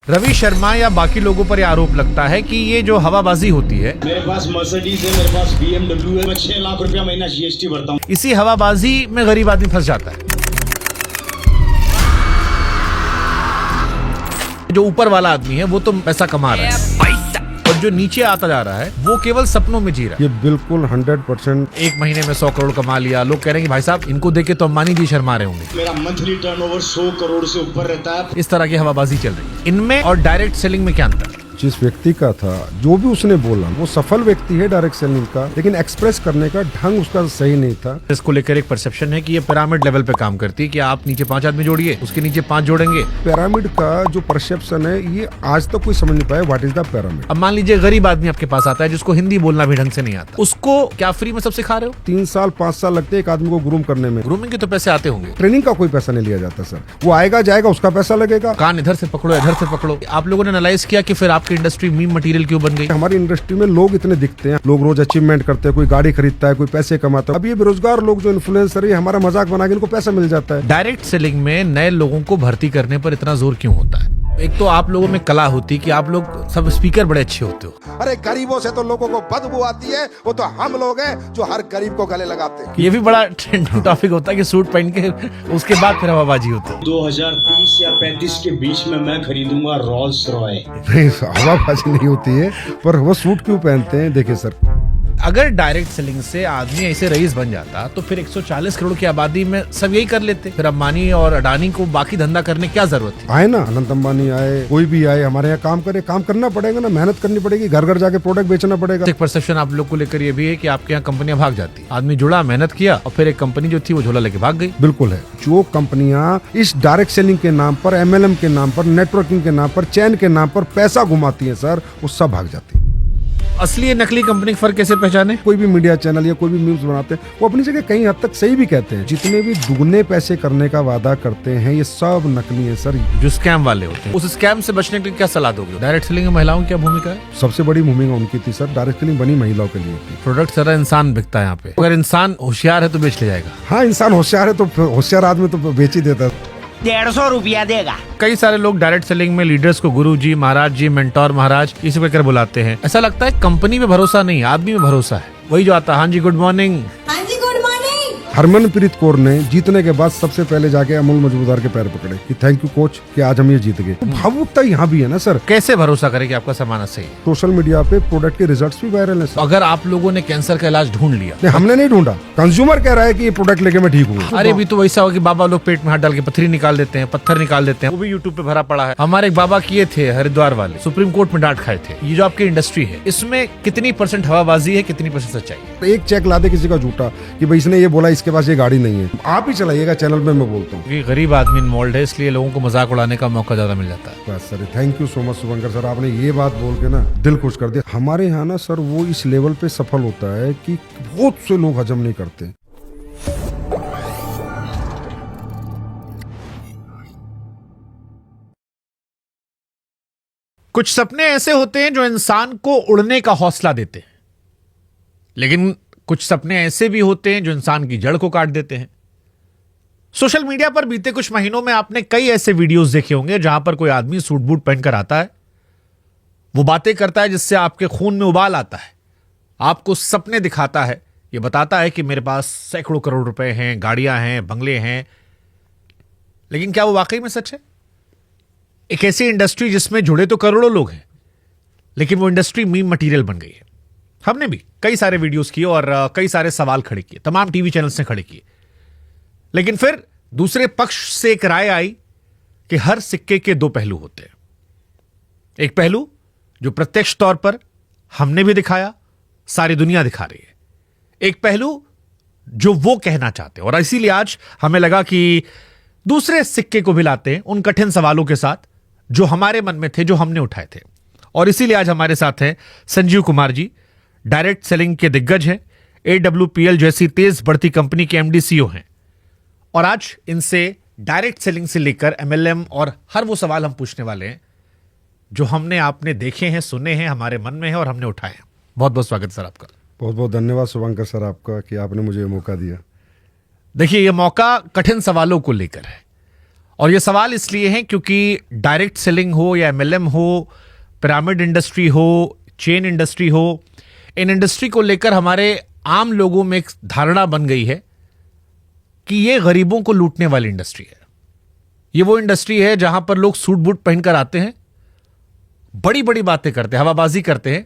रवि शर्मा या बाकी लोगों पर यह आरोप लगता है कि ये जो हवाबाजी होती है, मेरे पास मर्सिडीज है, मेरे पास BMW है, मैं 6 लाख रुपया महीना GST भरता हूँ। इसी हवाबाजी में गरीब आदमी फंस जाता है। जो ऊपर वाला आदमी है वो तो पैसा कमा रहा है और जो नीचे आता जा रहा है वो केवल सपनों में जी रहा है। ये बिल्कुल 100%। एक महीने में 100 करोड़ कमा लिया। लोग कह रहे हैं कि भाई साहब इनको देख के तो अंबानी जी शर्मा रहे होंगे। मेरा मंथली टर्नओवर 100 करोड़ से ऊपर रहता है। इस तरह की हवाबाजी चल रही है। इनमें और डायरेक्ट सेलिंग में क्या अंतर है? जिस व्यक्ति का था, जो भी उसने बोला, वो सफल व्यक्ति है डायरेक्ट सेलिंग का, लेकिन एक्सप्रेस करने का ढंग उसका सही नहीं था। इसको लेकर एक परसेप्शन है कि ये पिरामिड लेवल पे काम करती है कि आप नीचे 5 आदमी जोड़िए, उसके नीचे 5 जोड़ेंगे। पिरामिड का जो परसेप्शन है, ये आज तक कोई समझ नहीं पाया व्हाट इज द पिरामिड। अब मान लीजिए गरीब आदमी आपके पास आता है जिसको हिंदी बोलना भी ढंग से नहीं आता, उसको क्या फ्री में सब सिखा रहे हो? 3 साल 5 साल लगते हैं एक आदमी को ग्रूम करने में। ग्रूमिंग के तो पैसे आते होंगे। ट्रेनिंग का कोई पैसा नहीं लिया जाता सर। वो आएगा जाएगा, उसका पैसा लगेगा। कान इधर से पकड़ो, इधर से पकड़ो। आप लोगों ने एनालाइज किया कि फिर आपकी इंडस्ट्री मीम मटेरियल क्यों बन गई? हमारी इंडस्ट्री में लोग इतने दिखते हैं, लोग रोज अचीवमेंट करते हैं, कोई गाड़ी खरीदता है, कोई पैसे कमाता है। अब ये बेरोजगार लोग जो इन्फ्लुएंसर है, हमारा मजाक बना के इनको पैसा मिल जाता है। डायरेक्ट सेलिंग में नए लोगों को भर्ती करने पर इतना जोर क्यों होता है? एक तो आप लोगों में कला होती कि आप लोग सब स्पीकर बड़े अच्छे होते हो। अरे गरीबों से तो लोगों को बदबू आती है, वो तो हम लोग हैं जो हर गरीब को गले लगाते हैं। ये भी बड़ा ट्रेंडिंग टॉपिक होता है कि सूट पहन के उसके बाद फिर हवाबाजी होती है। 2030 या 35 के बीच में मैं खरीदूंगा रोल्स रॉय। नहीं, हवाबाजी नहीं होती है, पर वो सूट क्यों पहनते हैं? देखिए सर, अगर डायरेक्ट सेलिंग से आदमी ऐसे रईस बन जाता तो फिर 140 करोड़ की आबादी में सब यही कर लेते। फिर अंबानी और अडानी को बाकी धंधा करने की क्या जरूरत थी? आए ना, अनंत अंबानी आए, कोई भी आए, हमारे यहाँ काम करे, काम करना पड़ेगा ना, मेहनत करनी पड़ेगी, घर घर जाके प्रोडक्ट बेचना पड़ेगा। एक परसेप्शन आप लोग को लेकर ये भी है कि आपके यहाँ कंपनियां भाग जाती। आदमी जुड़ा, मेहनत किया और फिर एक कंपनी जो थी वो झोला लेके भाग गई। बिल्कुल है। जो कंपनियां इस डायरेक्ट सेलिंग के नाम पर, MLM के नाम पर, नेटवर्किंग के नाम पर, चैन के नाम पर पैसा घुमाती है सर, वो सब भाग जाती है। असली या नकली कंपनी का फर्क कैसे पहचाने? कोई भी मीडिया चैनल या कोई भी न्यूज बनाते हैं, वो अपनी जगह कहीं हद तक सही भी कहते हैं। जितने भी दुगने पैसे करने का वादा करते हैं, ये सब नकली है सर। जो स्कैम वाले होते हैं, उस स्कैम से बचने के लिए क्या सलाह दोगे? डायरेक्ट सेलिंग में महिलाओं की क्या भूमिका है? सबसे बड़ी भूमिका उनकी थी सर। डायरेक्ट सेलिंग बनी महिलाओं के लिए थी। प्रोडक्ट सारा इंसान बिकता है यहाँ पे। अगर इंसान होशियार है तो बेच ले जाएगा। हाँ, इंसान होशियार है तो होशियार आदमी तो बेच ही देता है। 150 रुपया देगा। कई सारे लोग डायरेक्ट सेलिंग में लीडर्स को गुरु जी, महाराज जी, मेंटोर महाराज ये सब कहकर बुलाते हैं। ऐसा लगता है कंपनी में भरोसा नहीं, आदमी में भरोसा है। वही जो आता है, हाँ जी गुड मॉर्निंग। हाँ जी गुड मॉर्निंग। हरमनप्रीत कौर ने जीतने के बाद सबसे पहले जाके अमूल मजमूदार के पैर पकड़े कि थैंक यू कोच कि आज हम ये जीत गए। भावुकता यहाँ भी है ना सर। कैसे भरोसा करे कि आपका सामान सही है? सोशल मीडिया पे प्रोडक्ट के रिजल्ट्स भी वायरल है सर। अगर आप लोगों ने कैंसर का इलाज ढूंढ लिया, नहीं, हमने नहीं ढूंढा, कंज्यूमर कह रहा है कि ये प्रोडक्ट लेके मैं ठीक हूँ। अरे भी तो वैसा हो कि बाबा लोग पेट में हाथ डाल के पत्थरी निकाल देते हैं, पत्थर निकाल देते हैं, वो भी यूट्यूब पे भरा पड़ा है। हमारे एक बाबा किए थे हरिद्वार वाले, सुप्रीम कोर्ट में डांट खाए थे। ये जो आपकी इंडस्ट्री है, इसमें कितनी परसेंट हवाबाजी है, कितनी परसेंट सच्चाई है? एक चेक ला दे किसी का झूठा कि भाई इसने ये बोला, इसके पास ये गाड़ी नहीं है, आप ही चलाइएगा चैनल पे, मैं बोलता हूँ। ये गरीब आदमी इन्वॉल्व है, इसलिए लोगों को मजाक उड़ाने का मौका ज्यादा मिल जाता है। बस sir, thank you so much Shubhankar sir, आपने ये बात बोल के ना दिल खुश कर दिया। हमारे यहाँ ना सर वो इस लेवल पे सफल होता है कि बहुत से लोग हजम नहीं करते। कुछ सपने ऐसे होते हैं जो इंसान को उड़ने का हौसला देते हैं, लेकिन कुछ सपने ऐसे भी होते हैं जो इंसान की जड़ को काट देते हैं। सोशल मीडिया पर बीते कुछ महीनों में आपने कई ऐसे वीडियोस देखे होंगे जहां पर कोई आदमी सूट बूट पहनकर आता है, वो बातें करता है जिससे आपके खून में उबाल आता है, आपको सपने दिखाता है, ये बताता है कि मेरे पास सैकड़ों करोड़ रुपए हैं, गाड़ियां हैं, बंगले हैं। लेकिन क्या वो वाकई में सच है? एक ऐसी इंडस्ट्री जिसमें जुड़े तो करोड़ों लोग हैं, लेकिन वो इंडस्ट्री मीम मटेरियल बन गई है। हमने भी कई सारे वीडियोस किए और कई सारे सवाल खड़े किए, तमाम टीवी चैनल्स ने खड़े किए। लेकिन फिर दूसरे पक्ष से एक राय आई कि हर सिक्के के दो पहलू होते हैं। एक पहलू जो प्रत्यक्ष तौर पर हमने भी दिखाया, सारी दुनिया दिखा रही है। एक पहलू जो वो कहना चाहते हैं, और इसीलिए आज हमें लगा कि दूसरे सिक्के को भी लाते हैं उन कठिन सवालों के साथ जो हमारे मन में थे, जो हमने उठाए थे। और इसीलिए आज हमारे साथ हैं संजीव कुमार जी, डायरेक्ट सेलिंग के दिग्गज हैं, AWPL जैसी तेज बढ़ती कंपनी के MD CEO हैं। और आज इनसे डायरेक्ट सेलिंग से लेकर MLM और हर वो सवाल हम पूछने वाले हैं जो हमने आपने देखे हैं, सुने हैं, हमारे मन में है और हमने उठाए हैं। बहुत बहुत स्वागत सर आपका। बहुत बहुत धन्यवाद शुभंकर सर आपका कि आपने मुझे ये मौका दिया। देखिए, ये मौका कठिन सवालों को लेकर है और ये सवाल इसलिए है क्योंकि डायरेक्ट सेलिंग हो या एमएलएम हो, पिरामिड इंडस्ट्री हो, चेन इंडस्ट्री हो, इन इंडस्ट्री को लेकर हमारे आम लोगों में एक धारणा बन गई है कि ये गरीबों को लूटने वाली इंडस्ट्री है। ये वो इंडस्ट्री है जहां पर लोग सूट बूट पहनकर आते हैं, बड़ी बड़ी बातें करते हैं, हवाबाजी करते हैं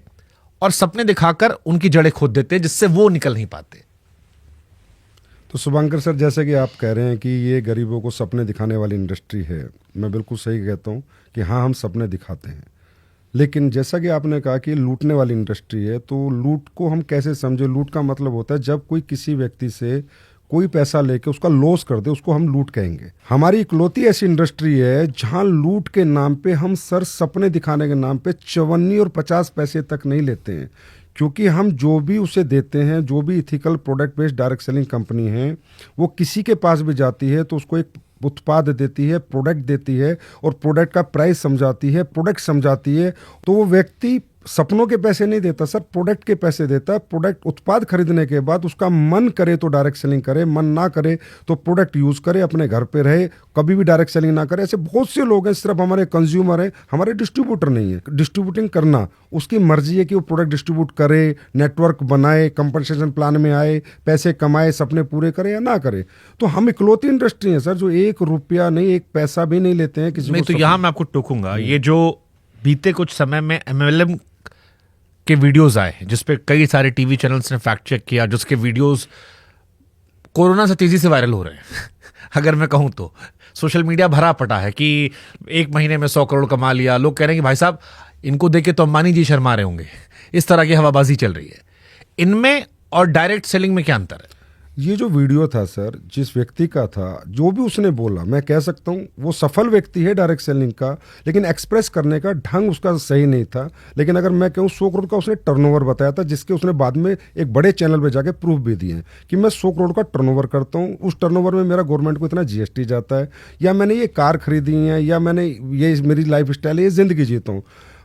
और सपने दिखाकर उनकी जड़ें खोद देते हैं जिससे वो निकल नहीं पाते। तो शुभंकर सर, जैसे कि आप कह रहे हैं कि ये गरीबों को सपने दिखाने वाली इंडस्ट्री है, मैं बिल्कुल सही कहता हूँ कि हाँ, हम सपने दिखाते हैं। लेकिन जैसा कि आपने कहा कि लूटने वाली इंडस्ट्री है, तो लूट को हम कैसे समझे? लूट का मतलब होता है जब कोई किसी व्यक्ति से कोई पैसा लेके उसका लॉस कर दे, उसको हम लूट कहेंगे। हमारी इकलौती ऐसी इंडस्ट्री है जहां लूट के नाम पे हम सर सपने दिखाने के नाम पे 54 और 50 पैसे तक नहीं लेते हैं, क्योंकि हम जो भी उसे देते हैं, जो भी ethical product based direct selling company है, वो किसी के पास भी जाती है तो उसको एक उत्पाद देती है, प्रोडक्ट देती है और प्रोडक्ट का प्राइस समझाती है, प्रोडक्ट समझाती है। तो वो व्यक्ति सपनों के पैसे नहीं देता सर, प्रोडक्ट के पैसे देता है। प्रोडक्ट उत्पाद खरीदने के बाद उसका मन करे तो डायरेक्ट सेलिंग करे, मन ना करे तो प्रोडक्ट यूज करे, अपने घर पे रहे, कभी भी डायरेक्ट सेलिंग ना करे। ऐसे बहुत से लोग हैं, सिर्फ हमारे कंज्यूमर हैं, हमारे डिस्ट्रीब्यूटर नहीं है। डिस्ट्रीब्यूटिंग करना उसकी मर्जी है कि वो प्रोडक्ट डिस्ट्रीब्यूट करे, नेटवर्क बनाए, कंपनसेशन प्लान में आए, पैसे कमाए, सपने पूरे करे या ना करे। तो हम इकलौती इंडस्ट्री है सर जो 1 रुपया नहीं, 1 पैसा भी नहीं लेते हैं किसी नहीं को। तो यहां मैं आपको टोकूंगा, ये जो बीते कुछ समय में एमएलएम के वीडियोस आए जिसपे कई सारे टीवी चैनल्स ने फैक्ट चेक किया, जिसके वीडियोस कोरोना से तेजी से वायरल हो रहे हैं अगर मैं कहूं तो सोशल मीडिया भरा पटा है कि 1 महीने में 100 करोड़ कमा लिया। लोग कह रहे हैं कि भाई साहब इनको देख के तो अंबानी जी शर्मा रहे होंगे। इस तरह की हवाबाजी चल रही है। इनमें और डायरेक्ट सेलिंग में क्या अंतर है? ये जो वीडियो था सर, जिस व्यक्ति का था, जो भी उसने बोला, मैं कह सकता हूँ वो सफल व्यक्ति है डायरेक्ट सेलिंग का, लेकिन एक्सप्रेस करने का ढंग उसका सही नहीं था। लेकिन अगर मैं कहूँ 100 करोड़ का उसने टर्नओवर बताया था, जिसके उसने बाद में एक बड़े चैनल पे जाके प्रूफ भी दिए कि मैं 100 करोड़ का टर्नओवर करता हूँ, उस टर्नओवर में मेरा गवर्नमेंट को इतना जीएसटी जाता है, या मैंने ये कार खरीदी है, या मैंने ये मेरी लाइफ स्टाइल है, ये जिंदगी जीता हूँ।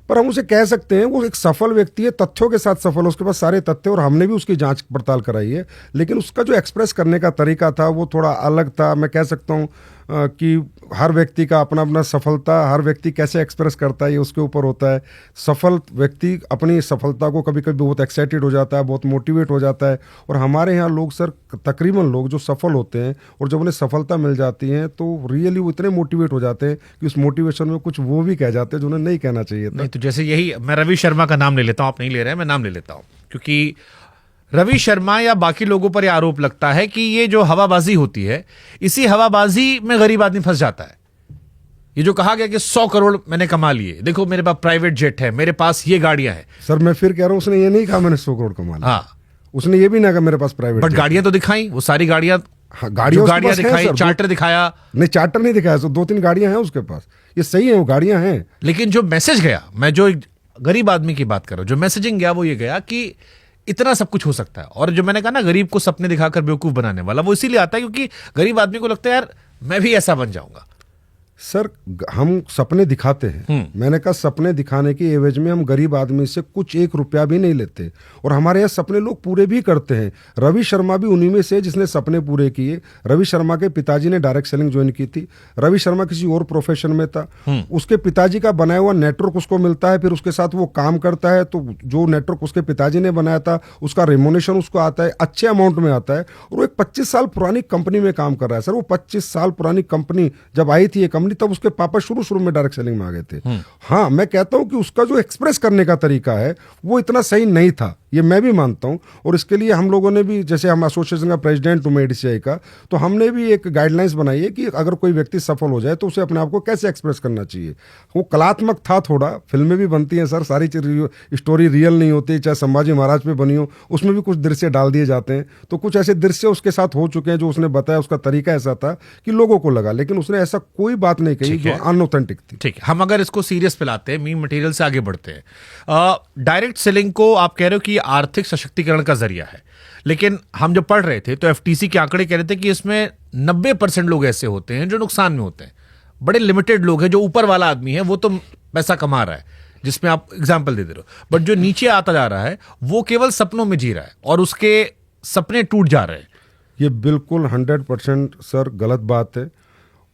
पर हम उसे कह सकते हैं वो एक सफल व्यक्ति है, तथ्यों के साथ सफल है, उसके पास सारे तथ्य, और हमने भी उसकी जांच पड़ताल कराई है। लेकिन उसका जो एक्सप्रेस करने का तरीका था वो थोड़ा अलग था। मैं कह सकता हूँ कि हर व्यक्ति का अपना अपना सफलता, हर व्यक्ति कैसे एक्सप्रेस करता है ये उसके ऊपर होता है। सफल व्यक्ति अपनी सफलता को कभी कभी बहुत एक्साइटेड हो जाता है, बहुत मोटिवेट हो जाता है। और हमारे यहाँ लोग सर, तकरीबन लोग जो सफल होते हैं और जब उन्हें सफलता मिल जाती है तो रियली वो इतने मोटिवेट हो जाते हैं कि उस मोटिवेशन में कुछ वो भी कह जाते हैं जो उन्हें नहीं कहना चाहिए था। नहीं तो जैसे यही, मैं रवि शर्मा का नाम ले लेता हूं, आप नहीं ले रहे हैं, मैं नाम ले लेता हूं, क्योंकि रवि शर्मा या बाकी लोगों पर यह आरोप लगता है कि ये जो हवाबाजी होती है, इसी हवाबाजी में गरीब आदमी फंस जाता है। ये जो कहा गया कि 100 करोड़ मैंने कमा लिए, देखो मेरे पास प्राइवेट जेट है, मेरे पास ये गाड़ियां हैं। सर मैं फिर कह रहा हूँ, उसने ये नहीं कहा मैंने 100 करोड़ कमा लिया। हाँ, उसने ये भी ना कहा मेरे पास प्राइवेट, बट गाड़ियां तो दिखाई, वो सारी गाड़ियां, हाँ, गाड़ियां दिखाई, चार्टर दिखाया। नहीं, चार्टर नहीं दिखाया, 2-3 गाड़ियां हैं उसके पास, ये सही है, वो गाड़ियां हैं। लेकिन जो मैसेज गया, मैं जो गरीब आदमी की बात कर रहा हूं, जो मैसेजिंग गया वो ये गया कि इतना सब कुछ हो सकता है। और जो मैंने कहा ना, गरीब को सपने दिखाकर बेवकूफ बनाने वाला, वो इसीलिए आता है क्योंकि गरीब आदमी को लगता है यार मैं भी ऐसा बन जाऊंगा। सर हम सपने दिखाते हैं, मैंने कहा सपने दिखाने की एवज में हम गरीब आदमी से कुछ 1 रुपया भी नहीं लेते, और हमारे यहाँ सपने लोग पूरे भी करते हैं। रवि शर्मा भी उन्हीं में से जिसने सपने पूरे किए। रवि शर्मा के पिताजी ने डायरेक्ट सेलिंग ज्वाइन की थी। रवि शर्मा किसी और प्रोफेशन में था, उसके पिताजी का बनाया हुआ नेटवर्क उसको मिलता है, फिर उसके साथ वो काम करता है, तो जो नेटवर्क उसके पिताजी ने बनाया था उसका रेमोनेशन उसको आता है, अच्छे अमाउंट में आता है, और वो एक 25 साल पुरानी कंपनी में काम कर रहा है। सर वो 25 साल पुरानी कंपनी जब आई थी ये कंपनी, तब उसके पापा शुरू में डायरेक्ट सेलिंग में आ गए थे। हाँ, मैं कहता हूं कि उसका जो एक्सप्रेस करने का तरीका है वो इतना सही नहीं था, ये मैं भी मानता हूं। और इसके लिए हम लोगों ने भी, जैसे हम एसोसिएशन का प्रेसिडेंट हूं एडीसीआई का, तो हमने भी एक गाइडलाइंस बनाई है कि अगर कोई व्यक्ति सफल हो जाए तो उसे अपने आप को कैसे एक्सप्रेस करना चाहिए। वो कलात्मक था थोड़ा, फिल्में भी बनती हैं सर, सारी स्टोरी रियल नहीं होती, चाहे संभाजी महाराज पे बनी हो, उसमें भी कुछ दृश्य डाल दिए जाते हैं। तो कुछ ऐसे दृश्य उसके साथ हो चुके हैं जो उसने बताया, उसका तरीका ऐसा था कि लोगों को लगा, लेकिन उसने ऐसा कोई बात नहीं कही जो अनऑथेंटिक थी। ठीक है, हम अगर इसको सीरियस पे लाते हैं, मीम मटेरियल से आगे बढ़ते हैं। डायरेक्ट सेलिंग को आप कह रहे हो कि आर्थिक सशक्तिकरण का जरिया है, लेकिन हम जब पढ़ रहे थे तो एफटीसी के आंकड़े कह रहे थे कि इसमें 90% लोग ऐसे होते हैं जो नुकसान में होते हैं। बड़े लिमिटेड लोग हैं, जो ऊपर वाला आदमी है वो तो पैसा कमा रहा है, जिसमें आप एग्जाम्पल दे रहे हो, बट जो नीचे आता जा रहा है वो केवल सपनों में जी रहा है और उसके सपने टूट जा रहे हैं। ये बिल्कुल 100% सर गलत बात है।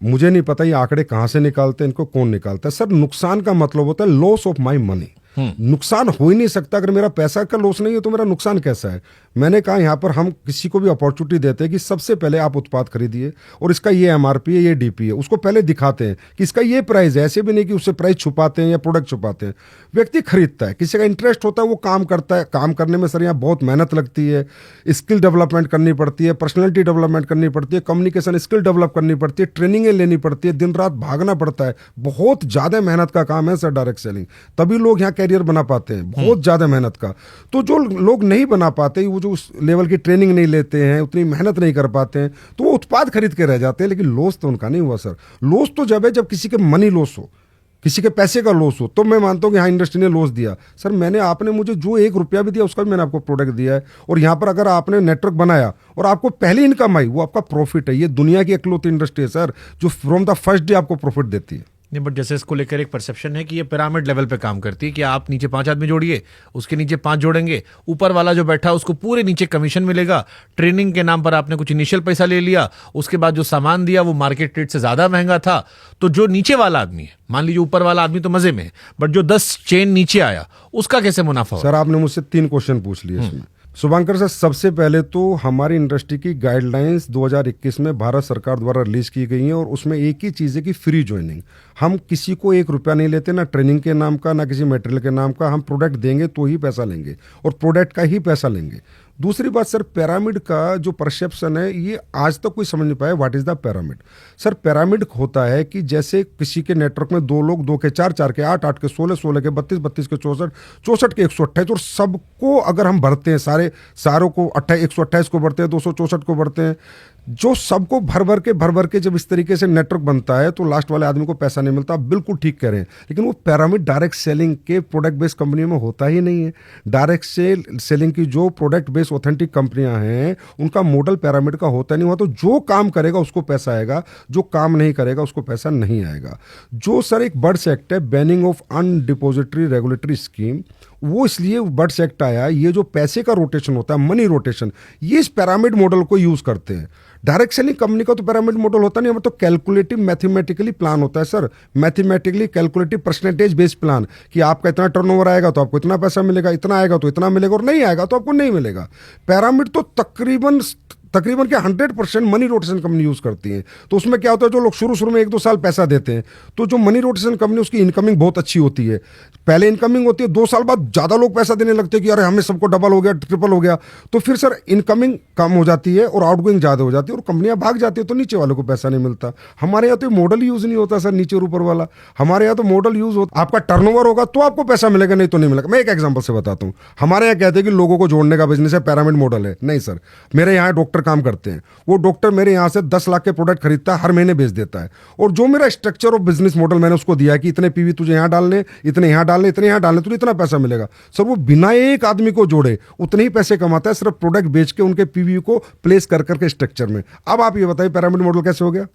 मुझे नहीं पता ये आंकड़े कहाँ से निकालते हैं, इनको कौन निकालता है। सर नुकसान का मतलब होता है लॉस ऑफ माई मनी। नुकसान हो ही नहीं सकता, अगर मेरा पैसा का लॉस नहीं है तो मेरा नुकसान कैसा है। मैंने कहा यहाँ पर हम किसी को भी अपॉर्चुनिटी देते हैं कि सबसे पहले आप उत्पाद खरीदिए और इसका ये एमआरपी है, ये डीपी है, उसको पहले दिखाते हैं कि इसका ये प्राइस है। ऐसे भी नहीं कि उससे प्राइस छुपाते हैं या प्रोडक्ट छुपाते हैं। व्यक्ति खरीदता है, किसी का इंटरेस्ट होता है, वो काम करता है। काम करने में सर यहाँ बहुत मेहनत लगती है, स्किल डेवलपमेंट करनी पड़ती है, पर्सनैलिटी डेवलपमेंट करनी पड़ती है, कम्युनिकेशन स्किल डेवलप करनी पड़ती है, ट्रेनिंगें लेनी पड़ती है, दिन रात भागना पड़ता है। बहुत ज़्यादा मेहनत का काम है सर डायरेक्ट सेलिंग, तभी लोग यहाँ कैरियर बना पाते हैं, बहुत ज़्यादा मेहनत का। तो जो लोग नहीं बना पाते, वो जो उस लेवल की ट्रेनिंग नहीं लेते हैं, उतनी मेहनत नहीं कर पाते हैं, तो वो उत्पाद खरीद के रह जाते हैं, लेकिन लॉस तो उनका नहीं हुआ सर। लॉस तो जब है जब किसी के मनी लॉस हो, किसी के पैसे का लॉस हो, तो मैं मानता हूँ कि हाँ इंडस्ट्री ने लॉस दिया। सर मैंने, आपने मुझे जो 1 रुपया भी दिया उसका भी मैंने आपको प्रोडक्ट दिया है, और यहाँ पर अगर आपने नेटवर्क बनाया और आपको पहली इनकम आई, वो आपका प्रॉफिट है। ये दुनिया की इकलौती इंडस्ट्री है सर जो फ्रॉम द फर्स्ट डे आपको प्रॉफिट देती है। नहीं, बट जैसे इसको लेकर एक परसेप्शन है कि ये पिरामिड लेवल पे काम करती है कि आप नीचे 5 आदमी जोड़िए, उसके नीचे 5 जोड़ेंगे, ऊपर वाला जो बैठा है उसको पूरे नीचे कमीशन मिलेगा। ट्रेनिंग के नाम पर आपने कुछ इनिशियल पैसा ले लिया, उसके बाद जो सामान दिया वो मार्केट रेट से ज्यादा महंगा था, तो जो नीचे वाला आदमी है, मान लीजिए ऊपर वाला आदमी तो मजे में है, बट जो 10 चेन नीचे आया उसका कैसे मुनाफा सर आपने मुझसे 3 क्वेश्चन पूछ लिए इसमें। शुभांकर सर, सबसे पहले तो हमारी इंडस्ट्री की गाइडलाइंस 2021 में भारत सरकार द्वारा रिलीज की गई हैं, और उसमें एक ही चीज़ है कि फ्री ज्वाइनिंग। हम किसी को 1 रुपया नहीं लेते, ना ट्रेनिंग के नाम का, ना किसी मटेरियल के नाम का। हम प्रोडक्ट देंगे तो ही पैसा लेंगे, और प्रोडक्ट का ही पैसा लेंगे। दूसरी बात सर, पिरामिड का जो परसेप्शन है, ये आज तक कोई समझ नहीं पाया what is the pyramid. Sir pyramid होता है कि जैसे किसी के नेटवर्क में 2 लोग, 2 के 4, 4 के 8, 8 के 16, 16 के 32, 32 के 64, 64 के 128, और सबको अगर हम भरते हैं, सारों को 128 को भरते हैं, 264 को भरते हैं, जो सबको भर भर के जब इस तरीके से नेटवर्क बनता है तो लास्ट वाले आदमी को पैसा नहीं मिलता। आप बिल्कुल ठीक कह रहे हैं, लेकिन वो पिरामिड डायरेक्ट सेलिंग के प्रोडक्ट बेस्ड कंपनियों में होता ही नहीं है। डायरेक्ट सेलिंग की जो प्रोडक्ट बेस्ड ऑथेंटिक कंपनियां हैं, उनका मॉडल पिरामिड का होता नहीं हुआ। तो जो काम करेगा उसको पैसा आएगा, जो काम नहीं करेगा उसको पैसा नहीं आएगा। जो सर एक बर्ड्स एक्ट है, बैनिंग ऑफ अनडिपोजिटरी रेगुलेटरी स्कीम, वो इसलिए बर्ड्स एक्ट आया। ये जो पैसे का रोटेशन होता है, मनी रोटेशन, ये इस पिरामिड मॉडल को यूज करते हैं। डायरेक्ट सेलिंग कंपनी का तो पिरामिड मॉडल होता नहीं, हमें तो कैलकुलेटिव मैथमेटिकली प्लान होता है sir, mathematically calculative percentage based plan, कि आपका इतना टर्नओवर आएगा तो आपको इतना पैसा मिलेगा, इतना आएगा तो इतना मिलेगा, और नहीं आएगा तो आपको नहीं मिलेगा। पिरामिड तो तकरीबन के 100% मनी रोटेशन कंपनी यूज करती है। तो उसमें क्या होता है, जो लोग शुरू में 1-2 साल पैसा देते हैं, तो जो मनी रोटेशन कंपनी, उसकी इनकमिंग बहुत अच्छी होती है। पहले इनकमिंग होती है, 2 साल बाद ज्यादा लोग पैसा देने लगते हैं कि अरे हमें सबको डबल हो गया, ट्रिपल हो गया। तो फिर सर इनकमिंग कम हो जाती है और आउटगोइंग ज्यादा हो जाती है, और कंपनियां भाग जाती है, तो नीचे वालों को पैसा नहीं मिलता। हमारे यहाँ तो मॉडल यूज नहीं होता सर, नीचे और ऊपर वाला। हमारे यहाँ तो मॉडल यूज होता, आपका टर्नओवर होगा तो आपको पैसा मिलेगा, नहीं तो नहीं मिलेगा। मैं एक एग्जाम्पल से बताता हूँ। हमारे यहाँ कहते हैं कि लोगों को जोड़ने का बिजनेस है, पिरामिड मॉडल है। नहीं सर, मेरे यहाँ डॉक्टर काम करते हैं, वो डॉक्टर मेरे यहाँ से 10 लाख के प्रोडक्ट खरीदता है, हर महीने बेच देता है, और जो मेरा स्ट्रक्चर ऑफ बिजनेस मॉडल मैंने उसको दिया है कि इतने पीवी तुझे यहाँ डालने, इतने यहाँ डालने, इतने यहाँ डालने, तुझे इतना पैसा मिलेगा। सर वो बिना एक आदमी को जोड़े उतने ही पैसे कमाता है, सिर्फ प्रोडक्ट बेच के उनके पीवी को प्लेस कर करके स्ट्रक्चर में। अब आप ये बताइए पिरामिड मॉडल कैसे हो गया?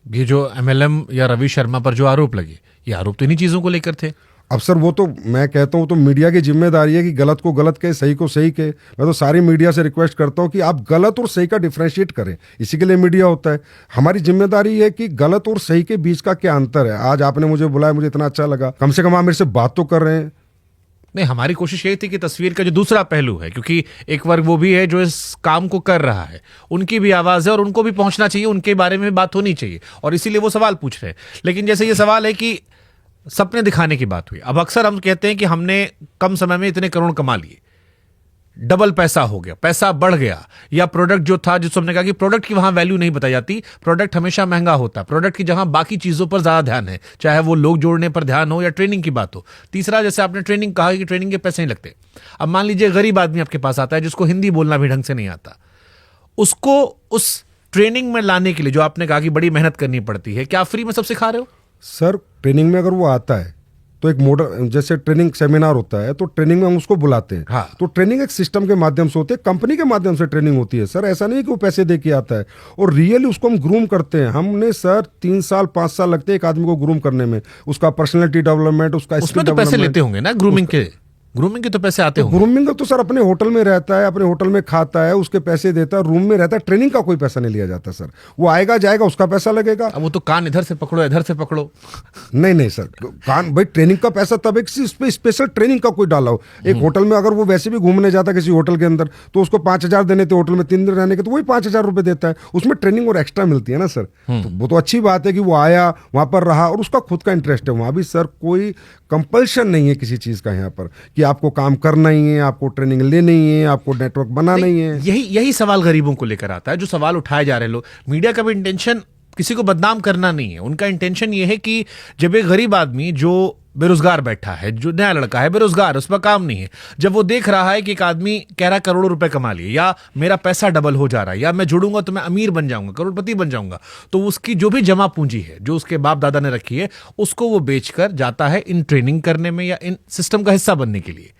ये जो MLM या रवि शर्मा पर जो आरोप लगे, ये आरोप तो इन्हीं चीजों को लेकर थे। अब सर वो तो मैं कहता हूँ तो मीडिया की जिम्मेदारी है कि गलत को गलत कहे, सही को सही कहे। मैं तो सारी मीडिया से रिक्वेस्ट करता हूँ कि आप गलत और सही का डिफरेंशिएट करें, इसी के लिए मीडिया होता है। हमारी जिम्मेदारी है कि गलत और सही के बीच का क्या अंतर है। आज आपने मुझे बुलाया, मुझे इतना अच्छा लगा, कम से कम आप मेरे से बात तो कर रहे हैं। नहीं, हमारी कोशिश यही थी कि तस्वीर का जो दूसरा पहलू है, क्योंकि एक वर्ग वो भी है जो इस काम को कर रहा है, उनकी भी आवाज है और उनको भी पहुंचना चाहिए, उनके बारे में बात होनी चाहिए, और इसीलिए वो सवाल पूछ रहे हैं। लेकिन जैसे ये सवाल है कि सपने दिखाने की बात हुई, अब अक्सर हम कहते हैं कि हमने कम समय में इतने करोड़ कमा लिए, डबल पैसा हो गया, पैसा बढ़ गया, या प्रोडक्ट जो था, जिसको हमने कहा कि प्रोडक्ट की वहां वैल्यू नहीं बताई जाती, प्रोडक्ट हमेशा महंगा होता है, प्रोडक्ट की जहां बाकी चीजों पर ज्यादा ध्यान है, चाहे वो लोग जोड़ने पर ध्यान हो या ट्रेनिंग की बात हो। तीसरा, जैसे आपने ट्रेनिंग कहा कि ट्रेनिंग के पैसे नहीं लगते। अब मान लीजिए गरीब आदमी आपके पास आता है जिसको हिंदी बोलना भी ढंग से नहीं आता, उसको उस ट्रेनिंग में लाने के लिए जो आपने कहा कि बड़ी मेहनत करनी पड़ती है, क्या आप फ्री में सब सिखा रहे हो? सर ट्रेनिंग में अगर वो आता है तो एक मॉडल, जैसे ट्रेनिंग सेमिनार होता है तो ट्रेनिंग में हम उसको बुलाते हैं। हाँ। तो ट्रेनिंग एक सिस्टम के माध्यम से होती है, कंपनी के माध्यम से ट्रेनिंग होती है सर। ऐसा नहीं कि वो पैसे दे के आता है, और रियली उसको हम ग्रूम करते हैं। हमने सर 3 साल 5 साल लगते हैं एक आदमी को ग्रूम करने में, उसका पर्सनैलिटी डेवलपमेंट, उसका उसमें तो पैसे लेते होंगे ना ग्रूमिंग के? ग्रूमिंग के तो पैसे आते होंगे। ग्रूमिंग का तो सर अपने होटल में रहता है, अपने होटल में खाता है, उसके पैसे देता है, रूम में रहता है, ट्रेनिंग का कोई पैसा नहीं लिया जाता सर। वो आएगा जाएगा, उसका पैसा लगेगा। अब वो तो कान इधर से पकड़ो इधर से पकड़ो। नहीं सर, कान भाई ट्रेनिंग का पैसा तब एक स्पेशल ट्रेनिंग का कोई डाला हो। एक होटल में अगर वो वैसे भी घूमने जाता किसी होटल के अंदर तो उसको 5,000 देने थे, होटल में 3 दिन रहने के, तो वही 5,000 रुपए देता है, उसमें ट्रेनिंग और एक्स्ट्रा मिलती है ना सर। तो वो तो अच्छी बात है कि वो आया, वहां पर रहा और उसका खुद का इंटरेस्ट है। वहां भी सर कोई कंपल्शन नहीं है किसी चीज का यहाँ पर कि आपको काम करना ही है, आपको ट्रेनिंग लेनी ही है, आपको नेटवर्क बनाना ही है। यही सवाल गरीबों को लेकर आता है, जो सवाल उठाए जा रहे हैं लोग। मीडिया का भी इंटेंशन किसी को बदनाम करना नहीं है, उनका इंटेंशन ये है कि जब एक गरीब आदमी जो बेरोजगार बैठा है, जो नया लड़का है बेरोजगार, उस पर काम नहीं है, जब वो देख रहा है कि एक आदमी कह रहा है करोड़ों रुपए कमा लिए, या मेरा पैसा डबल हो जा रहा है, या मैं जुड़ूंगा तो मैं अमीर बन जाऊंगा, करोड़पति बन जाऊंगा, तो उसकी जो भी जमा पूंजी है जो उसके बाप दादा ने रखी है, उसको वो बेचकर जाता है इन ट्रेनिंग करने में या इन सिस्टम का हिस्सा बनने के लिए।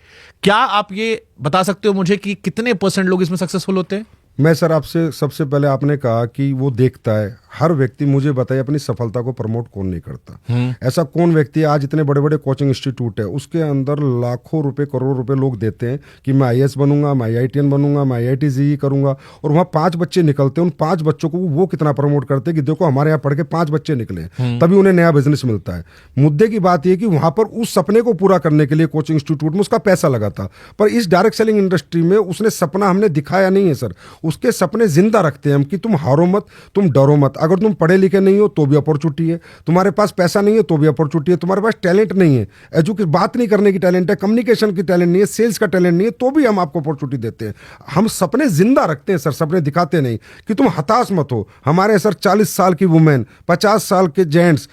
क्या आप ये बता सकते हो मुझे कि कितने % लोग इसमें सक्सेसफुल होते हैं? मैं सर आपसे सबसे पहले आपने कहा कि वो देखता है, हर व्यक्ति मुझे बताइए अपनी सफलता को प्रमोट कौन नहीं करता। ऐसा कौन व्यक्ति है, आज इतने बड़े बड़े कोचिंग इंस्टीट्यूट है, उसके अंदर लाखों रुपए करोड़ों रुपए लोग देते हैं कि मैं IAS बनूंगा, मैं IITian बनूंगा, मैं IIT JEE करूंगा, और वहाँ 5 बच्चे निकलते हैं। उन 5 बच्चों को वो कितना प्रमोट करते हैं कि देखो हमारे यहाँ पढ़ के 5 बच्चे निकले, तभी उन्हें नया बिजनेस मिलता है। मुद्दे की बात यह कि वहां पर उस सपने को पूरा करने के लिए कोचिंग इंस्टीट्यूट में उसका पैसा लगा था, पर इस डायरेक्ट सेलिंग इंडस्ट्री में उसने सपना हमने दिखाया नहीं है सर। उसके सपने जिंदा रखते हैं हम कि तुम हारो मत, तुम डरो मत। अगर तुम पढ़े लिखे नहीं हो तो भी अपॉर्चुनिटी है, तुम्हारे पास पैसा नहीं है तो भी अपॉर्चुनिटी है, तुम्हारे पास टैलेंट नहीं है, एजुकेशन बात नहीं करने की टैलेंट है, कम्युनिकेशन की टैलेंट नहीं है, सेल्स का टैलेंट नहीं है, तो भी हम आपको अपॉर्चुनिटी देते हैं। हम सपने जिंदा रखते हैं सर, सपने दिखाते नहीं कि तुम हताश मत हो। हमारे सर 40 साल की वुमेन, 50 साल के जेंट्स,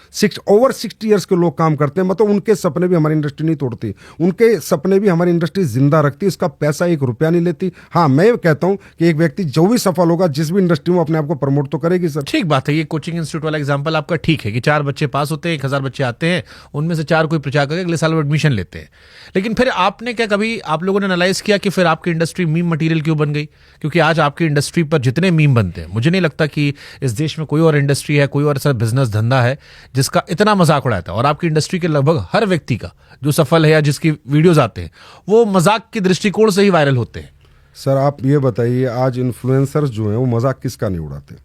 ओवर 60 ईयर्स के लोग काम करते हैं, मतलब उनके सपने भी हमारी इंडस्ट्री नहीं तोड़ती, उनके सपने भी हमारी इंडस्ट्री जिंदा रखती है। इसका पैसा 1 रुपया नहीं लेती। हाँ, मैं कहता हूं कि एक व्यक्ति जो भी सफल होगा जिस भी इंडस्ट्री में, अपने आप को प्रमोट तो करेगी सर। ठीक बात है, ये कोचिंग इंस्टीट्यूट वाला एग्जांपल आपका ठीक है कि 4 बच्चे पास होते हैं, 1000 बच्चे आते हैं, उनमें से 4 कोई प्रचार करके अगले साल वो एडमिशन लेते हैं। लेकिन फिर आपने क्या कभी आप लोगों ने एनालाइज किया कि फिर आपकी इंडस्ट्री मीम मटेरियल क्यों बन गई? क्योंकि आज आपकी इंडस्ट्री पर जितने मीम बनते हैं, मुझे नहीं लगता कि इस देश में कोई और इंडस्ट्री है, कोई और ऐसा बिजनेस धंधा है जिसका इतना मजाक उड़ाता है। और आपकी इंडस्ट्री के लगभग हर व्यक्ति का जो सफल है या जिसकी वीडियोज आते हैं वो मजाक के दृष्टिकोण से ही वायरल होते हैं। सर आप ये बताइए, आज इन्फ्लुएंसर्स जो हैं वो मजाक किसका नहीं उड़ाते?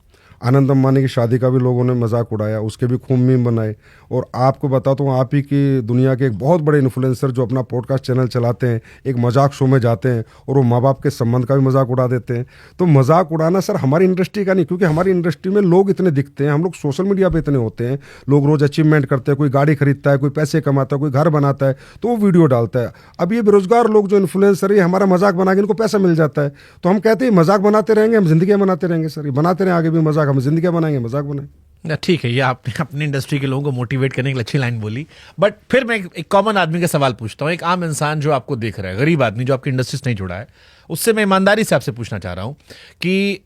आनंद अंबानी की शादी का भी लोगों ने मजाक उड़ाया, उसके भी खूब मीम बनाए। और आपको बताता हूँ, आप ही की दुनिया के एक बहुत बड़े इन्फ्लुएंसर जो अपना पॉडकास्ट चैनल चलाते हैं, एक मजाक शो में जाते हैं और वो माँ बाप के संबंध का भी मजाक उड़ा देते हैं। तो मजाक उड़ाना सर हमारी इंडस्ट्री का नहीं, क्योंकि हमारी इंडस्ट्री में लोग इतने दिखते हैं, हम लोग सोशल मीडिया पर इतने होते हैं, लोग रोज अचीवमेंट करते हैं, कोई गाड़ी खरीदता है, कोई पैसे कमाता है, कोई घर बनाता है तो वो वीडियो डालता है। अब ये बेरोजगार लोग जो इन्फ्लुएंसर है, हमारा मजाक बना के इनको पैसा मिल जाता है, तो हम कहते हैं मजाक बनाते रहेंगे, हम जिंदगी बनाते रहेंगे सर, ये बनाते रहें आगे भी मजाक, हम जिंदगी बनाएंगे मजाक बनाए। ठीक है, ये आपने अपनी इंडस्ट्री के लोगों को मोटिवेट करने की अच्छी लाइन बोली। बट फिर मैं एक कॉमन आदमी का सवाल पूछता हूँ, एक आम इंसान जो आपको देख रहा है, गरीब आदमी जो आपकी इंडस्ट्री से नहीं जुड़ा है, उससे मैं ईमानदारी से आपसे पूछना चाह रहा हूँ कि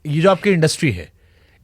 ये जो आपकी इंडस्ट्री है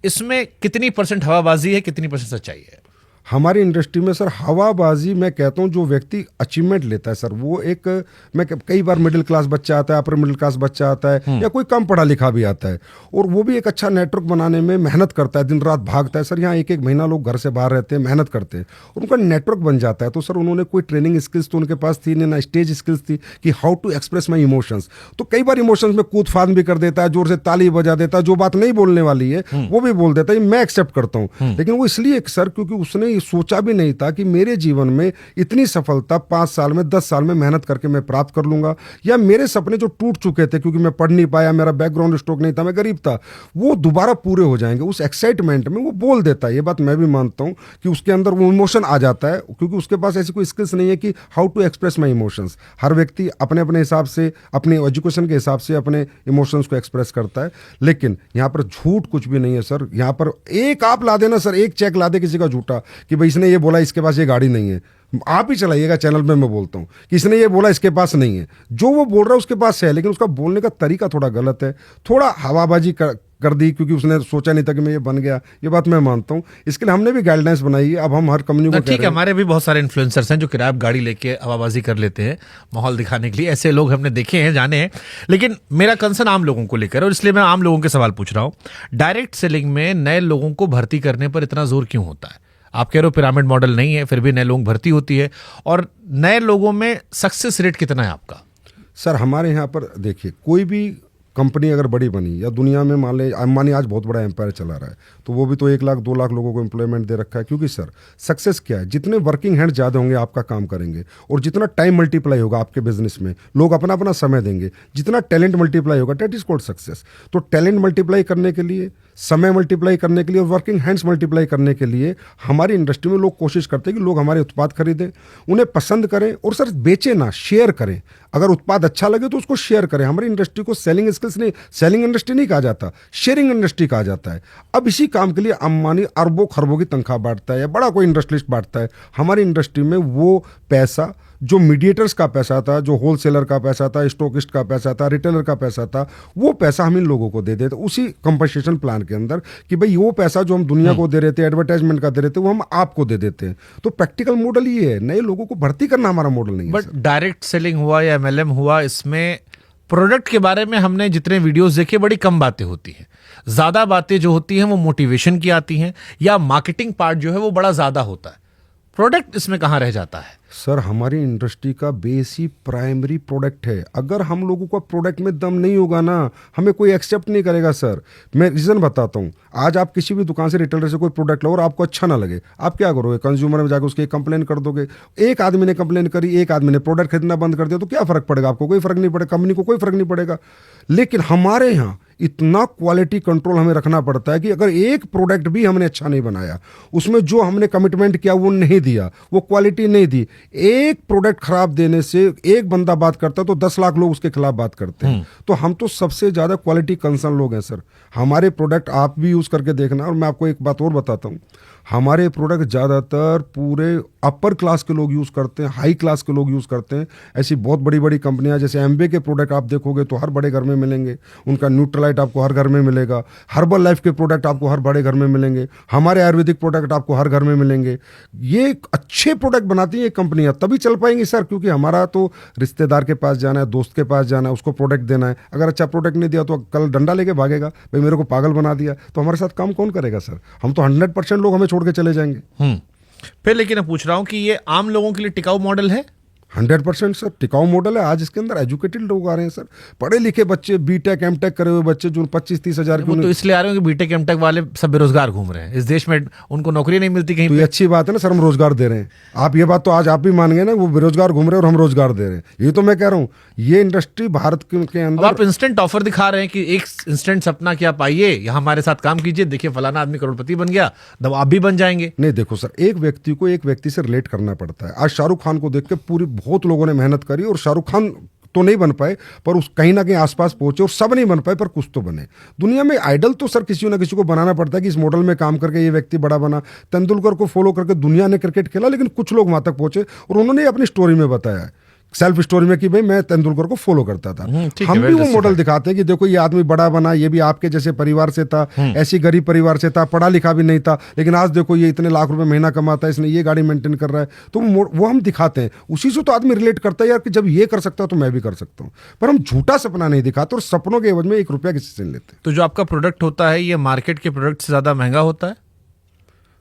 इसमें कितनी % हवाबाजी है, कितनी % सच्चाई है? हमारी इंडस्ट्री में सर हवाबाजी, मैं कहता हूँ जो व्यक्ति अचीवमेंट लेता है सर, वो एक, मैं कई बार मिडिल क्लास बच्चा आता है, अपर मिडिल क्लास बच्चा आता है, या कोई कम पढ़ा लिखा भी आता है, और वो भी एक अच्छा नेटवर्क बनाने में मेहनत करता है, दिन रात भागता है सर। यहाँ 1-1 महीना लोग घर से बाहर रहते हैं, मेहनत करते हैं और उनका नेटवर्क बन जाता है। तो सर उन्होंने कोई ट्रेनिंग स्किल्स तो उनके पास थी नहीं, ना स्टेज स्किल्स थी कि how to express my emotions. तो कई बार इमोशंस में कूद फान भी कर देता है, जोर से ताली बजा देता है, जो बात नहीं बोलने वाली है वो भी बोल देता है, मैं एक्सेप्ट करता हूँ। लेकिन वो इसलिए सर क्योंकि उसने ये सोचा भी नहीं था कि मेरे जीवन में इतनी सफलता 5 साल में, 10 साल में मेहनत करके मैं प्राप्त कर लूंगा, या मेरे सपने जो टूट चुके थे क्योंकि मैं पढ़ नहीं पाया, मेरा बैकग्राउंड स्ट्रोक नहीं था, मैं गरीब था, वो दोबारा पूरे हो जाएंगे। उस एक्साइटमेंट में वो बोल देता है। ये बात मैं भी मानता हूं कि उसके अंदर वो इमोशन आ जाता है, क्योंकि उसके पास ऐसी कोई स्किल्स नहीं है कि how to express my emotions. हर व्यक्ति अपने अपने हिसाब से, अपने एजुकेशन के हिसाब से अपने इमोशंस को एक्सप्रेस करता है। लेकिन यहाँ पर झूठ कुछ भी नहीं है सर। यहाँ पर एक आप ला देना सर, एक चेक ला दे किसी का झूठा कि भाई इसने ये बोला इसके पास ये गाड़ी नहीं है, आप ही चलाइएगा चैनल में, मैं बोलता हूँ कि इसने ये बोला इसके पास नहीं है, जो वो बोल रहा है उसके पास है, लेकिन उसका बोलने का तरीका थोड़ा गलत है, थोड़ा हवाबाजी कर दी क्योंकि उसने सोचा नहीं था कि मैं ये बन गया। ये बात मैं मानता हूँ, इसके लिए हमने भी गाइडलाइंस बनाई है। अब हम हर कंपनी को ठीक है, हमारे भी बहुत सारे इन्फ्लुएंसर्स हैं जो किराया गाड़ी लेके हवाबाजी कर लेते हैं माहौल दिखाने के लिए, ऐसे लोग हमने देखे हैं, जाने हैं। लेकिन मेरा कंसर्न आम लोगों को लेकर, और इसलिए मैं आम लोगों के सवाल पूछ रहा हूँ। डायरेक्ट सेलिंग में नए लोगों को भर्ती करने पर इतना जोर क्यों होता है? आप कह रहे हो पिरामिड मॉडल नहीं है, फिर भी नए लोग भर्ती होती है, और नए लोगों में सक्सेस रेट कितना है आपका? सर हमारे यहाँ पर देखिए, कोई भी कंपनी अगर बड़ी बनी या दुनिया में मान ले अंबानी आज बहुत बड़ा एम्पायर चला रहा है, तो वो भी तो 1 लाख 2 लाख लोगों को एम्प्लॉयमेंट दे रखा है। क्योंकि सर सक्सेस क्या है, जितने वर्किंग हैंड ज़्यादा होंगे आपका काम करेंगे, और जितना टाइम मल्टीप्लाई होगा आपके बिजनेस में, लोग अपना अपना समय देंगे, जितना टैलेंट मल्टीप्लाई होगा, डेट इज कॉल्ड सक्सेस। तो टैलेंट मल्टीप्लाई करने के लिए, समय मल्टीप्लाई करने के लिए और वर्किंग हैंड्स मल्टीप्लाई करने के लिए हमारी इंडस्ट्री में लोग कोशिश करते हैं कि लोग हमारे उत्पाद खरीदें, उन्हें पसंद करें, और सर बेचे ना, शेयर करें। अगर उत्पाद अच्छा लगे तो उसको शेयर करें। हमारी इंडस्ट्री को सेलिंग स्किल्स नहीं, सेलिंग इंडस्ट्री नहीं कहा जाता, शेयरिंग इंडस्ट्री कहा जाता है। अब इसी काम के लिए अंबानी अरबों खरबों की तनख्वाह बांटता है या बड़ा कोई इंडस्ट्रियलिस्ट बांटता है। हमारी इंडस्ट्री में वो पैसा जो मीडिएटर्स का पैसा था, जो होलसेलर का पैसा था, स्टॉकिस्ट का पैसा था, रिटेलर का पैसा था, वो पैसा हम इन लोगों को दे देते उसी कंपनसेशन प्लान के अंदर, कि भाई वो पैसा जो हम दुनिया को दे रहे थे, एडवर्टाइजमेंट का दे रहे थे, वो हम आपको दे देते हैं। तो प्रैक्टिकल मॉडल ये है, नए लोगों को भर्ती करना हमारा मॉडल नहीं है। बट डायरेक्ट सेलिंग हुआ या MLM हुआ, इसमें प्रोडक्ट के बारे में हमने जितने वीडियोस देखे बड़ी कम बातें होती हैं। ज्यादा बातें जो होती हैं वो मोटिवेशन की आती हैं, या मार्केटिंग पार्ट जो है वो बड़ा ज्यादा होता है। प्रोडक्ट इसमें कहाँ रह जाता है? सर हमारी इंडस्ट्री का बेस ही प्राइमरी प्रोडक्ट है। अगर हम लोगों का प्रोडक्ट में दम नहीं होगा ना, हमें कोई एक्सेप्ट नहीं करेगा। सर मैं रीज़न बताता हूँ। आज आप किसी भी दुकान से, रिटेलर से कोई प्रोडक्ट लो और आपको अच्छा ना लगे, आप क्या करोगे? कंज्यूमर में जाकर उसकी कंप्लेन कर दोगे। एक आदमी ने कंप्लेन करी, एक आदमी ने प्रोडक्ट खरीदना बंद कर दिया, तो क्या फ़र्क पड़ेगा? आपको कोई फ़र्क नहीं पड़ेगा, कंपनी को कोई फ़र्क नहीं पड़ेगा। लेकिन हमारे यहाँ इतना क्वालिटी कंट्रोल हमें रखना पड़ता है कि अगर एक प्रोडक्ट भी हमने अच्छा नहीं बनाया, उसमें जो हमने कमिटमेंट किया वो नहीं दिया, वो क्वालिटी नहीं दी, एक प्रोडक्ट खराब देने से एक बंदा बात करता है तो 10 लाख लोग उसके खिलाफ बात करते हैं। तो हम तो सबसे ज्यादा क्वालिटी कंसर्न लोग हैं सर। हमारे प्रोडक्ट आप भी यूज करके देखना। और मैं आपको एक बात और बताता हूँ, हमारे प्रोडक्ट ज़्यादातर पूरे अपर क्लास के लोग यूज़ करते हैं, हाई क्लास के लोग यूज़ करते हैं। ऐसी बहुत बड़ी बड़ी कंपनियां, जैसे एम्बे के प्रोडक्ट आप देखोगे तो हर बड़े घर में मिलेंगे, उनका न्यूट्रलाइट आपको हर घर में मिलेगा, हर्बल लाइफ के प्रोडक्ट आपको हर बड़े घर में मिलेंगे, हमारे आयुर्वेदिक प्रोडक्ट आपको हर घर में मिलेंगे। ये अच्छे प्रोडक्ट बनाती हैं कंपनियां, तभी चल पाएंगी सर। क्योंकि हमारा तो रिश्तेदार के पास जाना है, दोस्त के पास जाना है, उसको प्रोडक्ट देना है। अगर अच्छा प्रोडक्ट नहीं दिया तो कल डंडा लेके भागेगा, भाई मेरे को पागल बना दिया। तो हमारे साथ काम कौन करेगा सर? हम तो 100% लोग हमें छोड़ के चले जाएंगे। फिर लेकिन मैं पूछ रहा हूं कि ये आम लोगों के लिए टिकाऊ मॉडल है? 100% सर टिकाऊ मॉडल है। आज इसके अंदर एजुकेटेड लोग आ रहे हैं सर, पढ़े लिखे बच्चे, बीटेक एमटेक करे हुए बच्चे, जो 25-30 हजार वो तो इसलिए आ रहे हो कि बीटेक एमटेक वाले सब बेरोजगार घूम रहे हैं इस देश में, उनको नौकरी नहीं मिलती कहीं तो ये अच्छी बात है ना सर, हम रोजगार दे रहे हैं। आप ये बात तो आज आप भी मान गए ना, वो बेरोजगार घूम रहे हैं और हम रोजगार दे रहे हैं। ये तो मैं कह रहा हूँ, ये इंडस्ट्री भारत के अब अंदर आप इंस्टेंट ऑफर दिखा रहे हैं कि एक इंस्टेंट सपना कि आप आइए यहाँ हमारे साथ काम कीजिए, देखिए फलाना आदमी करोड़पति बन गया, तब आप भी बन जाएंगे। नहीं, देखो सर, एक व्यक्ति को एक व्यक्ति से रिलेट करना पड़ता है। आज शाहरुख खान को देख के पूरी बहुत लोगों ने मेहनत करी, और शाहरुख खान तो नहीं बन पाए, पर उस कहीं ना कहीं आसपास पहुंचे, और सब नहीं बन पाए पर कुछ तो बने। दुनिया में आइडल तो सर किसी ना किसी को बनाना पड़ता है कि इस मॉडल में काम करके ये व्यक्ति बड़ा बना। तेंदुलकर को फॉलो करके दुनिया ने क्रिकेट खेला, लेकिन कुछ लोग वहां तक पहुंचे और उन्होंने अपनी स्टोरी में बताया है, सेल्फ स्टोरी में, कि भाई मैं तेंदुलकर को फॉलो करता था। हम भी वो मॉडल दिखाते हैं कि देखो ये आदमी बड़ा बना, ये भी आपके जैसे परिवार से था, ऐसी गरीब परिवार से था, पढ़ा लिखा भी नहीं था, लेकिन आज देखो ये इतने लाख रुपए महीना कमाता है, इसने ये गाड़ी मेंटेन कर रहा है। तो वो हम दिखाते हैं, उसी से तो आदमी रिलेट करता है यार, कि जब ये कर सकता है तो मैं भी कर सकता हूँ। पर हम झूठा सपना नहीं दिखाते, और सपनों के एवज में 1 रुपया किसी से नहीं लेते। तो जो आपका प्रोडक्ट होता है ये मार्केट के प्रोडक्ट से ज्यादा महंगा होता है?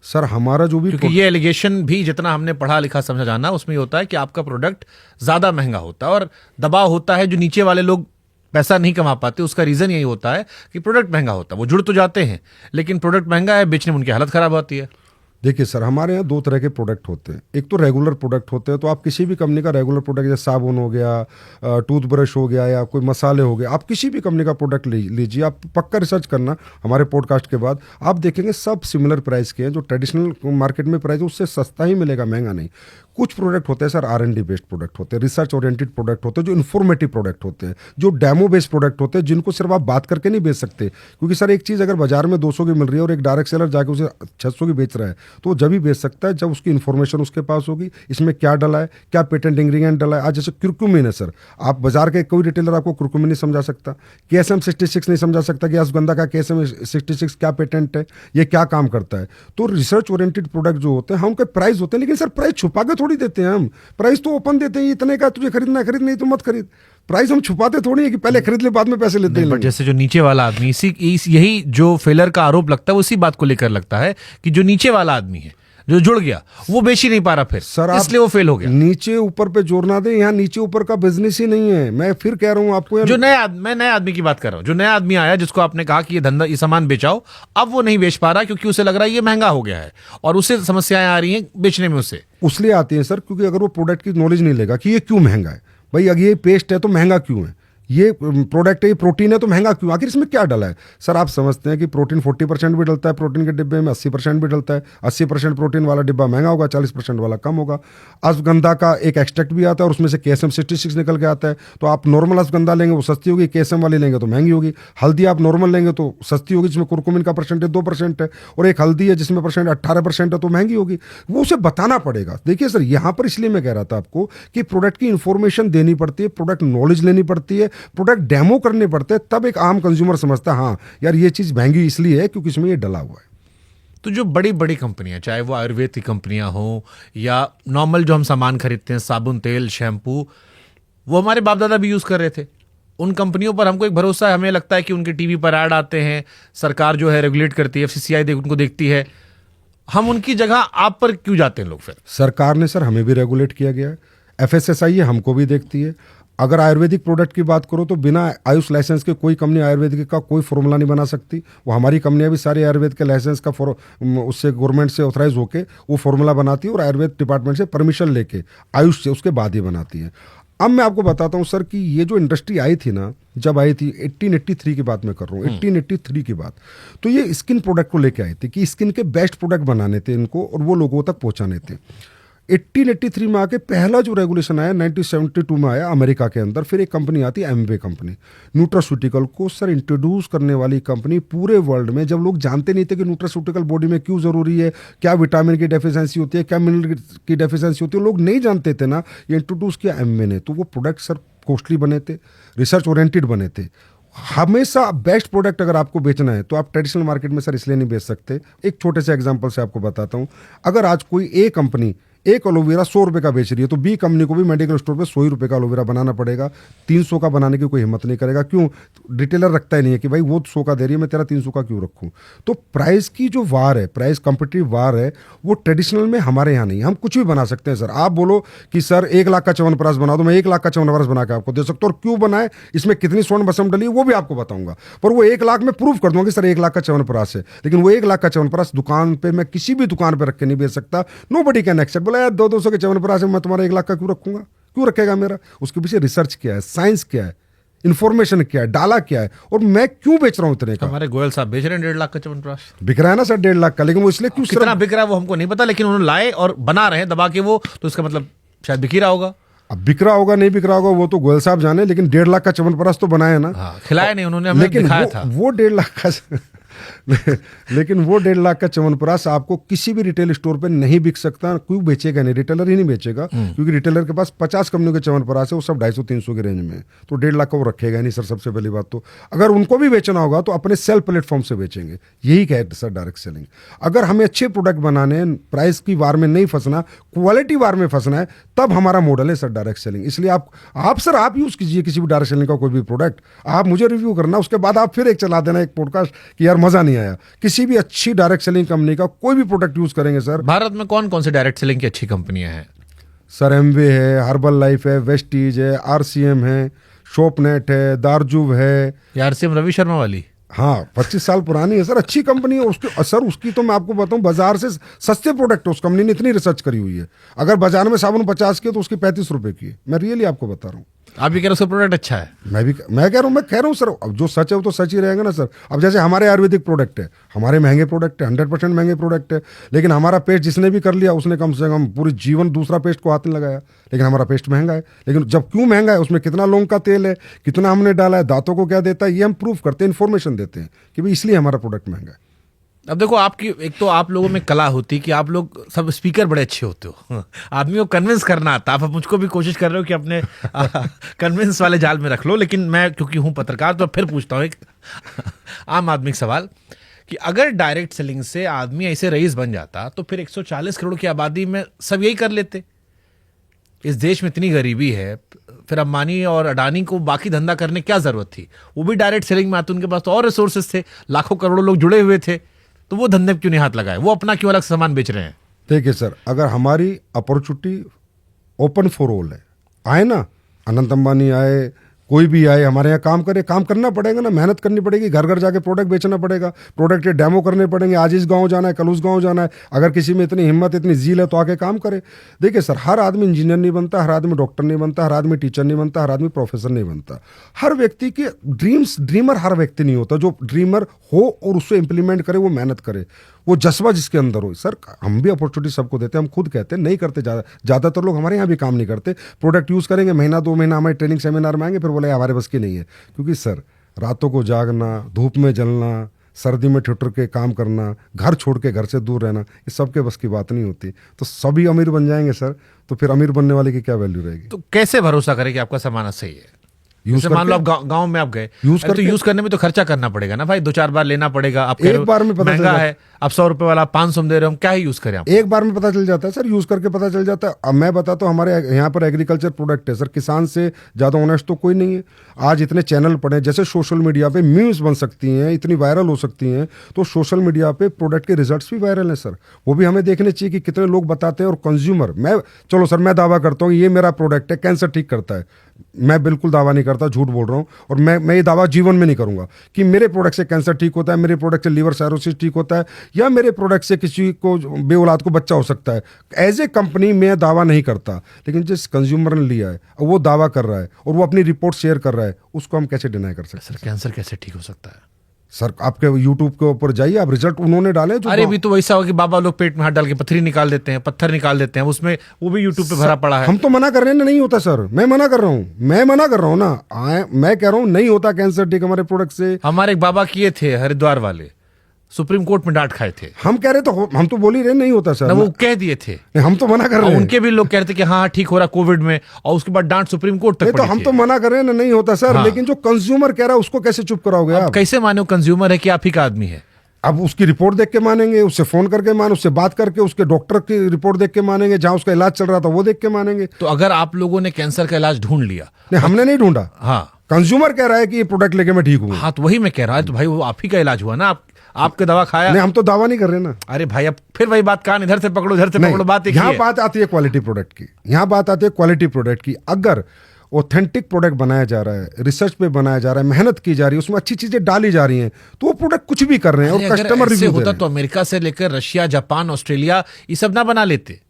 सर हमारा जो भी, क्योंकि ये एलिगेशन भी जितना हमने पढ़ा लिखा समझा जाना, उसमें होता है कि आपका प्रोडक्ट ज्यादा महंगा होता है, और दबाव होता है जो नीचे वाले लोग पैसा नहीं कमा पाते, उसका रीजन यही होता है कि प्रोडक्ट महंगा होता है। वो जुड़ तो जाते हैं, लेकिन प्रोडक्ट महंगा है, बेचने में उनकी हालत खराब होती है। देखिए सर, हमारे यहाँ 2 तरह के प्रोडक्ट होते हैं। एक तो रेगुलर प्रोडक्ट होते हैं, तो आप किसी भी कंपनी का रेगुलर प्रोडक्ट, जैसे साबुन हो गया, टूथब्रश हो गया, या कोई मसाले हो गए, आप किसी भी कंपनी का प्रोडक्ट लीजिए। आप पक्का रिसर्च करना हमारे पॉडकास्ट के बाद, आप देखेंगे सब सिमिलर प्राइस के हैं। जो ट्रेडिशनल मार्केट में प्राइस है उससे सस्ता ही मिलेगा, महंगा नहीं। कुछ प्रोडक्ट होते हैं सर R&D बेस्ड प्रोडक्ट होते हैं, रिसर्च ओरिएंटेड प्रोडक्ट होते हैं, जो इन्फॉर्मेटिव प्रोडक्ट होते हैं, जो डेमो बेस्ड प्रोडक्ट होते हैं, जिनको सिर्फ आप बात करके नहीं बेच सकते। क्योंकि सर एक चीज़ अगर बाजार में 200 की मिल रही है और एक डायरेक्ट सेलर जाके उसे 600 की बेच रहा है, तो वो जब भी बेच सकता है जब उसकी इन्फॉर्मेशन उसके पास होगी, इसमें क्या डला है, क्या पेटेंट इंग्रीडिएंट डला है। आज जैसे क्यूरक्यूमिन है सर, आप बाजार के कोई रिटेलर आपको क्यूरक्यूमिन नहीं समझा सकता, KSM 66 नहीं समझा सकता कि अश्वगंधा का KSM 66 क्या पेटेंट है, ये क्या काम करता है। तो रिसर्च ओरिएंटेड प्रोडक्ट जो होते हैं, हम उनके प्राइस होते हैं, लेकिन सर प्राइस छुपा के थोड़ी देते हैं हम। प्राइस तो ओपन देते हैं, इतने का तुझे खरीदना है खरीद, नहीं तो मत खरीद। प्राइस हम छुपाते थोड़ी है कि पहले खरीद ले बाद में पैसे लेते हैं। बट जैसे जो नीचे वाला आदमी, यही जो फेलर का आरोप लगता है वो इसी बात को लेकर लगता है कि जो नीचे वाला आदमी है, जो जुड़ गया वो बेच ही नहीं पा रहा फिर, सर आप इसलिए वो फेल हो गया। नीचे ऊपर पे जोर ना दें, यहाँ नीचे ऊपर का बिजनेस ही नहीं है। मैं फिर कह रहा हूँ आपको यार, जो मैं नए आदमी की बात कर रहा हूं, जो नया आदमी आया जिसको आपने कहा कि ये धंधा, ये सामान बेचाओ, अब वो नहीं बेच पा रहा क्योंकि उसे लग रहा है ये महंगा हो गया है और उसे समस्याएं आ रही हैं बेचने में उसे। उसलिए आती है सर क्योंकि अगर वो प्रोडक्ट की नॉलेज नहीं लेगा कि ये क्यों महंगा है, भाई अगर ये पेस्ट है तो महंगा क्यों है, ये प्रोडक्ट है, ये प्रोटीन है तो महंगा क्यों, आखिर इसमें क्या डला है। सर आप समझते हैं कि प्रोटीन 40% भी डलता है प्रोटीन के डिब्बे में, 80% भी डलता है। 80% प्रोटीन वाला डिब्बा महंगा होगा, 40% वाला कम होगा। अश्वगंधा का एक एक्सट्रैक्ट भी आता है और उसमें से KSM 66 निकल के आता है। तो आप नॉर्मल अश्वगंधा लेंगे वो सस्ती होगी, KSM वाली लेंगे तो महंगी होगी। हल्दी आप नॉर्मल लेंगे तो सस्ती होगी, जिसमें कुरकुमिन का परसेंटेज 2% है, और एक हल्दी है जिसमें परसेंट 18% है तो महंगी होगी। वो उसे बताना पड़ेगा। देखिए सर, यहाँ पर इसलिए मैं कह रहा था आपको कि प्रोडक्ट की इंफॉर्मेशन देनी पड़ती है, प्रोडक्ट नॉलेज लेनी पड़ती है, प्रोडक्ट डेमो करने पड़ते हैं, तब एक आम कंज्यूमर समझता है हाँ यार ये चीज महंगी इसलिए है क्योंकि इसमें ये डला हुआ है। तो जो बड़ी बड़ी कंपनियां, चाहे वो आयुर्वेद की कंपनियां हो या नॉर्मल जो हम सामान खरीदते हैं, साबुन, तेल, शैम्पू, वो हमारे बाप दादा भी यूज कर रहे थे। उन कंपनियों पर हमको एक भरोसा है, हमें लगता है कि उनके टीवी पर ऐड आते हैं, सरकार जो है रेगुलेट करती है, FCCI उनको देखती है। हम उनकी जगह आप पर क्यों जाते हैं लोग फिर? सरकार ने सर हमें भी रेगुलेट किया गया है, FSSAI है हमको भी देखती है। अगर आयुर्वेदिक प्रोडक्ट की बात करो तो बिना आयुष लाइसेंस के कोई कंपनी आयुर्वेदिक का कोई फॉर्मूला नहीं बना सकती। वो हमारी कंपनियां भी सारे आयुर्वेद के लाइसेंस का उससे गवर्नमेंट से ऑथराइज होके वो फॉर्मूला बनाती है और आयुर्वेद डिपार्टमेंट से परमिशन लेके आयुष से उसके बाद ही बनाती है। अब मैं आपको बताता हूँ सर कि ये जो इंडस्ट्री आई थी ना, जब आई थी 1883 की बात मैं कर रहा हूँ, 1883 की बात, तो ये स्किन प्रोडक्ट को लेके आई थी कि स्किन के बेस्ट प्रोडक्ट बनाने थे इनको और वो लोगों तक पहुंचाने थे। 1883 में आके पहला जो रेगुलेशन आया 1972 में आया अमेरिका के अंदर। फिर एक कंपनी आती है एमवे कंपनी, न्यूट्रास्यूटिकल को सर इंट्रोड्यूस करने वाली कंपनी पूरे वर्ल्ड में। जब लोग जानते नहीं थे कि न्यूट्रास्यूटिकल बॉडी में क्यों जरूरी है, क्या विटामिन की डेफिशिएंसी होती है, क्या मिनरल की डेफिशिएंसी होती है, लोग नहीं जानते थे ना, ये इंट्रोड्यूस किया एमवे ने। तो वो प्रोडक्ट सर कॉस्टली बने थे, रिसर्च ओरिएंटेड बने थे। हमेशा बेस्ट प्रोडक्ट अगर आपको बेचना है तो आप ट्रेडिशनल मार्केट में सर इसलिए नहीं बेच सकते। एक छोटे से एग्जांपल से आपको बताता हूं, अगर आज कोई ए कंपनी एक एलोवेरा 100 रुपये का बेच रही है तो बी कंपनी को भी मेडिकल स्टोर पे 100 ही रुपये का एलोवेरा बनाना पड़ेगा। 300 का बनाने की कोई हिम्मत नहीं करेगा। क्यों? रिटेलर रखता ही नहीं है कि भाई वो 100 का दे रही है, मैं तेरा 300 का क्यों रखूं। तो प्राइस की जो वार है, प्राइस कॉम्पिटिटिव वार है, वो ट्रेडिशनल में हमारे यहाँ नहीं। हम कुछ भी बना सकते हैं सर। आप बोलो कि सर 1 लाख का च्यवनप्राश बना दो, मैं 1 लाख का च्यवनप्राश बना के आपको दे सकता हूँ, और क्यों बनाए, इसमें कितनी स्वर्ण भस्म डली है वो भी आपको बताऊंगा। पर वो 1 लाख में प्रूव कर दूंगा कि सर 1 लाख का च्यवनप्राश है, लेकिन वो 1 लाख का च्यवनप्राश दुकान पे मैं किसी भी दुकान पे रख के नहीं बेच सकता। Nobody can accept. बोला यार 200 के च्यवनप्राश मैं तुम्हारा 1 लाख का क्यों रखूंगा, क्यों रखेगा मेरा? उसके पीछे रिसर्च क्या है, साइंस क्या है, इन्फॉर्मेशन क्या है, डाला क्या है, और मैं क्यों बेच रहा हूं इतने का। हमारे गोयल साहब बेच रहे हैं 1.5 लाख का च्यवनप्राश। बिक रहा है ना सर 1.5 लाख का, लेकिन वो इसलिए क्यों कितना बिक रहा है वो हमको नहीं पता, लेकिन उन्होंने लाए और बना रहे हैं दबा के वो, तो इसका मतलब शायद बिक ही रहा होगा। अब बिक रहा होगा नहीं बिक रहा होगा वो तो गोयल साहब जाने, लेकिन 1.5 लाख का च्यवनप्राश तो बनाया ना। हाँ, खिलाया नहीं उन्होंने, हमें दिखाया था। वो 1.5 लाख का लेकिन वो 1.5 लाख का च्यवनप्राश आपको किसी भी रिटेल स्टोर पे नहीं बिक सकता। क्यों बेचेगा? नहीं, रिटेलर ही नहीं बेचेगा, क्योंकि रिटेलर के पास 50 कंपनियों के च्यवनप्राश है, वो सब 250-300 के रेंज में है, तो 1.5 लाख का वो रखेगा नहीं सर। सबसे पहली बात तो अगर उनको भी बेचना होगा तो अपने सेल प्लेटफॉर्म से बेचेंगे। यही है सर डायरेक्ट सेलिंग। अगर हमें अच्छे प्रोडक्ट बनाने, प्राइस की वार में नहीं फंसना, क्वालिटी वार में फंसना है, तब हमारा मॉडल है सर डायरेक्ट सेलिंग। इसलिए आप सर आप यूज कीजिए किसी भी डायरेक्ट सेलिंग का कोई भी प्रोडक्ट, आप मुझे रिव्यू करना, उसके बाद आप फिर एक चला देना एक पॉडकास्ट कि यार मजा नहीं आया। किसी भी अच्छी डायरेक्ट सेलिंग कंपनी का कोई भी प्रोडक्ट यूज करेंगे सर। भारत में कौन कौन से डायरेक्ट सेलिंग की अच्छी कंपनियां हैं? सर एमवे है, हर्बल लाइफ है, वेस्टीज है, RCM है, शॉपनेट है, दारजुब है। RCM रवि शर्मा वाली? हाँ, 25 साल पुरानी है सर, अच्छी कंपनी है। उसकी सर उसकी तो मैं आपको बताऊं बाजार से सस्ते प्रोडक्ट है। उस कंपनी ने इतनी रिसर्च करी हुई है। अगर बाजार में साबुन 50 की है तो उसकी 35 रुपए की है। मैं रियली आपको बता रहा हूँ। आप भी कह रहे हो उसका प्रोडक्ट अच्छा है? मैं कह रहा हूँ सर, अब जो सच है वो तो सच ही रहेगा ना सर। अब जैसे हमारे आयुर्वेदिक प्रोडक्ट है, हमारे महंगे प्रोडक्ट है, 100% महंगे प्रोडक्ट है, लेकिन हमारा पेस्ट जिसने भी कर लिया उसने कम से कम पूरी जीवन दूसरा पेस्ट को हाथ नहीं लगाया, लेकिन हमारा पेस्ट महंगा है। लेकिन जब क्यों महंगा है, उसमें कितना लौंग का तेल है, कितना हमने डाला है, दांतों को क्या देता है, ये हम प्रूफ करते हैं, इन्फॉर्मेशन देते हैं कि भाई इसलिए हमारा प्रोडक्ट महंगा है। अब देखो, आपकी एक तो आप लोगों में कला होती कि आप लोग सब स्पीकर बड़े अच्छे होते हो, आदमी को कन्विंस करना आता। आप मुझको भी कोशिश कर रहे हो कि अपने कन्विंस वाले जाल में रख लो, लेकिन मैं क्योंकि हूं पत्रकार तो फिर पूछता हूं एक आम आदमी का सवाल कि अगर डायरेक्ट सेलिंग से आदमी ऐसे रईस बन जाता तो फिर 140 करोड़ की आबादी में सब यही कर लेते। इस देश में इतनी गरीबी है, फिर अंबानी और अडानी को बाकी धंधा करने क्या जरूरत थी? वो भी डायरेक्ट सेलिंग में आते, उनके पास तो और रिसोर्सेज थे, लाखों करोड़ों लोग जुड़े हुए थे, तो वो धंधे क्यों नहीं हाथ लगाए? वो अपना क्यों अलग सामान बेच रहे हैं? देखिए सर, अगर हमारी अपॉर्चुनिटी ओपन फॉर ऑल है, आए ना, अनंत अंबानी आए, कोई भी आए हमारे यहाँ काम करे, काम करना पड़ेगा ना, मेहनत करनी पड़ेगी, घर घर जाके प्रोडक्ट बेचना पड़ेगा, प्रोडक्ट के डेमो करने पड़ेंगे, आज इस गांव जाना है, कल उस गांव जाना है। अगर किसी में इतनी हिम्मत, इतनी जील है तो आके काम करे। देखिए सर, हर आदमी इंजीनियर नहीं बनता, हर आदमी डॉक्टर नहीं बनता, हर आदमी टीचर नहीं बनता, हर आदमी प्रोफेसर नहीं बनता। हर व्यक्ति के ड्रीमर हर व्यक्ति नहीं होता। जो ड्रीमर हो और उसको इम्प्लीमेंट करे, वो मेहनत करे, वो जज्बा जिसके अंदर हो। सर, हम भी अपॉर्चुनिटी सबको देते हैं, हम खुद कहते हैं नहीं करते, ज़्यादातर लोग हमारे यहाँ भी काम नहीं करते। प्रोडक्ट यूज़ करेंगे, महीना 2 महीना हमारे ट्रेनिंग सेमिनार में आएंगे, फिर बोले हमारे बस की नहीं है। क्योंकि सर, रातों को जागना, धूप में जलना, सर्दी में ठिठुर के काम करना, घर छोड़ के घर से दूर रहना, ये सबके बस की बात नहीं होती। तो सभी अमीर बन जाएंगे सर, तो फिर अमीर बनने वाले की क्या वैल्यू रहेगी? तो कैसे भरोसा करें कि आपका सामान सही है? जैसे मान लो आप गांव में आप गए, तो यूज करने में तो खर्चा करना पड़ेगा ना भाई, 2-4 बार लेना पड़ेगा। आप एक बार में पता महंगा है, आप 100 रुपए वाला 500 में दे रहे हो, हम क्या ही यूज करें? आप एक बार में पता चल जाता है सर, यूज करके पता चल जाता है। अब मैं बताता हूँ, हमारे यहाँ पर एग्रीकल्चर प्रोडक्ट है सर, किसान से ज्यादा ऑनेस्ट तो कोई नहीं है। आज इतने चैनल पड़े, जैसे सोशल मीडिया पे मीम्स बन सकती हैं, इतनी वायरल हो सकती हैं, तो सोशल मीडिया पे प्रोडक्ट के रिजल्ट्स भी वायरल हैं सर। वो भी हमें देखने चाहिए कि कितने लोग बताते हैं। और कंज्यूमर, चलो सर, मैं दावा करता हूँ ये मेरा प्रोडक्ट है, कैंसर ठीक करता है। मैं बिल्कुल दावा नहीं करता, झूठ बोल रहा हूँ। और मैं ये दावा जीवन में नहीं करूंगा कि मेरे प्रोडक्ट से कैंसर ठीक होता है, मेरे प्रोडक्ट से लीवर साइरोसिस ठीक होता है, या मेरे प्रोडक्ट से किसी को बेऔलाद को बच्चा हो सकता है। एज ए कंपनी मैं दावा नहीं करता, लेकिन जिस कंज्यूमर ने लिया है और वो दावा कर रहा है और वो अपनी रिपोर्ट शेयर कर रहा है, उसको हम कैसे डिनाई कर सकते हैं? सर, कैंसर कैसे ठीक हो सकता है? सर, आपके यूट्यूब के ऊपर जाइए, आप रिजल्ट उन्होंने डाले जो। अरे भी तो वैसा हो कि बाबा लोग पेट में हाथ डाल के पत्थरी निकाल देते हैं, पत्थर निकाल देते हैं, उसमें वो भी यूट्यूब पे भरा पड़ा है। हम तो मना कर रहे हैं ना, नहीं होता सर, मैं मना कर रहा हूँ ना, मैं कह रहा हूँ नहीं होता कैंसर ठीक हमारे प्रोडक्ट से। हमारे एक बाबा किए थे हरिद्वार वाले, सुप्रीम कोर्ट में डांट खाए थे। हम कह रहे तो हम तो बोल ही रहे नहीं होता सर, वो कह दिए थे, हम तो मना कर रहे हैं। उनके भी लोग कह रहे थे कि हाँ ठीक हो रहा कोविड में, और उसके बाद डांट सुप्रीम कोर्ट तक तो हम तो मना कर रहे हैं ना, नहीं होता सर। हाँ। लेकिन जो कंज्यूमर कह रहा है उसको कैसे चुप कराओगे आप? कैसे मानो कंज्यूमर है कि आप ही का आदमी है? अब उसकी रिपोर्ट देख के मानेंगे, उससे फोन करके उससे बात करके, उसके डॉक्टर की रिपोर्ट देख के मानेंगे, जहां उसका इलाज चल रहा था वो देख के मानेंगे। तो अगर आप लोगों ने कैंसर का इलाज ढूंढ लिया, नहीं, हमने नहीं ढूंढा। हाँ, कंज्यूमर कह रहा है कि ये प्रोडक्ट लेके मैं ठीक हूँ। हाँ, तो वही मैं कह रहा हूँ, तो भाई वो आप ही का इलाज हुआ ना, आपके दवा खाया। नहीं, हम तो दावा नहीं कर रहे ना। अरे भाई, अब फिर वही बात, कान इधर से पकड़ो इधर से पकड़ो, बात एक ही यहाँ है। बात आती है क्वालिटी प्रोडक्ट की, यहाँ बात आती है क्वालिटी प्रोडक्ट की। अगर ऑथेंटिक प्रोडक्ट बनाया जा रहा है, रिसर्च पे बनाया जा रहा है, मेहनत की जा रही है, उसमें अच्छी चीजें डाली जा रही हैं, तो वो प्रोडक्ट कुछ भी कर रहे हैं और कस्टमर रिव्यू होता तो अमेरिका से लेकर रशिया, जापान, ऑस्ट्रेलिया ये सब ना बना लेते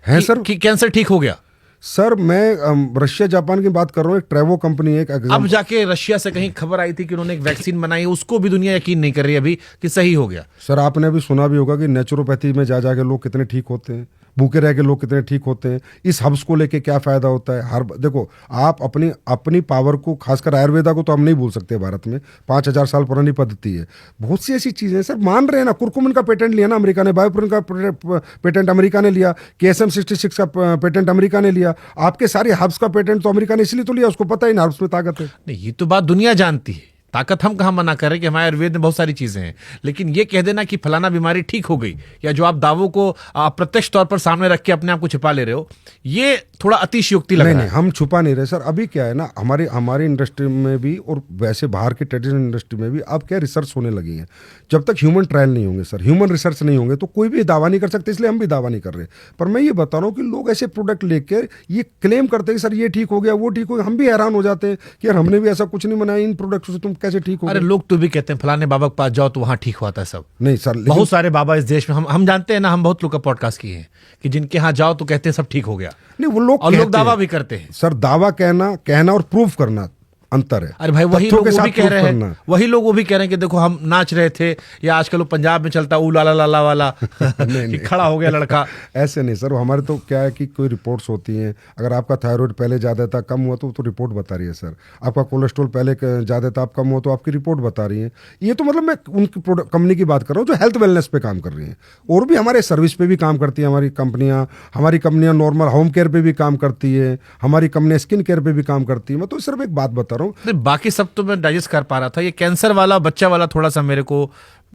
हैं सर कि कैंसर ठीक हो गया। सर, मैं रशिया जापान की बात कर रहा हूँ। एक ट्रेवो कंपनी है, अब जाके रशिया से कहीं खबर आई थी कि उन्होंने एक वैक्सीन बनाई, उसको भी दुनिया यकीन नहीं कर रही अभी कि सही हो गया। सर, आपने अभी सुना भी होगा कि नेचुरोपैथी में जा जाके लोग कितने ठीक होते हैं, भूखे रह के लोग कितने ठीक होते हैं। इस हब्स को लेके क्या फायदा होता है? देखो, आप अपनी पावर को, खासकर आयुर्वेदा को तो हम नहीं भूल सकते। भारत में 5000 साल पुरानी पद्धति है, बहुत सी ऐसी चीजें सर मान रहे हैं ना। कुरकुमिन का पेटेंट लिया ना अमेरिका ने, बायोपुरिन का पेटेंट अमेरिका ने लिया, KSM 66 का पेटेंट अमेरिका ने लिया। आपके सारे हब्स का पेटेंट तो अमेरिका ने इसलिए तो लिया, उसको पता ही ना हब्स में ताकत है। नहीं, ये तो बात दुनिया जानती है, ताकत हम कहाँ मना कर रहे हैं कि हमारे आयुर्वेद में बहुत सारी चीजें हैं, लेकिन ये कह देना कि फलाना बीमारी ठीक हो गई, या जो आप दावों को प्रत्यक्ष तौर पर सामने रख के अपने आप को छिपा ले रहे हो, ये थोड़ा अतिशयोक्ति लग रहा है। नहीं, हम छुपा नहीं रहे सर। अभी क्या है ना, हमारी इंडस्ट्री में भी और वैसे बाहर की ट्रेडिशनल इंडस्ट्री में भी अब क्या रिसर्च होने लगी है। जब तक ह्यूमन ट्रायल नहीं होंगे सर, ह्यूमन रिसर्च नहीं होंगे, तो कोई भी दावा नहीं कर सकते, इसलिए हम भी दावा नहीं कर रहे। पर मैं ये बता रहा हूँ कि लोग ऐसे प्रोडक्ट लेकर ये क्लेम करते हैं सर ये ठीक हो गया, वो ठीक हो गया। हम भी हैरान हो जाते हैं कि यार हमने भी ऐसा कुछ नहीं बनाया, इन प्रोडक्ट से तुम कैसे ठीक हो? अरे लोग तो भी कहते हैं फलाने बाबा के पास जाओ तो वहां ठीक होता है सब। नहीं सर, बहुत सारे बाबा इस देश में हम जानते हैं ना, हम बहुत लोग का पॉडकास्ट किए हैं कि जिनके यहाँ जाओ तो कहते हैं सब ठीक हो गया। नहीं, वो लोग दावा भी करते हैं सर। दावा कहना और प्रूफ करना अंतर है। अरे भाई, वही लोग वो भी कह रहे हैं, वही कि देखो हम नाच रहे थे, या आजकल पंजाब में चलता ऊ लाला लाला वाला कि खड़ा हो गया लड़का। ऐसे नहीं सर, हमारे तो क्या है कि कोई रिपोर्ट्स होती हैं। अगर आपका थायराइड पहले ज्यादा था, कम हुआ तो रिपोर्ट बता रही है सर। आपका कोलेस्ट्रॉल पहले ज्यादा था, आप कम हुआ तो आपकी रिपोर्ट बता रही है। ये तो मतलब मैं उनकी कंपनी की बात कर रहा हूँ जो हेल्थ वेलनेस पे काम कर रही है, और भी हमारे सर्विस पे भी काम करती है हमारी कंपनियां नॉर्मल होम केयर पे भी काम करती है, हमारी कंपनियां स्किन केयर पे भी काम करती है। मैं तो सिर्फ एक बात बता रहा हूँ, बाकी सब तो मैं डाइजेस्ट कर पा रहा था। ये कैंसर वाला, बच्चा वाला थोड़ा सा मेरे को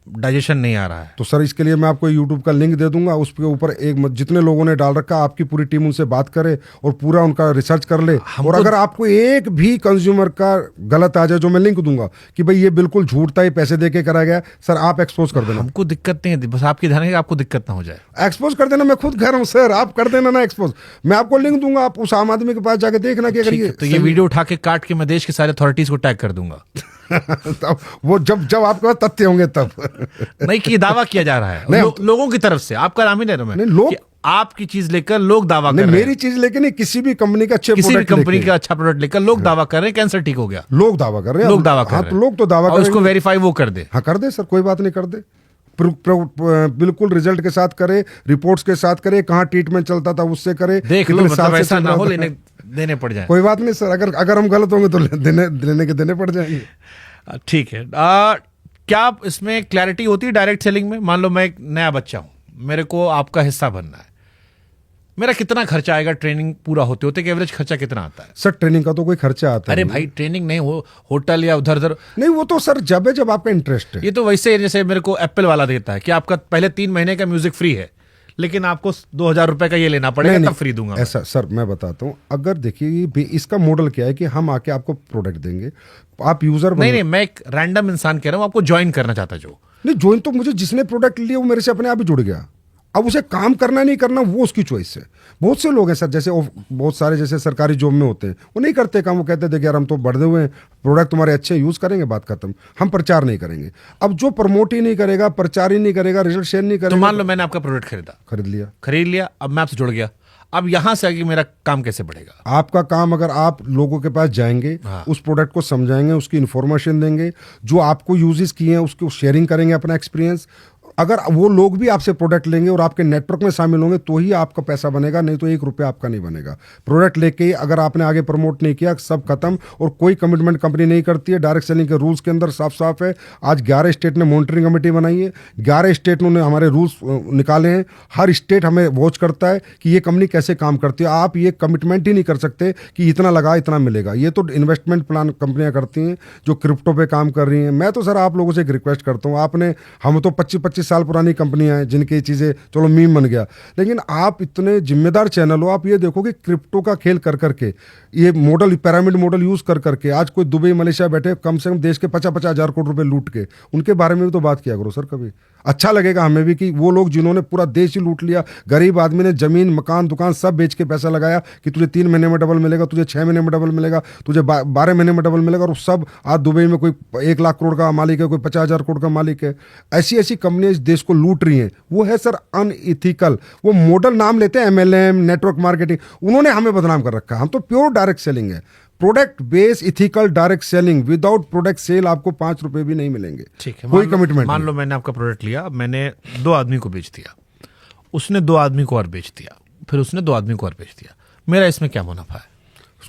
डाइजेशन नहीं आ रहा है। तो सर इसके लिए मैं आपको यूट्यूब का लिंक दे दूंगा, उसके ऊपर जितने लोगों ने डाल रखा आपकी पूरी टीम उनसे बात करे और पूरा उनका रिसर्च कर ले। और अगर आपको एक भी कंज्यूमर का गलत आ जाए, जो मैं लिंक दूंगा कि भाई ये बिल्कुल झूठ था, ये पैसे देके कराया गया, सर आप एक्सपोज कर देना। हमको दिक्कत नहीं है, बस आपकी ध्यान है कि आपको दिक्कत ना हो जाए। एक्सपोज कर देना, मैं खुद कह रहा हूँ सर, आप कर देना ना एक्सपोज। मैं आपको लिंक दूंगा, आप उस आम आदमी के पास जाके देखना कि अगर ठीक है, तो ये वीडियो उठा के काट के मैं देश के सारे अथॉरिटीज को टैग कर दूंगा। तब वो जब आपके पास तथ्य होंगे तब। नहीं कि दावा किया जा रहा है लोगों की तरफ से, आपका नाम ही ले रहा हूं मैं। नहीं, लोग आपकी चीज लेकर लोग दावा कर रहे हैं। मेरी चीज लेके नहीं, किसी भी कंपनी का अच्छे किसी भी प्रोडक्ट कंपनी का अच्छा प्रोडक्ट लेकर लोग दावा कर रहे हैं कैंसर ठीक हो गया। लोग दावा कर रहे हैं, लोग दावा कर हाँ, रहे तो हैं। लोग तो दावा और उसको करेंगे। वेरीफाई वो कर दे। हाँ कर दे सर, कोई बात नहीं, कर दे। बिल्कुल रिजल्ट के साथ करे, रिपोर्ट्स के साथ करे, कहाँ ट्रीटमेंट चलता था उससे करे, देख लो, कितने मतलब साल से ऐसा चल ना रहा हो था। देने पड़ जाए। कोई बात नहीं सर, अगर हम गलत होंगे तो देने पड़ जाएंगे। ठीक है। क्या इसमें क्लैरिटी होती है डायरेक्ट सेलिंग में? मान लो मैं एक नया बच्चा हूं, मेरे को आपका हिस्सा बनना है, मेरा कितना खर्चा आएगा ट्रेनिंग पूरा होते होते? एवरेज खर्चा कितना आता है? सर ट्रेनिंग का तो कोई खर्चा आता अरे नहीं। भाई ट्रेनिंग नहीं हो, होटल या उधर उधर नहीं, वो तो सर जब आपका इंटरेस्ट है। ये तो वैसे ही जैसे मेरे को एप्पल वाला देता है कि आपका पहले 3 महीने का म्यूजिक फ्री है, लेकिन आपको 2000 रुपए का ये लेना पड़ेगा, तब फ्री दूंगा। ऐसा सर मैं बताता हूँ, अगर देखिए इसका मॉडल क्या है कि हम आके आपको प्रोडक्ट देंगे, आप यूजर नहीं, मैं एक रैंडम इंसान कह रहा हूँ, आपको ज्वाइन करना चाहता जो। नहीं, ज्वाइन तो मुझे जिसने प्रोडक्ट लिया वो मेरे से अपने आप ही जुड़ गया। अब उसे काम करना नहीं करना वो उसकी चॉइस है। बहुत से लोग हैं सर, जैसे बहुत सारे जैसे सरकारी जॉब में होते हैं, वो नहीं करते काम, वो कहते देखिए यार हम तो बढ़े हुए हैं, प्रोडक्ट तुम्हारे अच्छे यूज करेंगे, बात खत्म, हम प्रचार नहीं करेंगे। अब जो प्रमोट ही नहीं करेगा, प्रचार ही नहीं करेगा, रिजल्ट शेयर नहीं तो करेगा। मान लो मैंने आपका प्रोडक्ट खरीद लिया, अब मैं आपसे जुड़ गया, अब यहां से आगे मेरा काम कैसे बढ़ेगा? आपका काम, अगर आप लोगों के पास जाएंगे, उस प्रोडक्ट को समझाएंगे, उसकी इन्फॉर्मेशन देंगे, जो आपको यूजेस किए हैं उसको शेयरिंग करेंगे अपना एक्सपीरियंस, अगर वो लोग भी आपसे प्रोडक्ट लेंगे और आपके नेटवर्क में शामिल होंगे तो ही आपका पैसा बनेगा, नहीं तो 1 रुपया आपका नहीं बनेगा। प्रोडक्ट लेके ही अगर आपने आगे प्रमोट नहीं किया, सब खत्म। और कोई कमिटमेंट कंपनी नहीं करती है। डायरेक्ट सेलिंग के रूल्स के अंदर साफ साफ है। आज 11 स्टेट ने मॉनिटरिंग कमेटी बनाई है, 11 स्टेट ने हमारे रूल्स निकाले हैं। हर स्टेट हमें वॉच करता है कि ये कंपनी कैसे काम करती है। आप ये कमिटमेंट ही नहीं कर सकते कि इतना लगा इतना मिलेगा। ये तो इन्वेस्टमेंट प्लान कंपनियां करती हैं जो क्रिप्टो पे काम कर रही हैं। मैं तो सर आप लोगों से एक रिक्वेस्ट करता हूँ, हम तो 25-25 साल पुरानी कंपनियां हैं जिनकी चीजें चलो मीम बन गया, लेकिन आप इतने जिम्मेदार चैनल हो, आप ये देखो कि क्रिप्टो का खेल कर करके, ये मॉडल पिरामिड मॉडल यूज कर करके आज कोई दुबई मलेशिया बैठे कम से कम देश के 50-50 हजार करोड़ रुपए लूट के, उनके बारे में भी तो बात किया करो सर। कभी अच्छा लगेगा हमें भी कि वो लोग जिन्होंने पूरा देश ही लूट लिया, गरीब आदमी ने जमीन मकान दुकान सब बेच के पैसा लगाया कि तुझे 3 महीने में डबल मिलेगा, तुझे 6 महीने में डबल मिलेगा, तुझे 12 महीने में डबल मिलेगा, और सब आज दुबई में कोई 1 लाख करोड़ का मालिक है, कोई 50,000 करोड़ का मालिक है। ऐसी ऐसी कंपनियां इस देश को लूट रही हैं। वो है सर अनइथिकल। वो मॉडल नाम लेते हैं MLM, नेटवर्क मार्केटिंग, उन्होंने हमें बदनाम कर रखा है। हम तो प्योर डायरेक्ट सेलिंग है, product base ethical direct selling. Without product sale आपको 5 रुपए भी नहीं मिलेंगे। ठीक है, कोई कमिटमेंट। मान लो मैंने आपका प्रोडक्ट लिया, मैंने 2 आदमी को बेच दिया, उसने 2 आदमी को और बेच दिया, फिर उसने 2 आदमी को और बेच दिया, मेरा इसमें क्या मुनाफा है?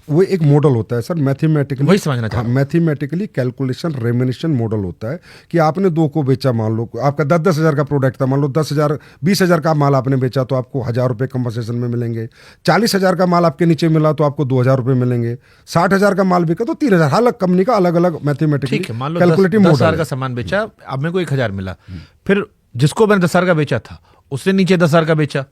वो एक मॉडल होता है सर, मैथमेटिकली, वही समझना चाह रहा हूं। मैथमेटिकली कैलकुलेशन रेमिनेशन मॉडल होता है कि आपने 2 को बेचा, मान लो आपका 10-10 हजार का प्रोडक्ट था, मान लो 10,000 20,000 का माल आपने बेचा तो आपको 1,000 रुपये कंपनसेशन में मिलेंगे। 40,000 का माल आपके नीचे मिला तो आपको 2,000 रुपये मिलेंगे। 60,000 का माल बिका तो 3,000। हर कंपनी का अलग अलग मैथमेटिकली कैलकुलेटिव मॉडल। 10,000 का सामान बेचा, अब मेरे को 1,000 मिला, फिर जिसको मैंने 10,000 का बेचा था उसने नीचे 10,000 का बेचा,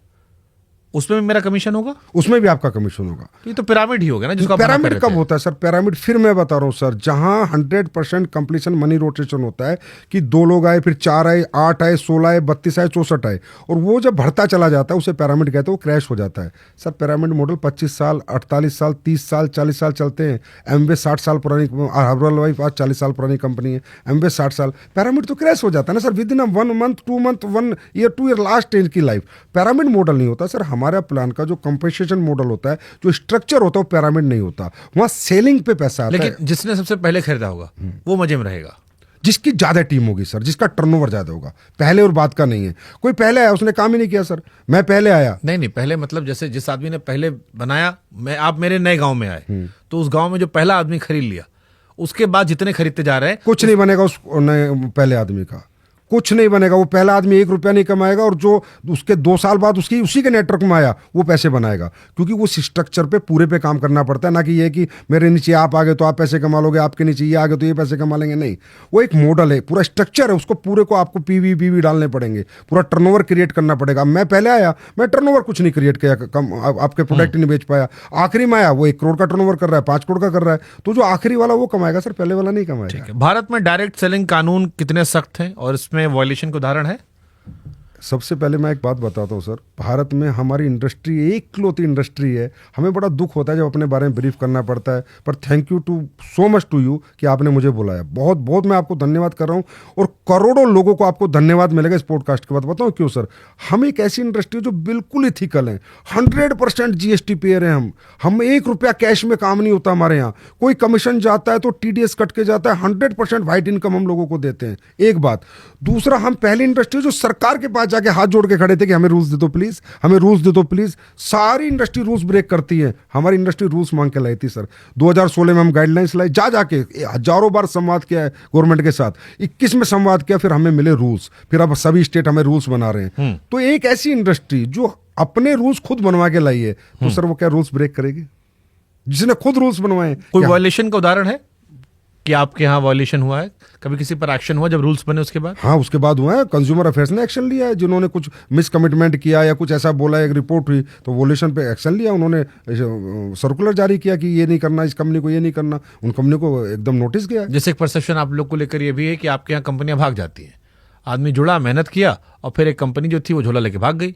उसमें भी मेरा कमीशन होगा? उसमें भी आपका कमीशन होगा। ये तो पिरामिड ही होगा ना, जिसको पिरामिड कब होता है सर? पिरामिड फिर मैं बता रहा हूँ सर, जहां 100% कंप्लीशन मनी रोटेशन होता है कि 2 लोग आए, फिर 4 आए, 8 आए, 16 आए, 32 आए, 64 आए, और वो जब बढ़ता चला जाता है उसे पिरामिड कहते हैं, वो क्रैश हो जाता है। सर पिरामिड मॉडल 25 साल, 48 साल, 30 साल, 40 साल चलते हैं। एमवे 60 साल पुरानी, हर्बल लाइफ आज 40 साल पुरानी कंपनी है, एमवे 60 साल। पिरामिड तो क्रैश हो जाता है ना sir, with in 1 month, 2 month, 1 year, 2 year, last age की लाइफ। पिरामिड मॉडल नहीं होता सर। हमारा प्लान का जो कंपनसेशन मॉडल होता है, जो स्ट्रक्चर होता है, वो पिरामिड नहीं होता। वहां सेलिंग पे पैसा आता है। लेकिन जिसने सबसे पहले खरीदा होगा वो मजे में रहेगा, जिसकी ज्यादा टीम होगी सर, जिसका टर्नओवर ज्यादा होगा। पहले और बाद का नहीं है। कोई पहले आया उसने काम ही नहीं किया सर, मैं पहले आया। नहीं पहले मतलब जैसे जिस आदमी ने पहले बनाया, आप मेरे नए गांव में आए तो उस गांव में जो पहला आदमी खरीद लिया, उसके बाद जितने खरीदते जा रहे हैं कुछ नहीं बनेगा उस पहले आदमी का, कुछ नहीं बनेगा। वो पहला आदमी 1 रुपया नहीं कमाएगा और जो उसके 2 साल बाद उसी के नेटवर्क में आया वो पैसे बनाएगा, क्योंकि वो स्ट्रक्चर पे पूरे पे काम करना पड़ता है। ना कि ये कि मेरे नीचे आप आ गए तो आप पैसे कमा लोगे, आपके नीचे ये आ गए तो ये पैसे कमा लेंगे। नहीं, वो एक मॉडल है, पूरा स्ट्रक्चर है, उसको पूरे को आपको पीवी डालने पड़ेंगे, पूरा टर्नओवर क्रिएट करना पड़ेगा। मैं पहले आया, मैं टर्नओवर कुछ नहीं क्रिएट किया, कम आपके प्रोडक्ट नहीं बेच पाया। आखिरी में आया, वो 1 करोड़ का टर्नओवर कर रहा है, 5 करोड़ का कर रहा है, तो जो आखिरी वाला वो कमाएगा सर, पहले वाला नहीं कमाएगा। भारत में डायरेक्ट सेलिंग कानून कितने सख्त हैं और इसमें वायलेशन के उदाहरण है? सबसे पहले मैं एक बात बताता हूँ सर, भारत में हमारी इंडस्ट्री एकलौती इंडस्ट्री है। हमें बड़ा दुख होता है जब अपने बारे में ब्रीफ करना पड़ता है, पर thank you to so much to you कि आपने मुझे बुलाया। बहुत बहुत मैं आपको धन्यवाद कर रहा हूँ, और करोड़ों लोगों को आपको धन्यवाद मिलेगा इस पॉडकास्ट के बाद। बताओ क्यों सर? हम एक ऐसी इंडस्ट्री जो बिल्कुल इथिकल है, 100% GST पेयर है। हम 1 रुपया कैश में काम नहीं होता हमारे यहाँ। कोई कमीशन जाता है तो TDS कट के जाता है, 100% वाइट इनकम हम लोगों को देते हैं। एक बात। दूसरा, हम पहली इंडस्ट्री जो सरकार के पास जाके हाथ जोड़ के खड़े थे कि हमें रूल्स दे दो प्लीज, हमें रूल्स दे दो प्लीज। सारी इंडस्ट्री रूल्स ब्रेक करती है, हमारी इंडस्ट्री रूल्स मांग के लाई थी सर। 2016 में हम गाइडलाइंस लाए, जाके हजारों बार संवाद किया है गवर्नमेंट के साथ, 21 में संवाद किया, फिर हमें मिले रूल्स, फिर अब सभी स्टेट हमें रूल्स बना रहे हैं। तो एक ऐसी इंडस्ट्री जो अपने रूल्स खुद बनवा के लाई है, तो सर वो क्या रूल्स ब्रेक करेगी? जिसने खुद रूल्स बनवाए। कोई वायलेशन का उदाहरण है कि आपके यहाँ वायलेशन हुआ है? कभी किसी पर एक्शन हुआ जब रूल्स बने उसके बाद? हाँ, उसके बाद हुआ है। कंज्यूमर अफेयर्स ने एक्शन लिया है, जिन्होंने कुछ मिस कमिटमेंट किया या कुछ ऐसा बोला, एक रिपोर्ट हुई तो वोल्यूशन पे एक्शन लिया। उन्होंने सर्कुलर जारी किया कि ये नहीं करना, इस कंपनी को ये नहीं करना। उन कंपनी को एकदम नोटिस गया। जैसे एक परसेप्शन आप लोग को लेकर ये भी है कि आपके यहाँ कंपनियां भाग जाती हैं। आदमी जुड़ा, मेहनत किया, और फिर एक कंपनी जो थी वो झोला लेके भाग गई।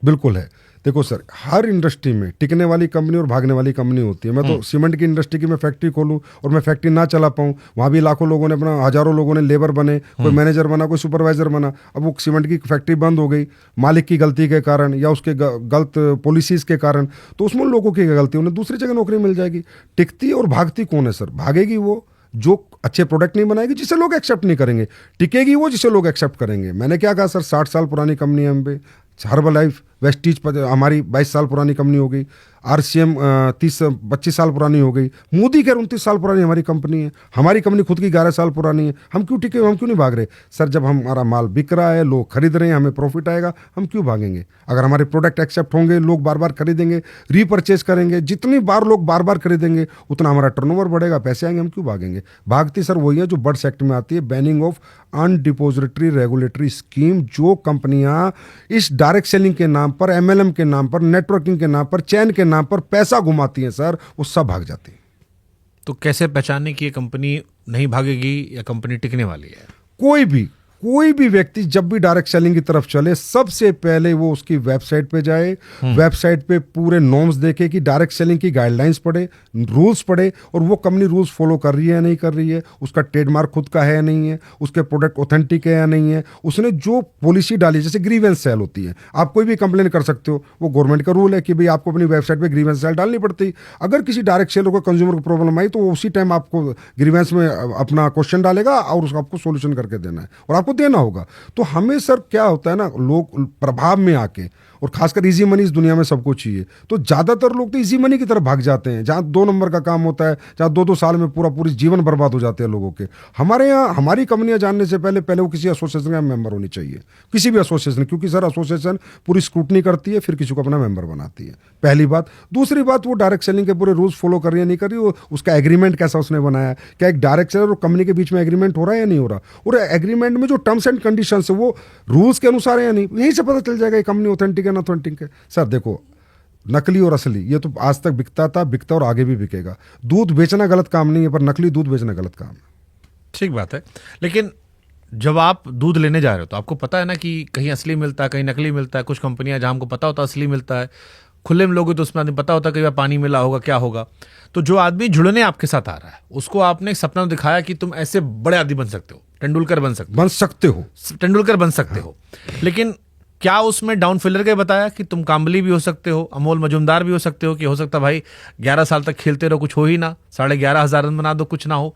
बिल्कुल है। देखो सर, हर इंडस्ट्री में टिकने वाली कंपनी और भागने वाली कंपनी होती है। मैं तो सीमेंट की इंडस्ट्री की मैं फैक्ट्री खोलूं और मैं फैक्ट्री ना चला पाऊं, वहां भी लाखों लोगों ने अपना, हजारों लोगों ने लेबर बने, कोई मैनेजर बना, कोई सुपरवाइजर बना। अब वो सीमेंट की फैक्ट्री बंद हो गई मालिक की गलती के कारण या उसके गलत पॉलिसीज के कारण, तो उसमें लोगों की गलती, उन्हें दूसरी जगह नौकरी मिल जाएगी। टिकती और भागती कौन है सर? भागेगी वो जो अच्छे प्रोडक्ट नहीं बनाएगी, जिसे लोग एक्सेप्ट नहीं करेंगे। टिकेगी वो जिसे लोग एक्सेप्ट करेंगे। मैंने क्या कहा सर, 60 साल पुरानी कंपनी है हम पे। हर्बल लाइफ, वेस्टीज हमारी 22 साल पुरानी कंपनी हो गई। RCM 30-25 साल पुरानी हो गई। मोदी केयर 29 साल पुरानी हमारी कंपनी है। हमारी कंपनी खुद की 11 साल पुरानी है। हम क्यों टिके? हम क्यों नहीं भाग रहे सर? जब हमारा माल बिक रहा है, लोग खरीद रहे हैं, हमें प्रॉफिट आएगा, हम क्यों भागेंगे? अगर हमारे प्रोडक्ट एक्सेप्ट होंगे, लोग बार बार खरीदेंगे, रीपरचेज करेंगे, जितनी बार लोग बार बार खरीदेंगे उतना हमारा टर्नओवर बढ़ेगा, पैसे आएंगे, हम क्यों भागेंगे? भागती सर वही है जो बर्ड्स एक्ट में आती है, बैनिंग ऑफ अनडिपोजिटरी रेगुलेटरी स्कीम। जो कंपनियां इस डायरेक्ट सेलिंग के नाम पर, MLM के नाम पर, नेटवर्किंग के नाम पर, चैन के नाम पर पैसा घुमाती हैं सर, वो सब भाग जाती हैं। तो कैसे पहचानने की ये कंपनी नहीं भागेगी या कंपनी टिकने वाली है? कोई भी व्यक्ति जब भी डायरेक्ट सेलिंग की तरफ चले, सबसे पहले वो उसकी वेबसाइट पे जाए, वेबसाइट पे पूरे नॉर्म्स देखे कि डायरेक्ट सेलिंग की गाइडलाइंस पढ़े, रूल्स पढ़े, और वो कंपनी रूल्स फॉलो कर रही है या नहीं कर रही है, उसका ट्रेडमार्क खुद का है या नहीं है, उसके प्रोडक्ट ऑथेंटिक है या नहीं है, उसने जो पॉलिसी डाली, जैसे ग्रीवेंस सेल होती है, आप कोई भी कंप्लेन कर सकते हो, वो गवर्नमेंट का रूल है कि भाई आपको अपनी वेबसाइट पर ग्रीवेंस सेल डालनी पड़ती। अगर किसी डायरेक्ट सेलर को कंज्यूमर को प्रॉब्लम आई तो वो उसी टाइम आपको ग्रीवेंस में अपना क्वेश्चन डालेगा और उसको आपको सोल्यूशन करके देना है और आपको देना होगा। तो हमें सर क्या होता है ना, लोग प्रभाव में आके, और खासकर इजी मनी इस दुनिया में सबको चाहिए, तो ज्यादातर लोग तो इजी मनी की तरफ भाग जाते हैं, जहां 2 नंबर का काम होता है, जहां 2-2 साल में पूरी जीवन बर्बाद हो जाते हैं लोगों के। हमारे यहाँ हमारी कंपनियां जानने से पहले वो किसी एसोसिएशन का मेंबर होनी चाहिए, किसी भी एसोसिएशन, क्योंकि सर एसोसिएशन पूरी स्क्रूटनी करती है, फिर किसी को अपना मेंबर बनाती है, पहली बात। दूसरी बात, वो डायरेक्ट सेलिंग के पूरे रूल्स फॉलो कर रही है नहीं कर रही, उसका एग्रीमेंट कैसा उसने बनाया, क्या एक डायरेक्ट सेलर और कंपनी के बीच में एग्रीमेंट हो रहा है या नहीं हो रहा, और एग्रीमेंट में जो टर्म्स एंड कंडीशंस है वो रूल्स के अनुसार है या नहीं, यहीं से पता चल जाएगा ये कंपनी ऑथेंटिक है ना ऑथेंटिक है। सर देखो, नकली और असली ये तो आज तक बिकता था, बिकता और आगे भी बिकेगा। दूध बेचना गलत काम नहीं है, पर नकली दूध बेचना गलत काम है। ठीक बात है, लेकिन जब आप दूध लेने जा रहे हो तो आपको पता है ना कि कहीं असली मिलता है, कहीं नकली मिलता है। कुछ कंपनियां जहां हमको पता होता है असली मिलता है, खुले में लोगे तो उसमें आदमी पता होता है कि पानी मिला होगा, क्या होगा। तो जो आदमी जुड़ने आपके साथ आ रहा है, उसको आपने एक सपना दिखाया कि तुम ऐसे बड़े आदमी बन सकते हो, तेंदुलकर बन सकते हो, लेकिन क्या उसमें डाउन फिलर के बताया कि तुम काम्बली भी हो सकते हो, अमोल मजुमदार भी हो सकते हो, कि हो सकता भाई 11 साल तक खेलते रहो, कुछ हो ही ना, 11,500 रन बना दो, कुछ ना हो।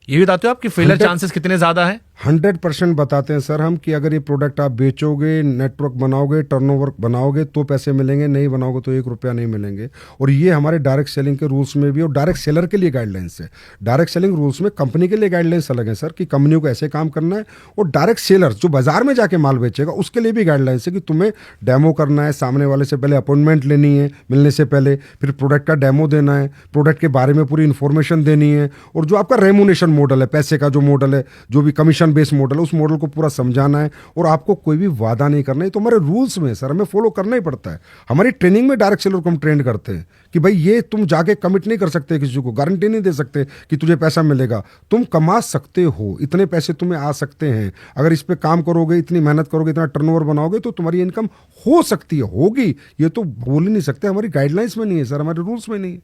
ये भी बताते हो आप कि फेलियर 100 चांसेस कितने ज्यादा हैं? 100% बताते हैं सर हम कि अगर ये प्रोडक्ट आप बेचोगे, नेटवर्क बनाओगे, टर्नओवर बनाओगे तो पैसे मिलेंगे, नहीं बनाओगे तो 1 रुपया नहीं मिलेंगे। और ये हमारे डायरेक्ट सेलिंग के रूल्स में भी, और डायरेक्ट सेलर के लिए गाइडलाइंस है। डायरेक्ट सेलिंग रूल्स में कंपनी के लिए गाइडलाइंस अलग है सर, कि कंपनियों को ऐसे काम करना है, और डायरेक्ट सेलर जो बाजार में जाके माल बेचेगा उसके लिए भी गाइडलाइंस है कि तुम्हें डेमो करना है, सामने वाले से पहले अपॉइंटमेंट लेनी है मिलने से पहले, फिर प्रोडक्ट का डेमो देना है, प्रोडक्ट के बारे में पूरी इन्फॉर्मेशन देनी है, और जो आपका रेमुनेशन मॉडल है, पैसे का जो मॉडल है, जो भी कमीशन बेस्ड मॉडल है, उस मॉडल को पूरा समझाना है। और आपको कोई भी वादा नहीं करना है, तो हमारे रूल्स में सर हमें फॉलो करना ही पड़ता है। हमारी ट्रेनिंग में डायरेक्ट सेलर को हम ट्रेन करते हैं कि भाई ये तुम जाके कमिट नहीं कर सकते, किसी को गारंटी नहीं दे सकते कि तुझे पैसा मिलेगा, तुम कमा सकते हो, इतने पैसे तुम्हें आ सकते हैं, अगर इस पे काम करोगे, इतनी मेहनत करोगे, इतना टर्नओवर बनाओगे तो तुम्हारी इनकम हो सकती है, होगी। ये तो बोल ही नहीं सकते, हमारी गाइडलाइंस में नहीं है सर, हमारे रूल्स में नहीं है।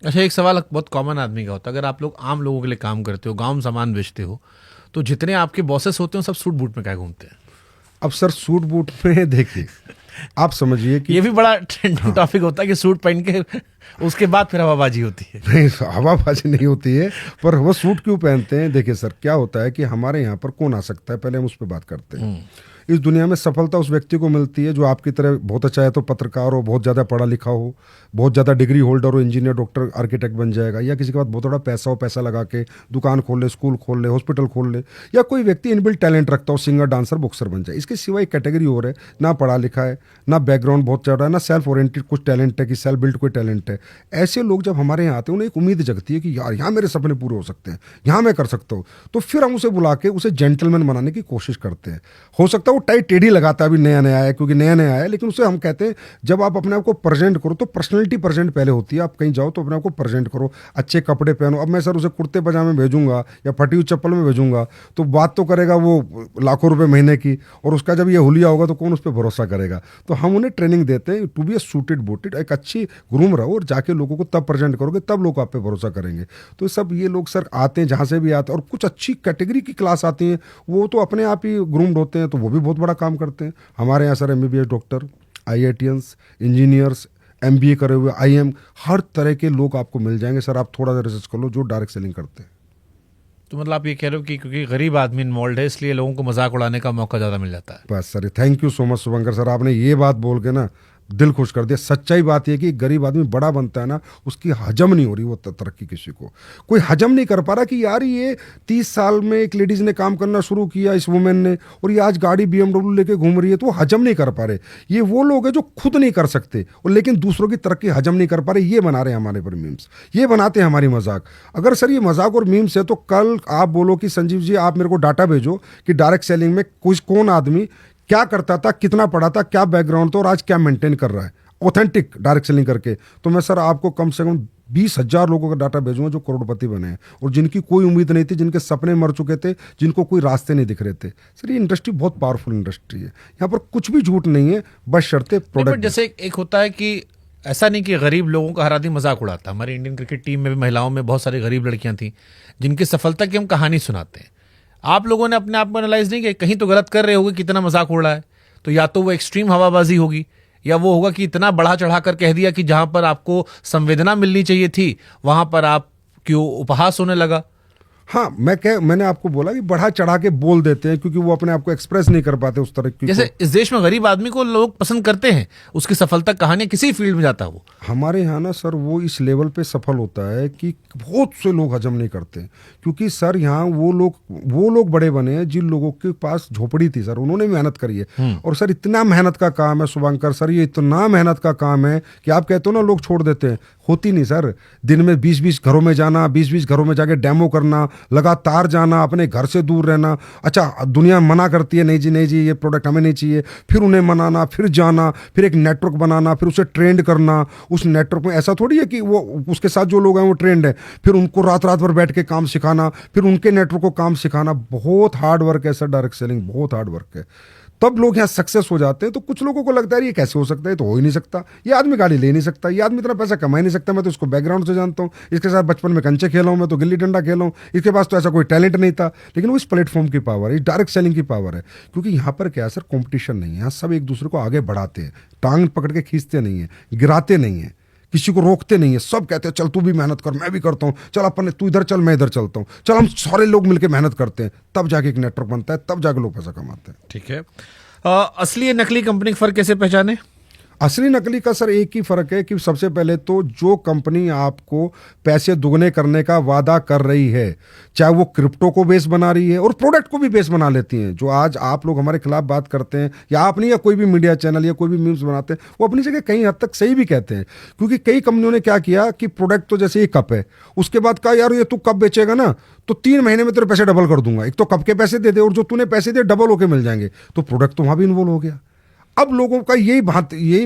अच्छा, एक सवाल बहुत कॉमन आदमी का होता है, अगर आप लोग आम लोगों के लिए काम करते हो, गांव में सामान बेचते हो, तो जितने आपके बॉसेस होते हैं सब सूट बूट में क्या घूमते हैं? अब सर सूट बूट में देखिए, आप समझिए कि ये भी बड़ा ट्रेंडिंग टॉपिक होता है कि सूट पहन के उसके बाद फिर हवाबाजी होती है। नहीं, हवाबाजी नहीं होती है, पर वो सूट क्यों पहनते हैं? देखिए सर, क्या होता है कि हमारे यहाँ पर कौन आ सकता है, पहले हम उस पर बात करते हैं। इस दुनिया में सफलता उस व्यक्ति को मिलती है जो आपकी तरह बहुत अच्छा है तो पत्रकार हो, बहुत ज़्यादा पढ़ा लिखा हो, बहुत ज़्यादा डिग्री होल्डर हो, इंजीनियर, डॉक्टर, आर्किटेक्ट बन जाएगा, या किसी के पास बहुत बड़ा पैसा हो, पैसा लगा के दुकान खोल ले, स्कूल खोल ले, हॉस्पिटल खोल ले, या कोई व्यक्ति इनबिल्ट टैलेंट रखता हो, सिंगर, डांसर, बॉक्सर बन जाए। इसके सिवा एक कैटेगरी और है, ना पढ़ा लिखा है, ना बैकग्राउंड बहुत ज़्यादा है, ना सेल्फ ओरिएंटेड कुछ टैलेंट है कि सेल्फ बिल्ड कोई टैलेंट है। ऐसे लोग जब हमारे यहाँ आते हैं, उन्हें एक उम्मीद जगती है कि यार यहाँ मेरे सपने पूरे हो सकते हैं, यहाँ मैं कर सकता हूँ। तो फिर हम उसे बुला के उसे जेंटलमैन बनाने की कोशिश करते हैं। हो सकता है वो टाई टेढ़ी लगाता है, अभी नया नया है, क्योंकि नया नया है, लेकिन उसे हम कहते हैं जब आप अपने आप को प्रेजेंट करो तो पर्सनैलिटी प्रेजेंट पहले होती है। आप कहीं जाओ तो अपने आप को प्रेजेंट करो, अच्छे कपड़े पहनो। अब मैं सर उसे कुर्ते पजामे भेजूंगा या फटी हुई चप्पल में भेजूंगा तो बात तो करेगा वो लाखों रुपए महीने की, और उसका जब ये हुलिया होगा तो कौन उस पर भरोसा करेगा। तो हम उन्हें ट्रेनिंग देते हैं to be a suited booted, एक अच्छी ग्रूम रहो, और जाके लोगों को तब प्रेजेंट करोगे तब लोग आप पे भरोसा करेंगे। तो सब ये लोग सर आते हैं जहाँ से भी आते हैं, और कुछ अच्छी कैटेगरी की क्लास आती है, वो तो अपने आप ही ग्रूम्ड होते हैं, तो वो भी बहुत बड़ा काम करते हैं। हमारे यहाँ sir MBBS doctor, IITians, engineers, MBA करे हुए, IM, हर तरह के लोग आपको मिल जाएंगे सर। आप थोड़ा सा रिसर्च कर लो जो डायरेक्ट सेलिंग करते हैं। तो मतलब आप ये कह रहे हो कि क्योंकि गरीब आदमी इन्वॉल्व है इसलिए लोगों को मजाक उड़ाने का मौका ज़्यादा मिल जाता है। बस sir, thank you so much Shubhankar sir, आपने ये बात बोल के ना दिल खुश कर दिया। सच्चाई बात ये कि गरीब आदमी बड़ा बनता है ना, उसकी हजम नहीं हो रही वो तरक्की, किसी को कोई हजम नहीं कर पा रहा कि यार ये 30 साल में एक लेडीज ने काम करना शुरू किया, इस वुमेन ने, और ये आज गाड़ी BMW लेके घूम रही है, तो वो हजम नहीं कर पा रहे। ये वो लोग हैं जो खुद नहीं कर सकते और लेकिन दूसरों की तरक्की हजम नहीं कर पा रहे, ये बना रहे हैं हमारे पर मीम्स, ये बनाते हैं हमारी मजाक। अगर सर ये मजाक और मीम्स है तो कल आप बोलो कि संजीव जी आप मेरे को डाटा भेजो कि डायरेक्ट सेलिंग में कौन आदमी क्या करता था, कितना पढ़ा था, क्या बैकग्राउंड था, और आज क्या मेंटेन कर रहा है ऑथेंटिक डायरेक्ट सेलिंग करके, तो मैं सर आपको कम से कम 20,000 लोगों का डाटा भेजूंगा जो करोड़पति बने हैं और जिनकी कोई उम्मीद नहीं थी, जिनके सपने मर चुके थे, जिनको कोई रास्ते नहीं दिख रहे थे। सर ये इंडस्ट्री बहुत पावरफुल इंडस्ट्री है, यहाँ पर कुछ भी झूठ नहीं है, बस शर्ते प्रोडक्ट। जैसे एक होता है कि ऐसा नहीं कि गरीब लोगों का हर आदमी मजाक उड़ाता। हमारी इंडियन क्रिकेट टीम में भी महिलाओं में बहुत सारी गरीब लड़कियां थी जिनकी सफलता की हम कहानी सुनाते हैं। आप लोगों ने अपने आप को एनालाइज नहीं किया, कहीं तो गलत कर रहे होगे, कितना मजाक उड़ रहा है, तो या तो वो एक्सट्रीम हवाबाजी होगी या वो होगा कि इतना बढ़ा चढ़ा कर कह दिया कि जहां पर आपको संवेदना मिलनी चाहिए थी वहां पर आप क्यों उपहास होने लगा। हाँ, मैंने आपको बोला कि बढ़ा चढ़ा के बोल देते हैं क्योंकि वो अपने आप को एक्सप्रेस नहीं कर पाते उस तरह की। जैसे इस देश में गरीब आदमी को लोग पसंद करते हैं, उसकी सफलता कहानी किसी फील्ड में जाता है वो। हमारे यहाँ ना सर वो इस लेवल पे सफल होता है कि बहुत से लोग हजम नहीं करते, क्योंकि सर यहाँ वो लोग बड़े बने हैं जिन लोगों के पास झोपड़ी थी सर, उन्होंने मेहनत करी है। और सर इतना मेहनत का काम है शुभंकर सर, ये इतना मेहनत का काम है कि आप कहते हो ना लोग छोड़ देते हैं, होती नहीं सर। दिन में 20-20 घरों में जाना, 20-20 घरों में जाके डेमो करना, लगातार जाना, अपने घर से दूर रहना। अच्छा दुनिया मना करती है, नहीं जी नहीं जी ये प्रोडक्ट हमें नहीं चाहिए, फिर उन्हें मनाना, फिर जाना, फिर एक नेटवर्क बनाना, फिर उसे ट्रेंड करना। उस नेटवर्क में ऐसा थोड़ी है कि वो उसके साथ जो लोग हैं वो ट्रेंड है, फिर उनको रात रात भर बैठ के काम सिखाना, फिर उनके नेटवर्क को काम सिखाना। बहुत हार्ड वर्क है सर, डायरेक्ट सेलिंग बहुत हार्ड वर्क है। तब लोग यहाँ सक्सेस हो जाते हैं। तो कुछ लोगों को लगता है ये कैसे हो सकता है, तो हो ही नहीं सकता, ये आदमी गाड़ी ले नहीं सकता, ये आदमी इतना पैसा कमा ही नहीं सकता। मैं तो इसको बैकग्राउंड से जानता हूँ, इसके साथ बचपन में कंचे खेला हूँ, मैं तो गिल्ली डंडा खेला हूँ, इसके पास तो ऐसा कोई टैलेंट नहीं था। लेकिन वो इस प्लेटफॉर्म की पावर है, इस डायरेक्ट सेलिंग की पावर है, क्योंकि यहाँ पर क्या है सर, कॉम्पिटिशन नहीं है, यहाँ सब एक दूसरे को आगे बढ़ाते हैं, टांग पकड़ के खींचते नहीं है, गिराते नहीं है, किसी को रोकते नहीं है, सब कहते हैं चल तू भी मेहनत कर, मैं भी करता हूँ, चल अपन तू इधर चल मैं इधर चलता हूँ, चल हम सारे लोग मिलकर मेहनत करते हैं, तब जाके एक नेटवर्क बनता है, तब जाके लोग पैसा कमाते हैं। ठीक है। असली या नकली कंपनी का फर्क कैसे पहचाने? असली नकली का सर एक ही फर्क है कि सबसे पहले तो जो कंपनी आपको पैसे दुगने करने का वादा कर रही है, चाहे वो क्रिप्टो को बेस बना रही है और प्रोडक्ट को भी बेस बना लेती हैं, जो आज आप लोग हमारे खिलाफ बात करते हैं या आप नहीं या कोई भी मीडिया चैनल या कोई भी मीम्स बनाते हैं, वो अपनी जगह कहीं हद तक सही भी कहते हैं। क्योंकि कई कंपनियों ने क्या किया कि प्रोडक्ट तो जैसे ये कप है, उसके बाद कहा यार ये तू कप बेचेगा ना तो 3 महीने में तेरे पैसे डबल कर दूंगा, एक तो कप के पैसे दे दे और जो तूने पैसे दे डबल होके मिल जाएंगे, तो प्रोडक्ट तो वहां भी इन्वॉल्व हो गया। अब लोगों का यही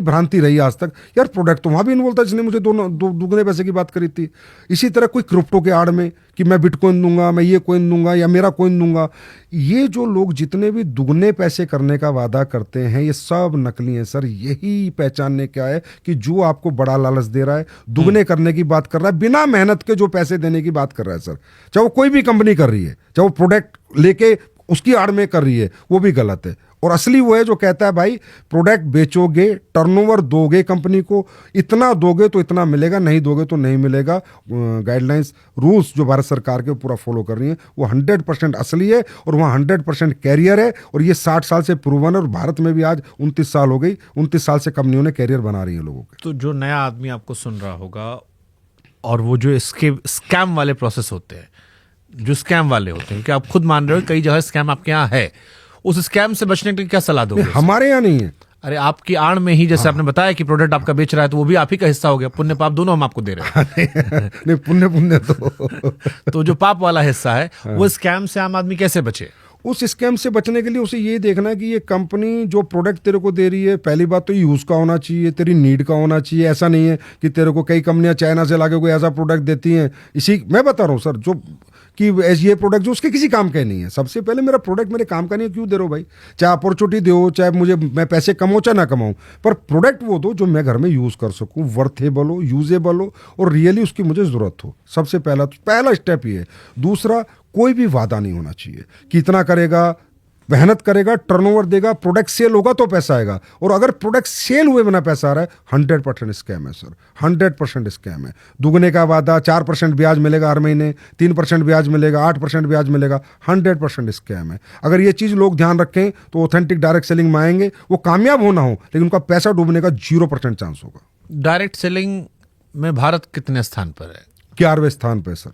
भ्रांति रही आज तक, यार प्रोडक्ट तो वहां भी इन्वॉल्व था जिसने मुझे दुगने पैसे की बात करी थी। इसी तरह कोई क्रिप्टो के आड़ में कि मैं बिटकॉइन दूंगा, मैं ये कॉइन दूंगा या मेरा कॉइन दूंगा, ये जो लोग जितने भी दुगने पैसे करने का वादा करते हैं ये सब नकली हैं सर। यही पहचानने क्या है कि जो आपको बड़ा लालच दे रहा है, दुगने करने की बात कर रहा है, बिना मेहनत के जो पैसे देने की बात कर रहा है सर, चाहे वो कोई भी कंपनी कर रही है, चाहे वो प्रोडक्ट लेके उसकी आड़ में कर रही है, वो भी गलत है। और असली वो है जो कहता है भाई प्रोडक्ट बेचोगे, टर्नओवर दोगे कंपनी को, इतना दोगे तो इतना मिलेगा, नहीं दोगे तो नहीं मिलेगा। गाइडलाइंस रूल्स जो भारत सरकार के पूरा फॉलो कर रही हैं वो 100% असली है और वहाँ 100% कैरियर है। और ये 60 साल से प्रूवन है और भारत में भी आज 29 साल हो गई, 29 साल से कंपनियों ने कैरियर बना रही है लोगों के। तो जो नया आदमी आपको सुन रहा होगा और वो जो इसके स्कैम वाले प्रोसेस होते हैं, जो स्कैम वाले होते हैं, क्योंकि आप खुद मान रहे हो कई जगह स्कैम आपके यहाँ है, उस स्कैम से बचने के लिए क्या सलाह दोगे? हमारे यहाँ नहीं है। अरे आपकी आड़ में ही जैसे आपने बताया कि प्रोडक्ट आपका बेच रहा है तो वो भी आप ही का हिस्सा हो गया, पुण्य पाप दोनों हम आपको दे रहे हैं। नहीं पुण्य तो जो पाप वाला हिस्सा है वो स्कैम से आम आदमी कैसे बचे? उस स्कैम से बचने के लिए उसे ये देखना है कि ये कंपनी जो प्रोडक्ट तेरे को दे रही है, पहली बात तो यूज़ का होना चाहिए, तेरी नीड का होना चाहिए। ऐसा नहीं है कि तेरे को कई कंपनियां चाइना से लाके कोई ऐसा प्रोडक्ट देती हैं, इसी मैं बता रहा हूँ सर, जो कि ये प्रोडक्ट जो उसके किसी काम का नहीं है। सबसे पहले मेरा प्रोडक्ट मेरे काम का नहीं है, क्यों दे रहे हो भाई? चाहे अपॉर्चुनिटी दो, चाहे मैं पैसे कमाऊँ चाहे ना कमाऊँ, पर प्रोडक्ट वो दो जो मैं घर में यूज़ कर सकूँ, वर्थेबल हो, यूजेबल हो और रियली उसकी मुझे ज़रूरत हो। सबसे पहला स्टेप ये है। दूसरा, कोई भी वादा नहीं होना चाहिए कि इतना करेगा, मेहनत करेगा, टर्नओवर देगा, प्रोडक्ट सेल होगा तो पैसा आएगा। और अगर प्रोडक्ट सेल हुए बिना पैसा आ रहा है, 100% स्कैम है सर, 100% स्कैम है। दुगने का वादा, 4% ब्याज मिलेगा हर महीने, 3% ब्याज मिलेगा, 8% ब्याज मिलेगा, 100% स्कैम है। अगर ये चीज़ लोग ध्यान रखें तो ऑथेंटिक डायरेक्ट सेलिंग में आएंगे, वो कामयाब होना हो लेकिन उनका पैसा डूबने का 0% चांस होगा। डायरेक्ट सेलिंग में भारत कितने स्थान पर है? 11वें स्थान पे सर,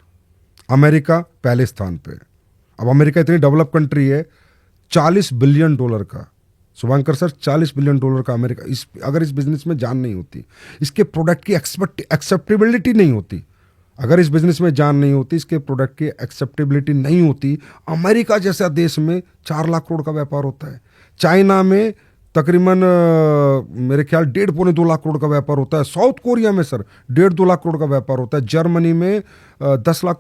अमेरिका पहले स्थान पे। अब अमेरिका इतनी डेवलप कंट्री है, $40 बिलियन का, शुभंकर सर, $40 बिलियन का अमेरिका। अगर इस बिजनेस में जान नहीं होती, इसके प्रोडक्ट की एक्सेप्टेबिलिटी नहीं होती, अगर इस बिजनेस में जान नहीं होती, इसके प्रोडक्ट की एक्सेप्टेबिलिटी नहीं होती, अमेरिका जैसा देश में 4 लाख करोड़ का व्यापार होता है, चाइना में तकरीबन मेरे ख्याल 1.5-2 लाख करोड़ का व्यापार होता है, साउथ कोरिया में सर 1.5-2 लाख करोड़ का व्यापार होता है, जर्मनी में 2 लाख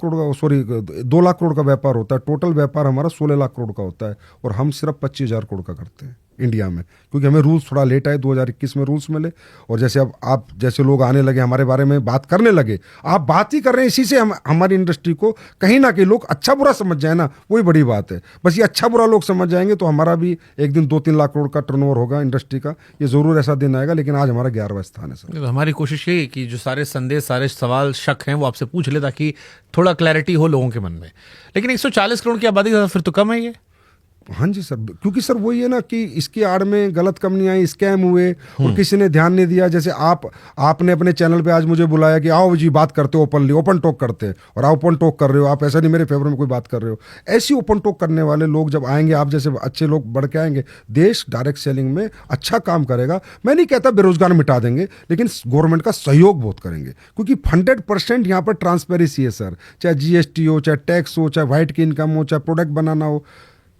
करोड़ का व्यापार होता है। टोटल व्यापार हमारा 16 लाख करोड़ का होता है और हम सिर्फ 25,000 करोड़ का करते हैं इंडिया में, क्योंकि हमें रूल्स थोड़ा लेट आए, 2021 में रूल्स मिले। और जैसे अब आप जैसे लोग आने लगे, हमारे बारे में बात करने लगे, आप बात ही कर रहे हैं, इसी से हमारी इंडस्ट्री को कहीं ना कहीं लोग अच्छा बुरा समझ जाए ना, वही बड़ी बात है। बस ये अच्छा बुरा लोग समझ जाएंगे तो हमारा भी एक दिन 2-3 लाख करोड़ का टर्नओवर होगा इंडस्ट्री का, ये जरूर ऐसा दिन आएगा। लेकिन आज हमारा 11वां स्थान है सर। हमारी कोशिश यही है कि जो सारे संदेह, सारे सवाल, शक हैं वो आपसे पूछ ले ताकि थोड़ा क्लैरिटी हो लोगों के मन में। लेकिन 140 करोड़ की आबादी फिर तो कम है ये। हाँ जी सर, क्योंकि सर वही है ना कि इसकी आड़ में गलत कंपनियां आई, स्कैम हुए और किसी ने ध्यान नहीं दिया। जैसे आपने अपने चैनल पे आज मुझे बुलाया कि आओ जी बात करते हो, ओपनली ओपन टॉक करते हैं, और आप ओपन टॉक कर रहे हो, आप ऐसा नहीं मेरे फेवर में कोई बात कर रहे हो। ऐसी ओपन टॉक करने वाले लोग जब आएंगे, आप जैसे अच्छे लोग बढ़ के आएंगे, देश डायरेक्ट सेलिंग में अच्छा काम करेगा। मैं नहीं कहता बेरोजगार मिटा देंगे, लेकिन गवर्नमेंट का सहयोग बहुत करेंगे, क्योंकि 100% यहाँ पर ट्रांसपेरेंसी है सर। चाहे GST हो, चाहे टैक्स हो, चाहे वाइट की इनकम हो, चाहे प्रोडक्ट बनाना हो।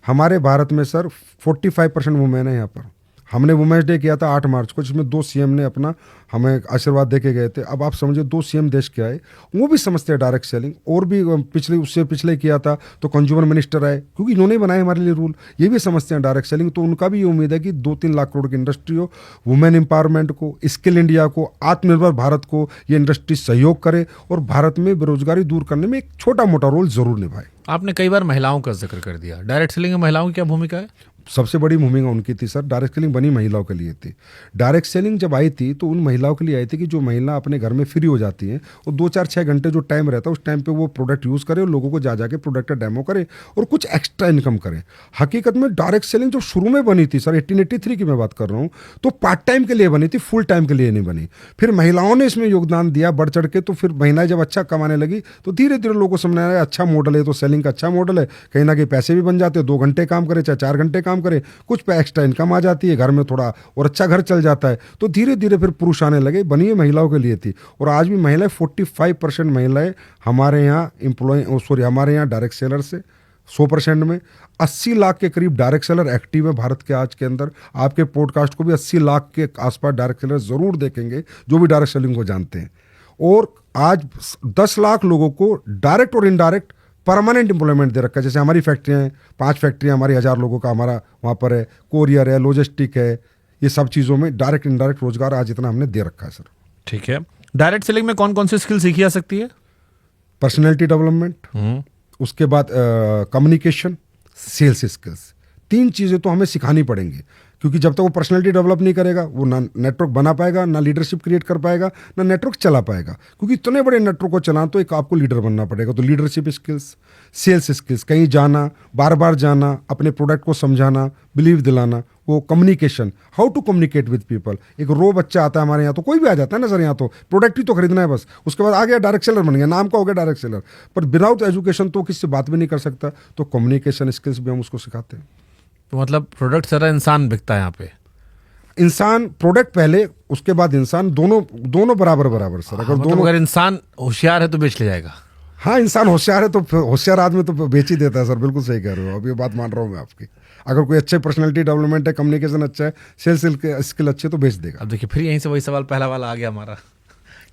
हमारे भारत में सर 45% वुमेन है यहाँ पर। हमने वुमेन्स डे किया था 8 मार्च को, जिसमें 2 CM ने अपना हमें आशीर्वाद दे के गए थे। अब आप समझिए 2 CM देश के आए, वो भी समझते हैं डायरेक्ट सेलिंग। और भी उससे पिछले किया था तो कंज्यूमर मिनिस्टर आए, क्योंकि इन्होंने बनाए हमारे लिए रूल, ये भी समझते हैं डायरेक्ट सेलिंग। तो उनका भी ये उम्मीद है कि 2-3 लाख करोड़ की इंडस्ट्री हो, वुमेन एम्पावरमेंट को, स्किल इंडिया को, आत्मनिर्भर भारत को ये इंडस्ट्री सहयोग करे और भारत में बेरोजगारी दूर करने में एक छोटा मोटा रोल जरूर निभाए। आपने कई बार महिलाओं का जिक्र कर दिया, डायरेक्ट सेलिंग में महिलाओं की क्या भूमिका है? सबसे बड़ी भूमिका उनकी थी सर। डायरेक्ट सेलिंग बनी महिलाओं के लिए थी। डायरेक्ट सेलिंग जब आई थी तो उन महिलाओं के लिए आई थी कि जो महिला अपने घर में फ्री हो जाती हैं, वो 2-4-6 घंटे जो टाइम रहता है उस टाइम पे वो प्रोडक्ट यूज़ करे और लोगों को जा जाके प्रोडक्ट का डेमो करे और कुछ एक्स्ट्रा इनकम करे। हकीकत में डायरेक्ट सेलिंग जो शुरू में बनी थी सर, 1883 की मैं बात कर रहा हूँ, तो पार्ट टाइम के लिए बनी थी, फुल टाइम के लिए नहीं बनी। फिर महिलाओं ने इसमें योगदान दिया बढ़ चढ़ के, तो फिर महिलाएं जब अच्छा कमाने लगी तो धीरे धीरे लोगों को समझ आया अच्छा मॉडल है, तो सेलिंग का अच्छा मॉडल है, कहीं ना कहीं पैसे भी बन जाते हैं, 2 घंटे काम करे चाहे 4 घंटे काम करे, कुछ पे एक्स्ट्रा इनकम आ जाती है, घर में थोड़ा और अच्छा घर चल जाता है। तो धीरे धीरे फिर पुरुष आने लगे, बनी है महिलाओं के लिए थी। और आज भी महिलाएं 45% महिलाएं हमारे यहाँ हमारे यहाँ डायरेक्ट सेलर से 100% में 80 लाख के करीब डायरेक्ट सेलर एक्टिव है भारत के आज के अंदर। आपके पॉडकास्ट को भी 80 लाख के आसपास डायरेक्ट सेलर जरूर देखेंगे जो भी डायरेक्ट सेलिंग को जानते हैं। और आज 10 लाख लोगों को डायरेक्ट और इनडायरेक्ट परमानेंट एम्प्लॉयमेंट दे रखा है। जैसे हमारी फैक्ट्रियाँ हैं, 5 फैक्ट्रियाँ हमारी 1000 लोगों का हमारा वहाँ पर है, कोरियर है, लॉजिस्टिक है, ये सब चीज़ों में डायरेक्ट इनडायरेक्ट रोजगार आज इतना हमने दे रखा है सर। ठीक है, डायरेक्ट सेलिंग में कौन कौन सी स्किल सीखी जा सकती है? पर्सनैलिटी डेवलपमेंट, उसके बाद कम्युनिकेशन, सेल्स स्किल्स, 3 चीज़ें तो हमें सिखानी पड़ेंगी, क्योंकि जब तक वो पर्सनैलिटी डेवलप नहीं करेगा वो ना नेटवर्क बना पाएगा, ना लीडरशिप क्रिएट कर पाएगा, ना नेटवर्क चला पाएगा। क्योंकि इतने बड़े नेटवर्क को चलाना तो एक आपको लीडर बनना पड़ेगा। तो लीडरशिप स्किल्स, सेल्स स्किल्स, कहीं जाना, बार बार जाना, अपने प्रोडक्ट को समझाना, बिलीव दिलाना, वो communication, how to communicate with people. एक रो बच्चा आता है हमारे यहाँ, तो कोई भी आ जाता है ना सर, यहाँ तो प्रोडक्ट ही तो खरीदना है बस, उसके बाद आ गया डायरेक्ट सेलर बन गया, नाम का हो गया डायरेक्ट सेलर, पर विदाउट एजुकेशन तो किससे बात भी नहीं कर सकता। तो कम्युनिकेशन स्किल्स भी हम उसको सिखाते हैं। तो मतलब प्रोडक्ट सारा इंसान बिकता है यहाँ पे? इंसान, प्रोडक्ट पहले, उसके बाद इंसान, दोनों बराबर सर। अगर मतलब अगर इंसान होशियार है तो बेच ले जाएगा? हाँ, इंसान होशियार है तो होशियार आदमी तो बेच ही देता है सर। बिल्कुल सही कह रहे हो, अब ये बात मान रहा हूँ मैं आपकी। अगर कोई अच्छे पर्सनैलिटी डेवलपमेंट है, कम्युनिकेशन अच्छा है, सेल्स स्किल अच्छे, तो बेच देगा। अब देखिए फिर यहीं से वही सवाल पहला वाला आ गया हमारा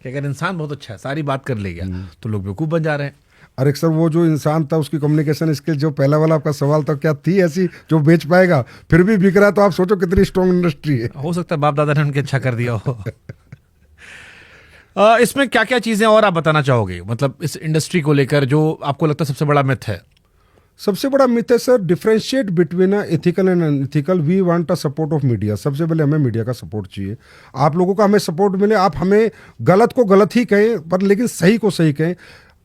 कि अगर इंसान बहुत अच्छा है, सारी बात कर ले गया, तो लोग बेवकूफ़ बन जा रहे हैं। अरे सर, वो जो इंसान था उसकी कम्युनिकेशन स्किल, जो पहला वाला आपका सवाल था, क्या थी ऐसी जो बेच पाएगा, फिर भी बिक रहा है, तो आप सोचो कितनी स्ट्रॉन्ग इंडस्ट्री है। हो सकता है बाप दादा ने उनके अच्छा कर दिया हो। इसमें क्या क्या चीजें और आप बताना चाहोगे, मतलब इस इंडस्ट्री को लेकर जो आपको लगता है सबसे बड़ा मिथ है? सबसे बड़ा मिथ है sir, differentiate between ethical and unethical. We want a support of media. सबसे पहले हमें मीडिया का सपोर्ट चाहिए, आप लोगों का हमें सपोर्ट मिले। आप हमें गलत को गलत ही कहें, पर लेकिन सही को सही कहें।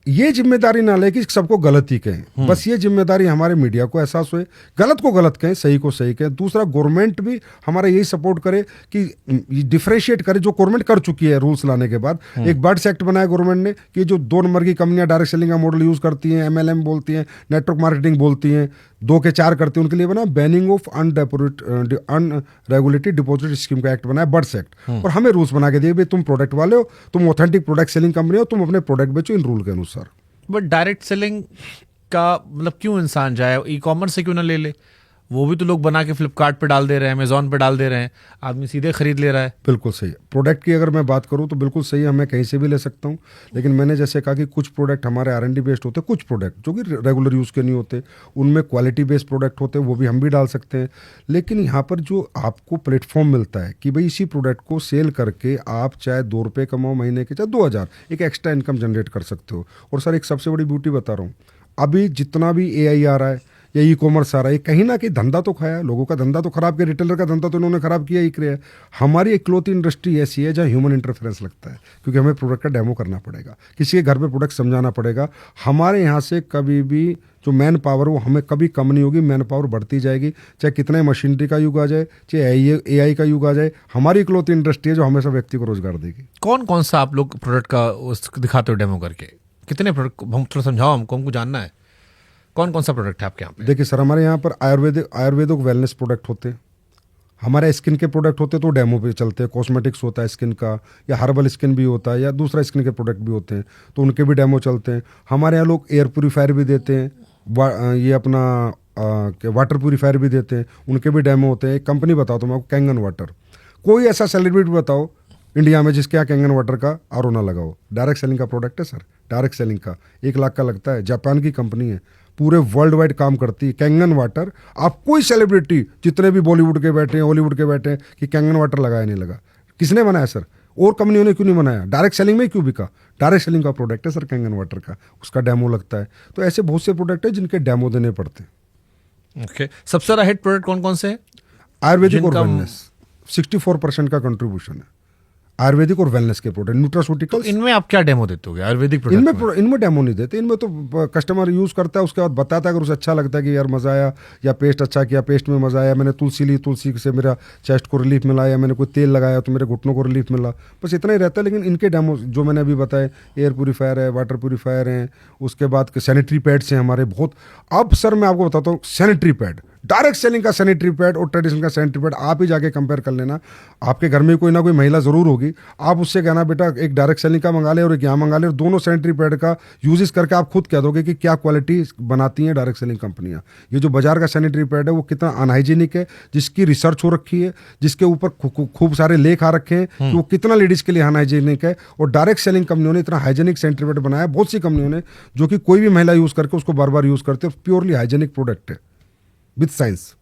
ये जिम्मेदारी ना ले कि सबको गलत ही कहें, बस ये जिम्मेदारी हमारे मीडिया को एहसास हुए, गलत को गलत कहें, सही को सही कहें। दूसरा, गवर्नमेंट भी हमारा यही सपोर्ट करे कि डिफरेंशिएट करे, जो गवर्नमेंट कर चुकी है रूल्स लाने के बाद। एक बर्ड्स एक्ट बनाया गवर्नमेंट ने कि जो 2 नंबर की कंपनियां डायरेक्ट सेलिंग का मॉडल यूज करती हैं, MLM बोलती हैं, नेटवर्क मार्केटिंग बोलती हैं, 2 के 4 करते हैं, उनके लिए बना banning of unregulated deposit scheme का एक्ट बनाया, बर्ड्स एक्ट। और हमें रूल्स बना के दिए, भाई तुम प्रोडक्ट वाले हो, तुम ऑथेंटिक प्रोडक्ट सेलिंग कंपनी हो, तुम अपने प्रोडक्ट बेचो इन रूल के अनुसार। बट डायरेक्ट सेलिंग का मतलब क्यों इंसान जाए, ई कॉमर्स से क्यों ना ले ले? वो भी तो लोग बना के फ्लिपकार्ट पे डाल दे रहे हैं, अमेजोन पे डाल दे रहे हैं, आदमी सीधे खरीद ले रहा है। बिल्कुल सही है। प्रोडक्ट की अगर मैं बात करूं तो बिल्कुल सही है, मैं कहीं से भी ले सकता हूं। लेकिन मैंने जैसे कहा कि कुछ प्रोडक्ट हमारे R&D बेस्ड होते हैं, कुछ प्रोडक्ट जो कि रेगुलर यूज़ के नहीं होते, उनमें क्वालिटी बेस्ड प्रोडक्ट होते हैं, वो भी हम भी डाल सकते हैं। लेकिन यहाँ पर जो आपको प्लेटफॉर्म मिलता है कि भाई इसी प्रोडक्ट को सेल करके आप चाहे 2 रुपये कमाओ महीने के, चाहे 2000, एक एक्स्ट्रा इनकम जनरेट कर सकते हो। और सर एक सबसे बड़ी ब्यूटी बता रहा हूँ, अभी जितना भी AI आ रहा है या ई-कॉमर्स आ रहा है, कहीं ना कहीं धंधा तो खाया, लोगों का धंधा तो खराब किया, रिटेलर का धंधा तो इन्होंने खराब किया ही किया है। हमारी इकलौती इंडस्ट्री ऐसी है जहाँ ह्यूमन इंटरफेरेंस लगता है, क्योंकि हमें प्रोडक्ट का डेमो करना पड़ेगा, किसी के घर पे प्रोडक्ट समझाना पड़ेगा। हमारे यहाँ से कभी भी जो मैन पावर वो हमें कभी कम नहीं होगी, मैन पावर बढ़ती जाएगी, चाहे कितना मशीनरी का युग आ जाए, चाहे AI का युग आ जाए। हमारी इकलौती इंडस्ट्री है जो हमेशा व्यक्ति को रोजगार देगी। कौन कौन सा आप लोग प्रोडक्ट का दिखाते हो डेमो करके? कितने प्रोडक्ट, हम थोड़ा समझाओ, हमको जानना है कौन कौन सा प्रोडक्ट है आपके यहाँ पे? देखिए सर, हमारे यहाँ पर आयुर्वेदिक वेलनेस प्रोडक्ट होते हैं, हमारे स्किन के प्रोडक्ट होते हैं तो डेमो पे चलते हैं। कॉस्मेटिक्स होता है स्किन का, या हर्बल स्किन भी होता है, या दूसरा स्किन के प्रोडक्ट भी होते हैं, तो उनके भी डेमो चलते हैं। हमारे यहाँ लोग एयर प्योरीफायर भी देते हैं, ये अपना वाटर प्योरीफायर भी देते हैं, उनके भी डेमो होते हैं। एक कंपनी बताओ तो मैं आपको, कैंगन वाटर। कोई ऐसा सेलिब्रिटी बताओ इंडिया में जिसके यहाँ कैंगन वाटर का RO ना लगा हो। डायरेक्ट सेलिंग का प्रोडक्ट है सर, डायरेक्ट सेलिंग का 1 लाख का लगता है। जापान की कंपनी है, पूरे वर्ल्ड वाइड काम करती है। कैंगन वाटर, आप कोई सेलिब्रिटी जितने भी बॉलीवुड के बैठे हैं, हॉलीवुड के बैठे हैं, कि कैंगन वाटर लगाया नहीं लगा, किसने बनाया सर? और कंपनियों ने क्यों नहीं बनाया? डायरेक्ट सेलिंग में क्यों बिका? डायरेक्ट सेलिंग का प्रोडक्ट है सर कैंगन वाटर का, उसका डेमो लगता है। तो ऐसे बहुत से प्रोडक्ट है जिनके डेमो देने पड़ते हैं। ओके, सबसे ज्यादा हिट प्रोडक्ट कौन कौन से हैं? आयुर्वेदिक और जिनका- वेलनेस 64% का कंट्रीब्यूशन है। आयुर्वेदिक और वेलनेस के प्रोडक्ट, तो न्यूट्रास्यूटिकल्स। इनमें आप क्या डेमो देते हो आयुर्वेदिक प्रोडक्ट में? इनमें डेमो नहीं देते, इनमें तो कस्टमर यूज करता है, उसके बाद बताता है अगर उसे अच्छा लगता है कि यार मजा आया, या पेस्ट अच्छा किया, पेस्ट में मजा आया, मैंने तुलसी ली, तुलसी से मेरा चेस्ट को रिलीफ मिला, या मैंने कोई तेल लगाया तो मेरे घुटनों को रिलीफ मिला, बस इतना ही रहता है। लेकिन इनके डेमो जो मैंने अभी बताए, एयर प्यूरीफायर है, वाटर प्यूरीफायर है, उसके बाद सैनिटरी पैड्स हैं हमारे बहुत। अब सर मैं आपको बताता हूँ, सैनिटरी पैड, डायरेक्ट सेलिंग का सैनिटरी पैड और ट्रेडिशनल का सैनिटरी पैड आप ही जाके कंपेयर कर लेना। आपके घर में कोई ना कोई महिला जरूर होगी, आप उससे कहना बेटा एक डायरेक्ट सेलिंग का मंगा ले और एक यहाँ मंगा ले, और दोनों सैनिटरी पैड का यूजेस करके आप खुद कह दोगे कि क्या क्वालिटी बनाती हैं डायरेक्ट सेलिंग कंपनियां। ये जो बाजार का सैनिटरी पैड है वो कितना अनहाइजीनिक है, जिसकी रिसर्च हो रखी है, जिसके ऊपर खूब सारे लेख आ रखे हैं कि वो कितना लेडीज के लिए अनहाइजीनिक है, और डायरेक्ट सेलिंग कंपनियों ने इतना हाइजीनिक सैनिटरी पैड बनाया, बहुत सी कंपनियों ने, जो कि कोई भी महिला यूज करके उसको बार बार यूज करते हैं, प्योरली हाइजीनिक प्रोडक्ट है विद साइंस।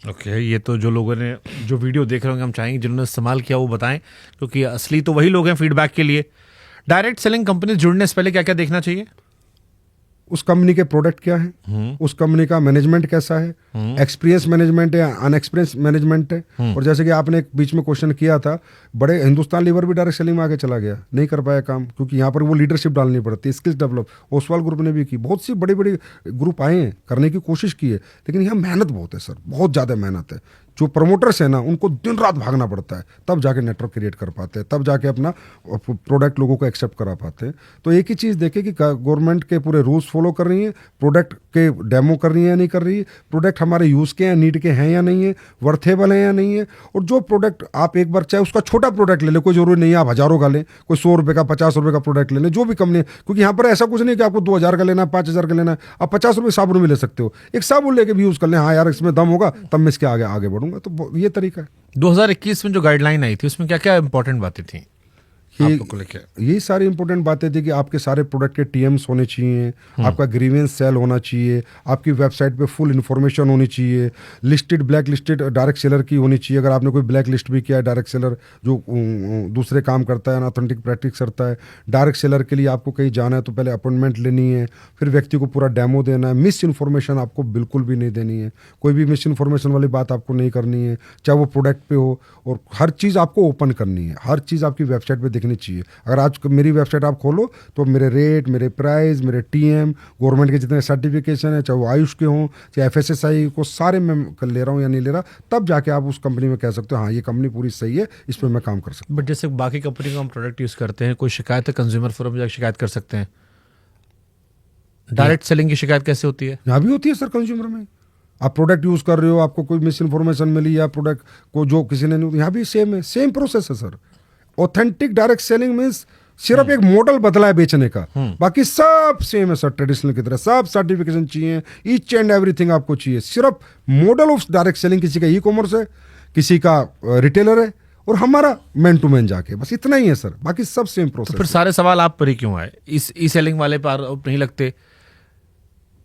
ओके, ये तो जो लोगों ने जो वीडियो देख रहे होंगे, हम चाहेंगे जिन्होंने इस्तेमाल किया वो बताएं, क्योंकि असली तो वही लोग हैं फीडबैक के लिए। डायरेक्ट सेलिंग कंपनी जुड़ने से पहले क्या क्या देखना चाहिए? उस कंपनी के प्रोडक्ट क्या है, उस कंपनी का मैनेजमेंट कैसा है, एक्सपीरियंस मैनेजमेंट है, अनएक्सपीरियंस मैनेजमेंट है। और जैसे कि आपने एक बीच में क्वेश्चन किया था, बड़े हिंदुस्तान लीवर भी डायरेक्ट सेलिंग में आगे चला गया, नहीं कर पाया काम, क्योंकि यहाँ पर वो लीडरशिप डालनी पड़ती है, स्किल्स डेवलप। ओसवाल ग्रुप ने भी की, बहुत सी बड़ी बड़ी ग्रुप आए हैं, करने की कोशिश की है, लेकिन यहाँ मेहनत बहुत है सर, बहुत ज़्यादा मेहनत है। जो प्रमोटर्स है ना, उनको दिन रात भागना पड़ता है, तब जाके नेटवर्क क्रिएट कर पाते हैं, तब जाके अपना प्रोडक्ट लोगों को एक्सेप्ट करा पाते हैं। तो एक ही चीज़ देखें कि गवर्नमेंट के पूरे रूल्स फॉलो कर रही है, प्रोडक्ट के डेमो कर रही है या नहीं कर रही है, प्रोडक्ट हमारे यूज़ के हैं, नीड के हैं या नहीं है, वर्थेबल है या नहीं है। और जो प्रोडक्ट आप एक बार चाहे उसका छोटा प्रोडक्ट ले लें, कोई जरूरी नहीं है आप हज़ारों का लें, कोई 100 रुपये का 50 रुपये का प्रोडक्ट ले लें, जो भी कंपनी है, क्योंकि यहाँ पर ऐसा कुछ नहीं कि आपको 2000 का लेना है, 5000 का लेना है, आप 50 रुपये साबुन भी ले सकते हो, एक साबुन लेके भी यूज़ कर लें, हाँ यार इसमें दम होगा तब मैं इसके आगे बढ़ूंगा। तो ये तरीका है। 2021 में जो गाइडलाइन आई थी उसमें क्या क्या इंपॉर्टेंट बातें थी आप लोग को लेके? यही सारी इंपॉर्टेंट बातें थी कि आपके सारे प्रोडक्ट के टीएम्स होने चाहिए, आपका ग्रीवेंस सेल होना चाहिए, आपकी वेबसाइट पे फुल इन्फॉर्मेशन होनी चाहिए, listed black listed direct seller की होनी चाहिए। अगर आपने कोई ब्लैक लिस्ट भी किया है, डायरेक्ट सेलर जो दूसरे काम करता है, अनऑथेंटिक प्रैक्टिस करता है, डायरेक्ट सेलर के लिए आपको कहीं जाना है तो पहले अपॉइंटमेंट लेनी है, फिर व्यक्ति को पूरा डेमो देना है। मिस इन्फॉर्मेशन आपको बिल्कुल भी नहीं देनी है, कोई भी मिस इन्फॉर्मेशन वाली बात आपको नहीं करनी है, चाहे वो प्रोडक्ट पे हो, और हर चीज़ आपको ओपन करनी है, हर चीज़ आपकी वेबसाइट पे दिखनी चाहिए। अगर आज मेरी वेबसाइट आप खोलो तो मेरे रेट, मेरे प्राइस, मेरे टीएम, गवर्नमेंट के जितने सर्टिफिकेशन है, चाहे वो आयुष के हों, चाहे एफएसएसआई को, सारे मैं ले रहा हूँ या नहीं ले रहा, तब जाके आप उस कंपनी में कह सकते हो हाँ ये कंपनी पूरी सही है, इस पर मैं काम कर सकता हूँ। बट जैसे बाकी कंपनी का हम प्रोडक्ट यूज करते हैं, कोई शिकायत है कंज्यूमर फोरम में जाकर शिकायत कर सकते हैं। डायरेक्ट सेलिंग की शिकायत कैसे होती है? यहाँ भी होती है सर कंज्यूमर में। आप प्रोडक्ट यूज कर रहे हो, आपको कोई मिस इन्फॉर्मेशन मिली या प्रोडक्ट को जो किसी ने नहीं, यहाँ भी सेम है, सेम प्रोसेस है sir. Authentic direct selling means सिर्फ एक मॉडल बदला है बेचने का, बाकी सब सेम है सर, ट्रेडिशनल की तरह सब सर्टिफिकेशन चाहिए, ईच एंड एवरीथिंग आपको चाहिए। सिर्फ मॉडल ऑफ डायरेक्ट सेलिंग किसी का ई कॉमर्स है, किसी का रिटेलर है, और हमारा मैन टू मैन जाके, बस इतना ही है सर, बाकी सब सेम प्रोसेस। तो फिर सारे सवाल आप पर ही क्यों आए? इस ई सेलिंग वाले पे आरोप नहीं लगते,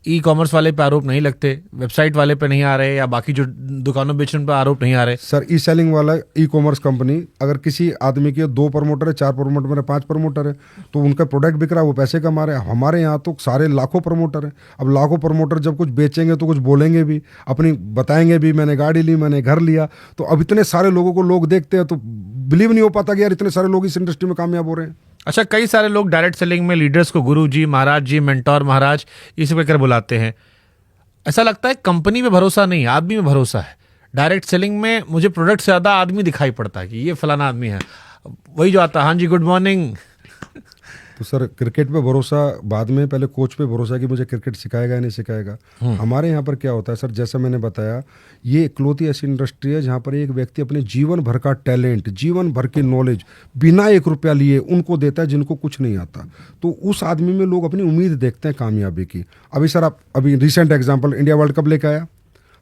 ई कॉमर्स वाले पे आरोप नहीं लगते, वेबसाइट वाले पे नहीं आ रहे, या बाकी जो दुकानों बेचने पे आरोप नहीं आ रहे? सर ई सेलिंग वाला ई कॉमर्स कंपनी, अगर किसी आदमी के 2 प्रमोटर है, 4 प्रमोटर है, 5 प्रमोटर है, तो उनका प्रोडक्ट बिक रहा है, वो पैसे कमा रहे हैं। हमारे यहाँ तो सारे लाखों प्रमोटर हैं। अब लाखों प्रमोटर जब कुछ बेचेंगे तो कुछ बोलेंगे भी, अपनी बताएंगे भी, मैंने गाड़ी ली, मैंने घर लिया, तो अब इतने सारे लोगों को लोग देखते हैं तो बिलीव नहीं हो पाता कि यार इतने सारे लोग इस इंडस्ट्री में कामयाब हो रहे हैं। अच्छा, कई सारे लोग डायरेक्ट सेलिंग में लीडर्स को गुरु जी, महाराज जी, मेंटोर महाराज ये सब कहकर बुलाते हैं। ऐसा लगता है कंपनी में भरोसा नहीं, आदमी में भरोसा है। डायरेक्ट सेलिंग में मुझे प्रोडक्ट से ज़्यादा आदमी दिखाई पड़ता है कि ये फलाना आदमी है, वही जो आता है, हाँ जी गुड मॉर्निंग। तो सर क्रिकेट पे भरोसा बाद में, पहले कोच पे भरोसा कि मुझे क्रिकेट सिखाएगा या नहीं सिखाएगा। हमारे यहाँ पर क्या होता है सर, जैसा मैंने बताया, ये इकलौती ऐसी इंडस्ट्री है जहाँ पर एक व्यक्ति अपने जीवन भर का टैलेंट, जीवन भर की नॉलेज बिना 1 रुपया लिए उनको देता है जिनको कुछ नहीं आता। तो उस आदमी में लोग अपनी उम्मीद देखते हैं कामयाबी की। अभी सर आप अभी recent example, India world cup लेकर आया,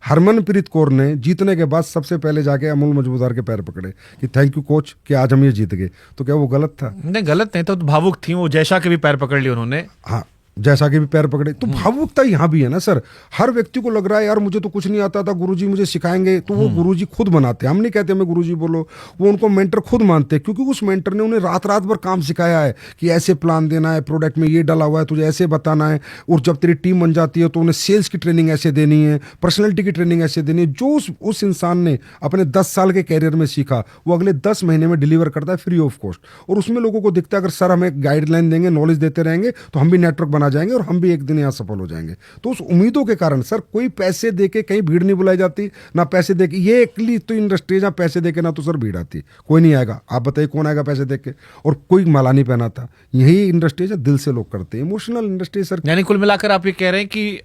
हरमनप्रीत कौर ने जीतने के बाद सबसे पहले जाके अमूल मजमूदार के पैर पकड़े कि थैंक यू कोच कि आज हम ये जीत गए। तो क्या वो गलत था? नहीं, गलत नहीं, तो भावुक थी वो, जैशा के भी पैर पकड़ लिए उन्होंने। हाँ, जैसा कि भी पैर पकड़े। तो भावुकता यहाँ भी है ना सर। हर व्यक्ति को लग रहा है यार मुझे तो कुछ नहीं आता था, गुरुजी मुझे सिखाएंगे। तो वो गुरुजी खुद बनाते हैं, हम नहीं कहते हमें गुरुजी बोलो, वो उनको मेंटर खुद मानते हैं, क्योंकि उस मेंटर ने उन्हें रात रात भर काम सिखाया है कि ऐसे प्लान देना है, प्रोडक्ट में ये डाला हुआ है, तुझे ऐसे बताना है। और जब तेरी टीम बन जाती है तो उन्हें सेल्स की ट्रेनिंग ऐसे देनी है, पर्सनैलिटी की ट्रेनिंग ऐसे देनी है। जो उस इंसान ने अपने 10 साल के कैरियर में सीखा वो अगले 10 महीने में डिलीवर करता है फ्री ऑफ कॉस्ट। और उसमें लोगों को दिखता है अगर सर हमें गाइडलाइन देंगे, नॉलेज देते रहेंगे तो हम भी नेटवर्क बना जाएंगे और हम भी एक दिन यहाँ सफल हो जाएंगे। तो उस उम्मीदों के कारण सर कोई पैसे देके कहीं भीड़ नहीं बुलाई जाती, ना पैसे देके। ये एकली तो इंडस्ट्री है जहाँ पैसे देके ना तो सर भीड़ आती, कोई नहीं आएगा। आप बताइए कौन आएगा पैसे देके? और कोई माला नहीं पहनाता। यही इंडस्ट्री है दिल से लोग करते हैं, इमोशनल इंडस्ट्री सर। यानी कुल मिलाकर आप ये कह रहे हैं कि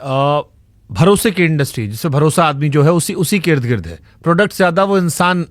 भरोसे की इंडस्ट्री, जिससे भरोसा आदमी जो है उसी के इर्द गिर्द है। प्रोडक्ट से ज्यादा वो इंसान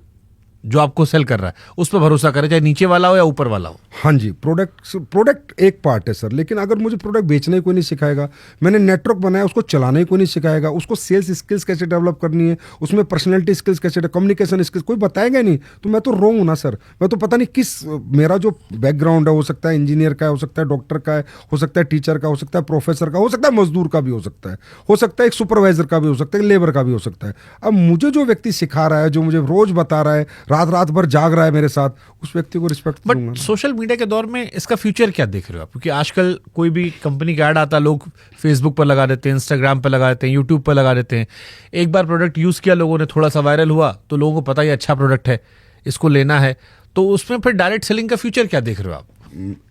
जो आपको सेल कर रहा है उस पर भरोसा करे, चाहे नीचे वाला हो या ऊपर वाला हो। हाँ जी, प्रोडक्ट एक पार्ट है सर, लेकिन अगर मुझे प्रोडक्ट बेचना ही कोई नहीं सिखाएगा, मैंने नेटवर्क बनाया उसको चलाना ही कोई नहीं सिखाएगा, उसको सेल्स स्किल्स कैसे डेवलप करनी है, उसमें पर्सनैलिटी स्किल्स कैसे, कम्युनिकेशन स्किल्स कोई बताएगा नहीं, तो मैं तो रोंग हूँ ना सर। मैं तो पता नहीं किस, मेरा जो बैकग्राउंड है हो सकता है इंजीनियर का, हो सकता है डॉक्टर का, हो सकता है टीचर का, हो सकता है प्रोफेसर का, हो सकता है मजदूर का भी हो सकता है एक सुपरवाइजर का भी हो सकता है, लेबर का भी हो सकता है। अब मुझे जो व्यक्ति सिखा रहा है, जो मुझे रोज बता रहा है, रात भर जाग रहा है मेरे साथ, उस व्यक्ति को रिस्पेक्ट दूंगा। बट सोशल मीडिया के दौर में इसका फ्यूचर क्या देख रहे हो आप? क्योंकि आजकल कोई भी कंपनी का ऐड आता, लोग फेसबुक पर लगा देते हैं, इंस्टाग्राम पर लगा देते हैं, यूट्यूब पर लगा देते हैं। एक बार प्रोडक्ट यूज किया लोगों ने, थोड़ा सा वायरल हुआ तो लोगों को पता ही अच्छा प्रोडक्ट है, इसको लेना है। तो उसमें फिर डायरेक्ट सेलिंग का फ्यूचर क्या देख रहे हो आप?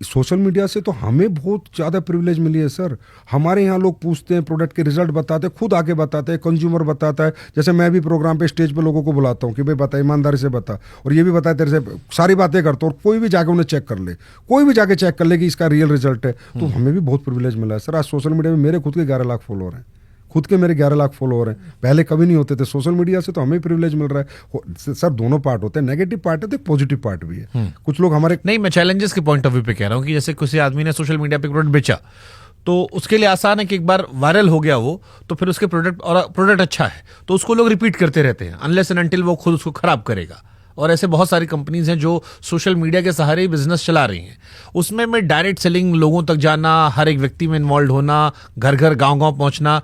सोशल मीडिया से तो हमें बहुत ज़्यादा प्रिविलेज मिली है सर। हमारे यहाँ लोग पूछते हैं, प्रोडक्ट के रिजल्ट बताते हैं, खुद आके बताते हैं, कंज्यूमर बताता है। जैसे मैं भी प्रोग्राम पे स्टेज पे लोगों को बुलाता हूँ कि भाई बता, ईमानदारी से बता, और ये भी बताए तेरे से सारी बातें करता हूँ, और कोई भी जाके उन्हें चेक कर ले, कोई भी जाके चेक कर ले कि इसका रियल रिजल्ट है। तो हमें भी बहुत प्रिविलेज मिला है सर। आज सोशल मीडिया में मेरे खुद के 11 लाख फॉलोअर हैं, खुद के मेरे 11 लाख फॉलोअर हैं, पहले कभी नहीं होते थे। सोशल मीडिया से तो हमें प्रिविलेज मिल रहा है सर। दोनों पार्ट होते हैं, नेगेटिव पार्ट है तो एक पॉजिटिव पार्ट भी है। कुछ लोग हमारे, नहीं, मैं चैलेंजेस के पॉइंट ऑफ व्यू पे कह रहा हूँ कि जैसे किसी आदमी ने सोशल मीडिया पे प्रोडक्ट बेचा तो उसके लिए आसान है कि एक बार वायरल हो गया वो, तो फिर उसके प्रोडक्ट अच्छा है तो उसको लोग रिपीट करते रहते हैं, अनलेस एंड अनटिल वो खुद उसको खराब करेगा। और ऐसे बहुत सारी कंपनीज हैं जो सोशल मीडिया के सहारे ही बिजनेस चला रही हैं। उसमें मैं डायरेक्ट सेलिंग, लोगों तक जाना, हर एक व्यक्ति में इन्वॉल्व होना, घर घर गांव पहुंचना,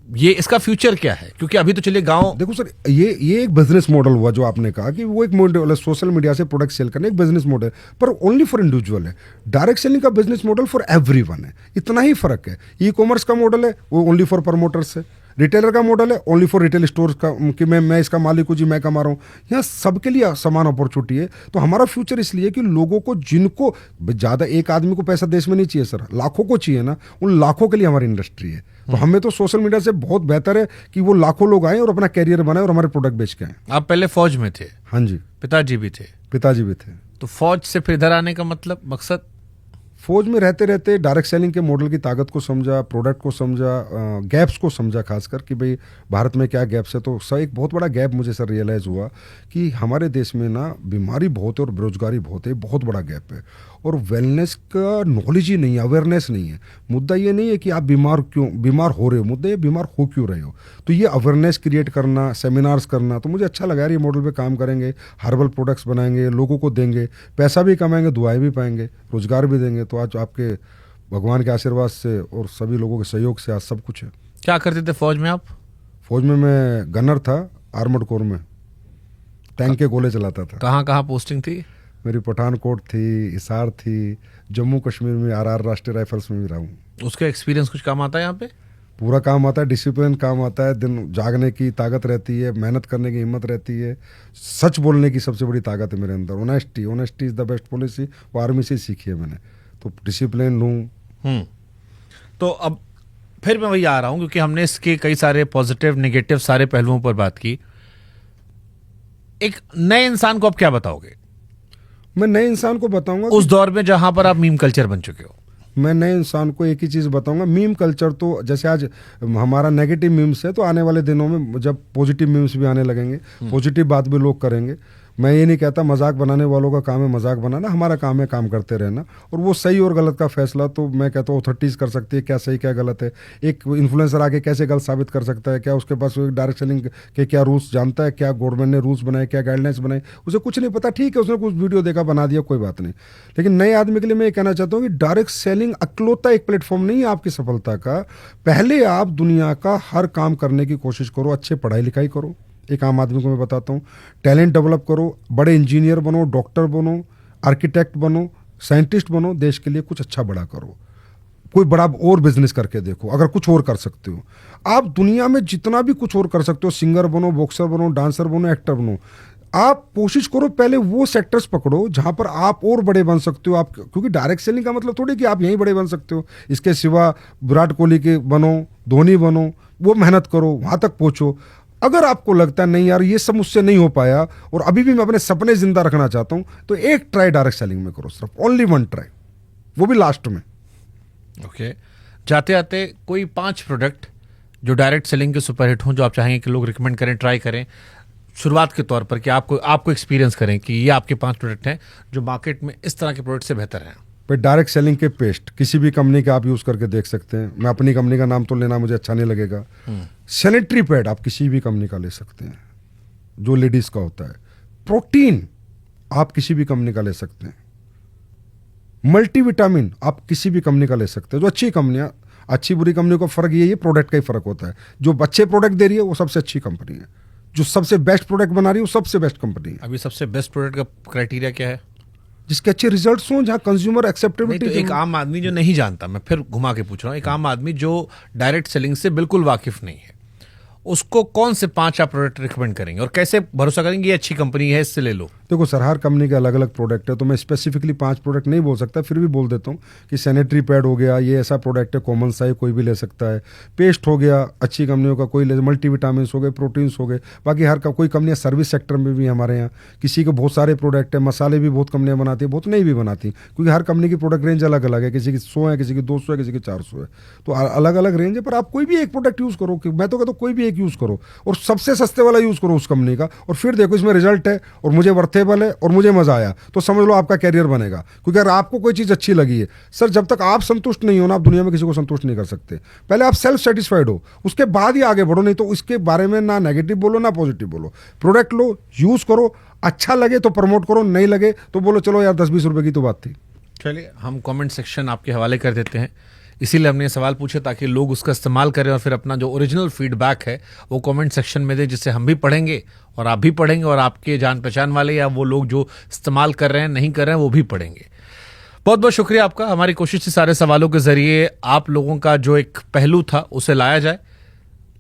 ये इसका फ्यूचर क्या है? क्योंकि अभी तो चलिए गांव, देखो सर, ये एक बिजनेस मॉडल हुआ जो आपने कहा कि वो एक मॉडल है, सोशल मीडिया से प्रोडक्ट सेल करने, एक बिजनेस मॉडल, पर ओनली फॉर इंडिविजुअल है। डायरेक्ट सेलिंग का बिजनेस मॉडल फॉर एवरीवन है, इतना ही फर्क है। ई कॉमर्स का मॉडल है वो ओनली फॉर प्रमोटर्स है, रिटेलर का मॉडल है ओनली फॉर रिटेल स्टोर्स का, कि मैं इसका मालिक हूँ जी, मैं कमा रहा हूँ। यहाँ सबके लिए समान अपॉर्चुनिटी है। तो हमारा फ्यूचर इसलिए कि लोगों को, जिनको ज़्यादा, एक आदमी को पैसा देश में नहीं चाहिए सर, लाखों को चाहिए ना, उन लाखों के लिए हमारी इंडस्ट्री है। तो हमें तो सोशल मीडिया से बहुत बेहतर है कि वो लाखों लोग आए और अपना कैरियर बनाए और हमारे प्रोडक्ट बेच के आए। आप पहले फौज में थे? हाँ जी। पिताजी भी थे? पिताजी भी थे। तो फौज से फिर इधर आने का मतलब, मकसद? फौज में रहते रहते डायरेक्ट सेलिंग के मॉडल की ताकत को समझा, प्रोडक्ट को समझा, गैप्स को समझा, खासकर कि भाई भारत में क्या गैप्स है। तो सर एक बहुत बड़ा गैप मुझे सर रियलाइज़ हुआ कि हमारे देश में ना बीमारी बहुत है और बेरोजगारी बहुत है, बहुत बड़ा गैप है। और वेलनेस का नॉलेज ही नहीं है, अवेयरनेस नहीं है। मुद्दा ये नहीं है कि आप बीमार हो रहे हो, मुद्दा ये बीमार हो क्यों रहे हो। तो ये अवेयरनेस क्रिएट करना, सेमिनार्स करना, तो मुझे अच्छा लगा यार, ये मॉडल पे काम करेंगे, हर्बल प्रोडक्ट्स बनाएंगे, लोगों को देंगे, पैसा भी कमाएंगे, दुआएं भी पाएंगे, रोजगार भी देंगे। तो आज आपके भगवान के आशीर्वाद से और सभी लोगों के सहयोग से आज सब कुछ है। क्या करते थे फौज में आप? फौज में मैं गनर था, आर्मर्ड कोर में, टैंक के गोले चलाता था। कहाँ पोस्टिंग थी? मेरी पठानकोट थी, हिसार थी, जम्मू कश्मीर में RR राष्ट्रीय राइफल्स में भी रहा हूँ। उसका एक्सपीरियंस कुछ काम आता है यहाँ पे? पूरा काम आता है, डिसिप्लिन काम आता है, दिन जागने की ताकत रहती है, मेहनत करने की हिम्मत रहती है, सच बोलने की सबसे बड़ी ताकत है मेरे अंदर। Honesty is the best policy, वो आर्मी से सीखी है मैंने। तो डिसिप्लिन हूँ। तो अब फिर मैं वही आ रहा हूँ, क्योंकि हमने इसके कई सारे पॉजिटिव नेगेटिव सारे पहलुओं पर बात की। एक नए इंसान को आप क्या बताओगे? मैं नए इंसान को बताऊंगा उस दौर में जहां पर आप मीम कल्चर बन चुके हो, मैं नए इंसान को एक ही चीज़ बताऊंगा। मीम कल्चर तो जैसे आज हमारा नेगेटिव मीम्स है, तो आने वाले दिनों में जब पॉजिटिव मीम्स भी आने लगेंगे, पॉजिटिव बात भी लोग करेंगे, मैं ये नहीं कहता, मजाक बनाने वालों का काम है मजाक बनाना, हमारा काम है काम करते रहना। और वो सही और गलत का फैसला तो मैं कहता हूँ अथॉरिटीज़ कर सकती है, क्या सही क्या गलत है। एक इन्फ्लुएंसर आके कैसे गलत साबित कर सकता है, क्या उसके पास डायरेक्ट सेलिंग के क्या रूल्स जानता है, क्या गवर्नमेंट ने रूल्स बनाए, क्या गाइडलाइंस बनाए, उसे कुछ नहीं पता। ठीक है, उसने कुछ वीडियो देखा बना दिया, कोई बात नहीं। लेकिन नए आदमी के लिए मैं ये कहना चाहता हूँ कि डायरेक्ट सेलिंग अकलौता एक प्लेटफॉर्म नहीं है आपकी सफलता का। पहले आप दुनिया का हर काम करने की कोशिश करो, अच्छे पढ़ाई लिखाई करो। एक आम आदमी को मैं बताता हूँ, टैलेंट डेवलप करो, बड़े इंजीनियर बनो, डॉक्टर बनो, आर्किटेक्ट बनो, साइंटिस्ट बनो, देश के लिए कुछ अच्छा बड़ा करो। कोई बड़ा और बिजनेस करके देखो, अगर कुछ और कर सकते हो। आप दुनिया में जितना भी कुछ और कर सकते हो, सिंगर बनो, बॉक्सर बनो, डांसर बनो, एक्टर बनो, आप कोशिश करो पहले वो सेक्टर्स पकड़ो जहां पर आप और बड़े बन सकते हो। आप, क्योंकि डायरेक्ट सेलिंग का मतलब थोड़ी कि आप यहीं बड़े बन सकते हो। इसके सिवा विराट कोहली के बनो, धोनी बनो, वो मेहनत करो, वहां तक पहुंचो। अगर आपको लगता है नहीं यार ये सब मुझसे नहीं हो पाया और अभी भी मैं अपने सपने जिंदा रखना चाहता हूं, तो एक ट्राई डायरेक्ट सेलिंग में करो, सिर्फ ओनली वन ट्राई, वो भी लास्ट में। ओके, जाते आते कोई 5 प्रोडक्ट जो डायरेक्ट सेलिंग के सुपरहिट हों, जो आप चाहेंगे कि लोग रिकमेंड करें, ट्राई करें शुरुआत के तौर पर, कि आपको एक्सपीरियंस करें कि ये आपके 5 प्रोडक्ट हैं जो मार्केट में इस तरह के प्रोडक्ट से बेहतर हैं। पर डायरेक्ट सेलिंग के पेस्ट किसी भी कंपनी के आप यूज़ करके देख सकते हैं। मैं अपनी कंपनी का नाम तो लेना मुझे अच्छा नहीं लगेगा। सैनिटरी पैड आप किसी भी कंपनी का ले सकते हैं जो लेडीज़ का होता है। प्रोटीन आप किसी भी कंपनी का ले सकते हैं। मल्टीविटामिन आप किसी भी कंपनी का ले सकते हैं। जो अच्छी कंपनियां, अच्छी बुरी कंपनियों का फ़र्क ये प्रोडक्ट का ही फ़र्क होता है। जो अच्छे प्रोडक्ट दे रही है वो सबसे अच्छी कंपनी है, जो सबसे बेस्ट प्रोडक्ट बना रही है वो सबसे बेस्ट कंपनी है। अभी सबसे बेस्ट प्रोडक्ट का क्राइटेरिया क्या है? जिसके अच्छे रिजल्ट्स हों, जहां कंज्यूमर नहीं, एक्सेप्टेबिलिटी। तो एक आम आदमी जो नहीं जानता, मैं फिर घुमा के पूछ रहा हूँ, एक आम आदमी जो डायरेक्ट सेलिंग से बिल्कुल वाकिफ नहीं है, उसको कौन से 5 आप प्रोडक्ट रिकमेंड करेंगे और कैसे भरोसा करेंगे ये अच्छी कंपनी है इससे ले लो? देखो सर, हर कंपनी के अलग अलग प्रोडक्ट है, तो मैं स्पेसिफिकली 5 प्रोडक्ट नहीं बोल सकता, फिर भी बोल देता हूँ कि सैनिटरी पैड हो गया, ये ऐसा प्रोडक्ट है कॉमन सा है, कोई भी ले सकता है। पेस्ट हो गया अच्छी कंपनियों का, कोई ले, मल्टीविटामिन हो गए, प्रोटीन्स हो गए। बाकी हर कोई कंपनियाँ सर्विस सेक्टर में भी हमारे यहाँ, किसी के बहुत सारे प्रोडक्ट है, मसाले भी बहुत कंपनियाँ बनाती है, बहुत नहीं भी बनाती, क्योंकि हर कंपनी की प्रोडक्ट रेंज अलग अलग है। किसी की 100 है, किसी की 200 है, किसी की 400 है, तो अलग अलग रेंज है। पर आप कोई भी एक प्रोडक्ट यूज़ करो, मैं तो कहता हूँ कोई भी एक यूज़ करो और सबसे सस्ते वाला यूज़ करो उस कंपनी का, और फिर देखो इसमें रिजल्ट है और मुझे वर्थेबल है और मुझे मजा आया, तो समझ लो आपका कैरियर बनेगा। क्योंकि अगर आपको कोई चीज़ अच्छी लगी है सर, जब तक आप संतुष्ट नहीं हो ना, आप दुनिया में किसी को संतुष्ट नहीं कर सकते। पहले आप सेल्फ सेटिस्फाइड हो, उसके बाद ही आगे बढ़ो, नहीं तो इसके बारे में ना नेगेटिव बोलो ना पॉजिटिव बोलो। प्रोडक्ट लो, यूज़ करो, अच्छा लगे तो प्रमोट करो, नहीं लगे तो बोलो चलो यार 10-20 रुपए की तो बात थी। चलिए, हम कमेंट सेक्शन आपके हवाले कर देते हैं, इसीलिए हमने ये सवाल पूछे ताकि लोग उसका इस्तेमाल करें और फिर अपना जो ओरिजिनल फीडबैक है वो कमेंट सेक्शन में दे, जिससे हम भी पढ़ेंगे और आप भी पढ़ेंगे और आपके जान पहचान वाले या वो लोग जो इस्तेमाल कर रहे हैं नहीं कर रहे हैं वो भी पढ़ेंगे। बहुत बहुत शुक्रिया आपका। हमारी कोशिश थी सारे सवालों के जरिए आप लोगों का जो एक पहलू था उसे लाया जाए।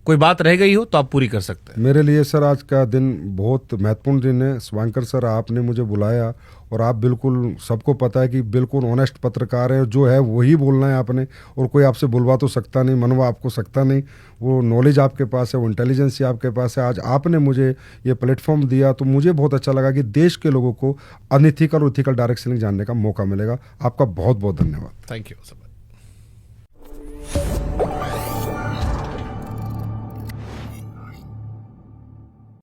कोई बात रह गई हो तो आप पूरी कर सकते हैं। मेरे लिए सर आज का दिन बहुत महत्वपूर्ण दिन है। शुभंकर सर, आपने मुझे बुलाया और आप बिल्कुल, सबको पता है कि बिल्कुल ऑनेस्ट पत्रकार हैं, जो है वही बोलना है आपने, और कोई आपसे बुलवा तो सकता नहीं, मनवा आपको सकता नहीं। वो नॉलेज आपके पास है, वो इंटेलिजेंस आपके पास है। आज आपने मुझे ये प्लेटफॉर्म दिया तो मुझे बहुत अच्छा लगा कि देश के लोगों को अनइथिकल और इथिकल डायरेक्ट सेलिंग जानने का मौका मिलेगा। आपका बहुत बहुत धन्यवाद। Thank you.